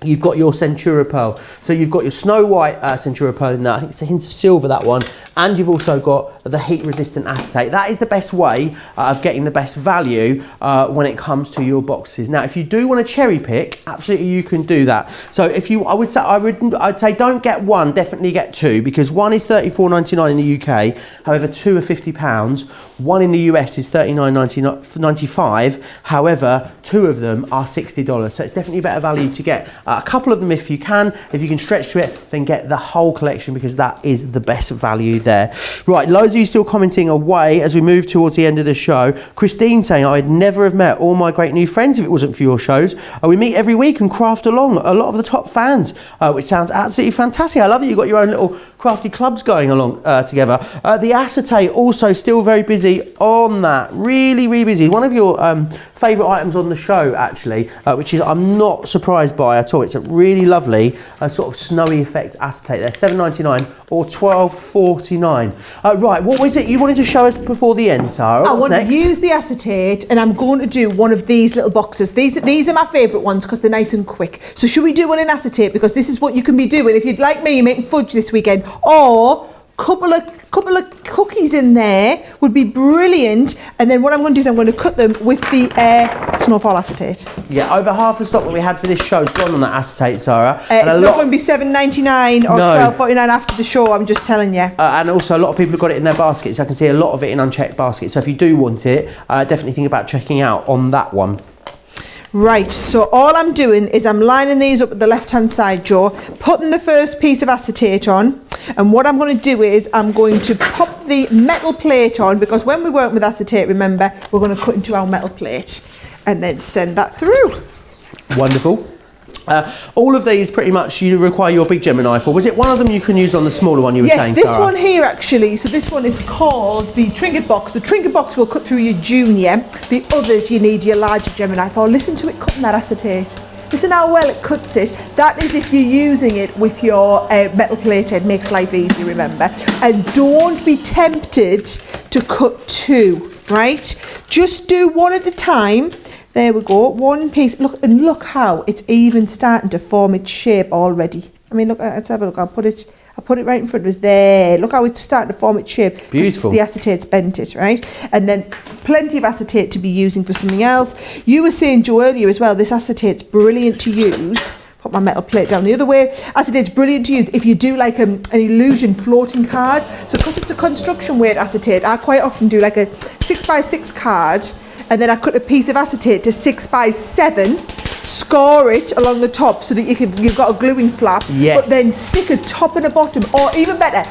You've got your Centura Pearl. So you've got your Snow White Centura Pearl in there. I think it's a hint of silver, that one. And you've also got the heat resistant acetate. That is the best way of getting the best value when it comes to your boxes. Now, if you do want to cherry pick, absolutely you can do that. So if you, I'd say don't get one, definitely get two, because one is $34.99 in the UK. However, two are £50. One in the US is $39.95. However, two of them are $60. So it's definitely better value to get a couple of them if you can. If you can stretch to it, then get the whole collection, because that is the best value there. Right, loads of you still commenting away as we move towards the end of the show. Christine saying, I'd never have met all my great new friends if it wasn't for your shows. We meet every week and craft along, a lot of the top fans, which sounds absolutely fantastic. I love that you've got your own little crafty clubs going along together. The acetate also still very busy on that, really busy. One of your favourite items on the show, actually, which is I'm not surprised by at all. It's a really lovely sort of snowy effect acetate. They're $7.99 or $12.49. Right, what was it you wanted to show us before the end, Sarah? I want to use the acetate, and I'm going to do one of these little boxes. These are my favourite ones because they're nice and quick. So should we do one in acetate, because this is what you can be doing if you'd like me making fudge this weekend, or couple of cookies in there would be brilliant. And then what I'm going to do is I'm going to cut them with the Snowfall acetate. Yeah, over half the stock that we had for this show is gone on that acetate, Sarah. It's not going to be $7.99 or $12.49 after the show, I'm just telling you. And also a lot of people have got it in their baskets. I can see a lot of it in unchecked baskets. So if you do want it, definitely think about checking out on that one. Right, so all I'm doing is I'm lining these up at the left-hand side, Joe, putting the first piece of acetate on, and what I'm going to do is I'm going to pop the metal plate on, because when we work with acetate, remember, we're going to cut into our metal plate and then send that through. Wonderful. All of these pretty much you require your big Gemini for. Was it one of them you can use on the smaller one you were saying, Yes, this Sarah? one here actually. So this one is called the Trinket box. The Trinket box will cut through your junior. The others you need your larger Gemini for. Listen to it cutting that acetate. Listen how well it cuts it. That is if you're using it with your metal plate. It makes life easy, remember. And don't be tempted to cut two, right? Just do one at a time. There we go, one piece. Look how it's even starting to form its shape already. I mean, look, let's have a look. I'll put it right in front of us there. Look how it's starting to form its shape. Beautiful. The acetate's bent it, right? And then plenty of acetate to be using for something else. You were saying, Joe, earlier as well, this acetate's brilliant to use. Put my metal plate down the other way. Acetate's brilliant to use if you do like an illusion floating card. So because it's a construction weight acetate, I quite often do like a 6x6 card, and then I cut a piece of acetate to 6x7, score it along the top so that you've got a gluing flap, yes. But then stick a top and a bottom, or even better,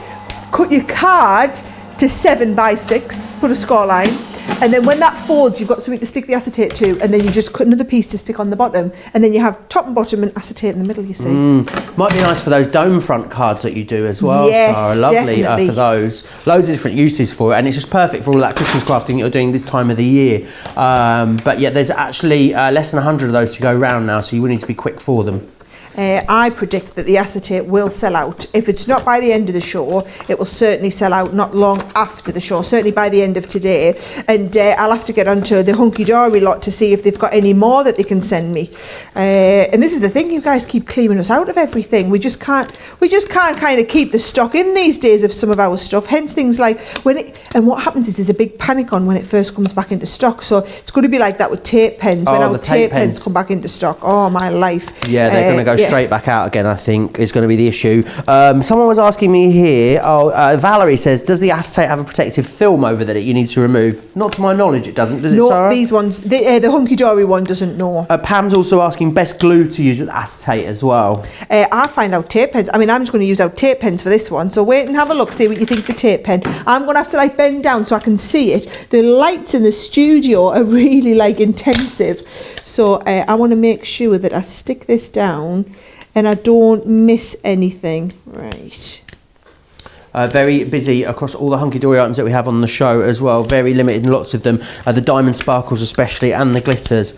cut your card to 7x6, put a score line, and then when that folds, you've got something to stick the acetate to, and then you just cut another piece to stick on the bottom, and then you have top and bottom and acetate in the middle, you see. Might be nice for those dome front cards that you do as well, yes, Sarah. Lovely definitely. For those. Loads of different uses for it, and it's just perfect for all that Christmas crafting you're doing this time of the year. But yeah, there's actually less than 100 of those to go round now, so you will need to be quick for them. I predict that the acetate will sell out. If it's not by the end of the show, it will certainly sell out not long after the show, certainly by the end of today. And I'll have to get onto the Hunky Dory lot to see if they've got any more that they can send me. And this is the thing, you guys keep clearing us out of everything. We just can't kind of keep the stock in these days of some of our stuff. Hence things like and what happens is there's a big panic on when it first comes back into stock. So it's going to be like that with tape pens. When our tape pens come back into stock, oh my life. Yeah, they're going to go straight back out again, I think, is going to be the issue. Someone was asking me here, Valerie says, does the acetate have a protective film over that you need to remove? Not to my knowledge it doesn't, does it, Sarah? No, these ones, the Hunky Dory one doesn't know. Pam's also asking best glue to use with acetate as well. I'll find out tape pens. I mean, I'm just going to use our tape pens for this one, so wait and have a look, see what you think of the tape pen. I'm going to have to like bend down so I can see it. The lights in the studio are really like intensive, so I want to make sure that I stick this down and I don't miss anything. Right. Very busy across all the hunky-dory items that we have on the show as well. Very limited in lots of them. The diamond sparkles especially, and the glitters.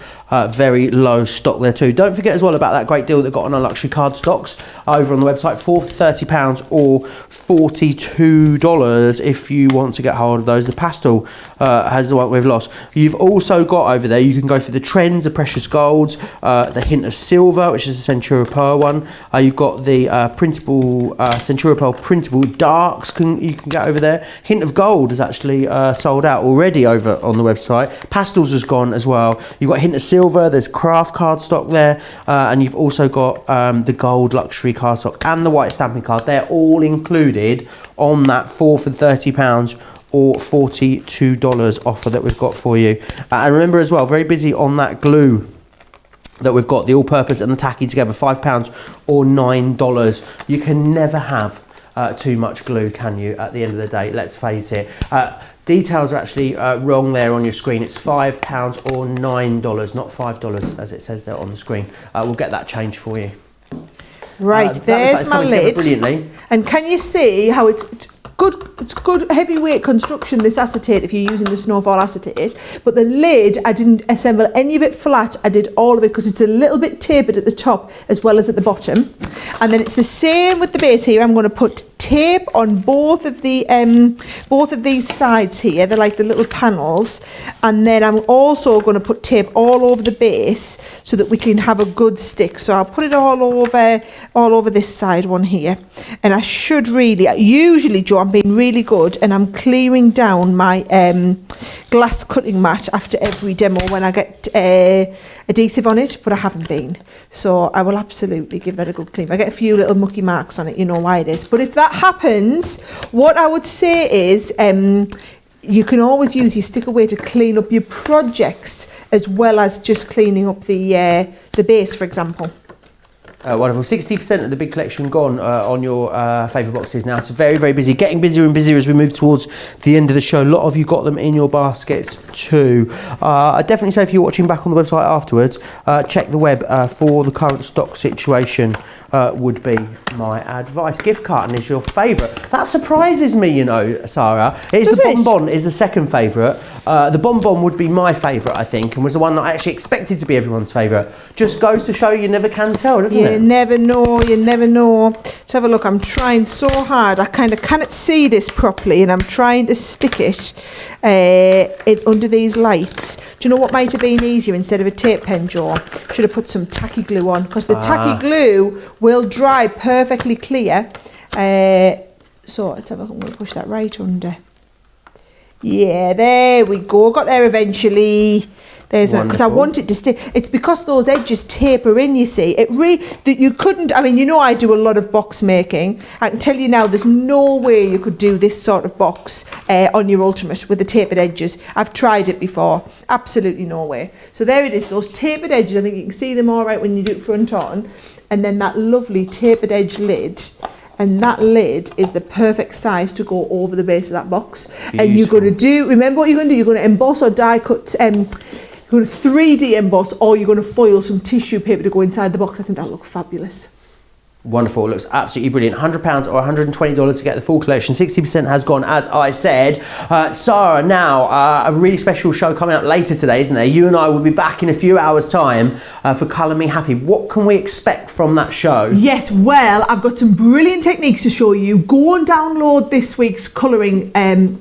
Very low stock there too. Don't forget as well about that great deal that got on our luxury card stocks over on the website for £30 or $42 if you want to get hold of those. The pastel has the one we've lost. You've also got over there, you can go for the trends, the precious golds, the hint of silver, which is the Centura Pearl one. You've got the printable Centura Pearl printable darks you can get over there. Hint of gold is actually sold out already over on the website. Pastels has gone as well. You've got hint of silver, there's craft cardstock there, and you've also got the gold luxury cardstock and the white stamping card. They're all included on that 4 for £30 or $42 offer that we've got for you. And remember as well, very busy on that glue that we've got, the all-purpose and the tacky together, £5 or $9. You can never have too much glue, can you, at the end of the day? Let's face it. Details are actually wrong there on your screen. It's £5 or $9, not $5 as it says there on the screen. We'll get that changed for you. Right, there's my lid. Brilliantly. And can you see how it's good? It's good heavyweight construction, this acetate, if you're using the Snowfall acetate. But the lid, I didn't assemble any of it flat. I did all of it because it's a little bit tapered at the top as well as at the bottom. And then it's the same with the base here. I'm going to put tape on both of these sides here. They're like the little panels. And then I'm also going to put tape all over the base so that we can have a good stick. So I'll put it all over this side one here. And I should really, usually, Joe, I'm being really good and I'm clearing down my glass cutting mat after every demo when I get adhesive on it, but I haven't been. So I will absolutely give that a good clean. If I get a few little mucky marks on it, you know why it is. But if that happens, what I would say is you can always use your sticker way to clean up your projects as well as just cleaning up the base, for example. Wonderful. 60% of the big collection gone on your favourite boxes now. So very, very busy. Getting busier and busier as we move towards the end of the show. A lot of you got them in your baskets too. I'd definitely say if you're watching back on the website afterwards, check the web for the current stock situation would be my advice. Gift carton is your favourite. That surprises me, you know, Sarah. It's the bonbon is the second favourite. The bonbon would be my favourite, I think, and was the one that I actually expected to be everyone's favourite. Just goes to show you never can tell, doesn't it? You never know, you never know. Let's have a look. I'm trying so hard. I kind of cannot see this properly and I'm trying to stick it under these lights. Do you know what might have been easier instead of a tape pen, Joe? Should have put some tacky glue on because the tacky glue will dry perfectly clear. So let's have a look. I'm going to push that right under. Yeah, there we go. Got there eventually. There's because I want it to stay. It's because those edges taper in, you see. It really, that you couldn't, I mean, you know I do a lot of box making. I can tell you now there's no way you could do this sort of box on your Ultimate with the tapered edges. I've tried it before. Absolutely no way. So there it is, those tapered edges. I think you can see them all right when you do it front on. And then that lovely tapered edge lid. And that lid is the perfect size to go over the base of that box. Beautiful. And you're going to do, remember what you're going to do? You're going to emboss or die cut, you're going to 3D emboss, or you're going to foil some tissue paper to go inside the box. I think that'll look fabulous. Wonderful. It looks absolutely brilliant. £100 or $120 to get the full collection. 60% has gone, as I said. Sarah, now a really special show coming up later today, isn't there? You and I will be back in a few hours' time for Colour Me Happy. What can we expect from that show? Yes, well, I've got some brilliant techniques to show you. Go and download this week's colouring plan,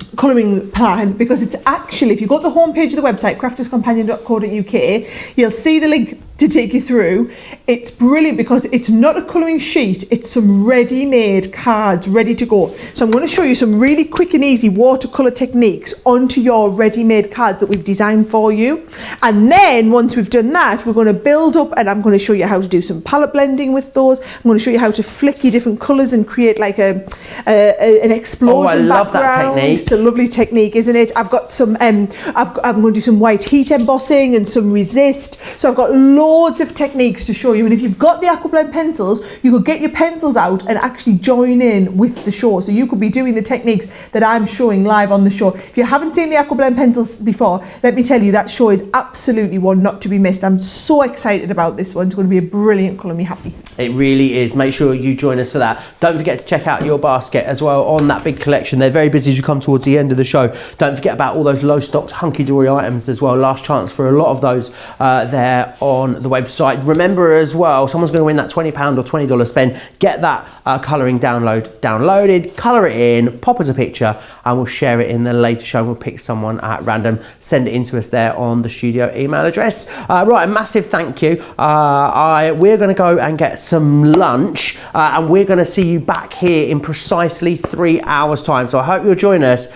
because it's actually, if you go to the homepage of the website, crafterscompanion.co.uk, you'll see the link to take you through. It's brilliant because it's not a colouring sheet, it's some ready-made cards ready to go. So I'm going to show you some really quick and easy watercolour techniques onto your ready-made cards that we've designed for you. And then once we've done that, we're going to build up, and I'm going to show you how to do some palette blending with those. I'm going to show you how to flick your different colours and create like an explosion. Oh, I love that technique. It's a lovely technique, isn't it? I've got some, I'm going to do some white heat embossing and some resist. So I've got loads of techniques to show you, and if you've got the aquablend pencils, you could get your pencils out and actually join in with the show. So you could be doing the techniques that I'm showing live on the show. If you haven't seen the aquablend pencils before, let me tell you, that show is absolutely one not to be missed. I'm so excited about this one. It's going to be a brilliant Colour Me Happy. It really is. Make sure you join us for that. Don't forget to check out your basket as well on that big collection. They're very busy as you come towards the end of the show. Don't forget about all those low stocked hunky-dory items as well. Last chance for a lot of those there on the website. Remember as well, someone's going to win that £20 or $20 spend. Get that colouring downloaded, colour it in, pop us a picture, and we'll share it in the later show. We'll pick someone at random, send it in to us there on the studio email address. Right, a massive thank you. We're going to go and get some lunch, and we're going to see you back here in precisely 3 hours time, so I hope you'll join us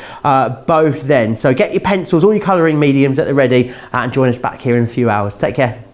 both then. So get your pencils, all your colouring mediums at the ready, and join us back here in a few hours. Take care.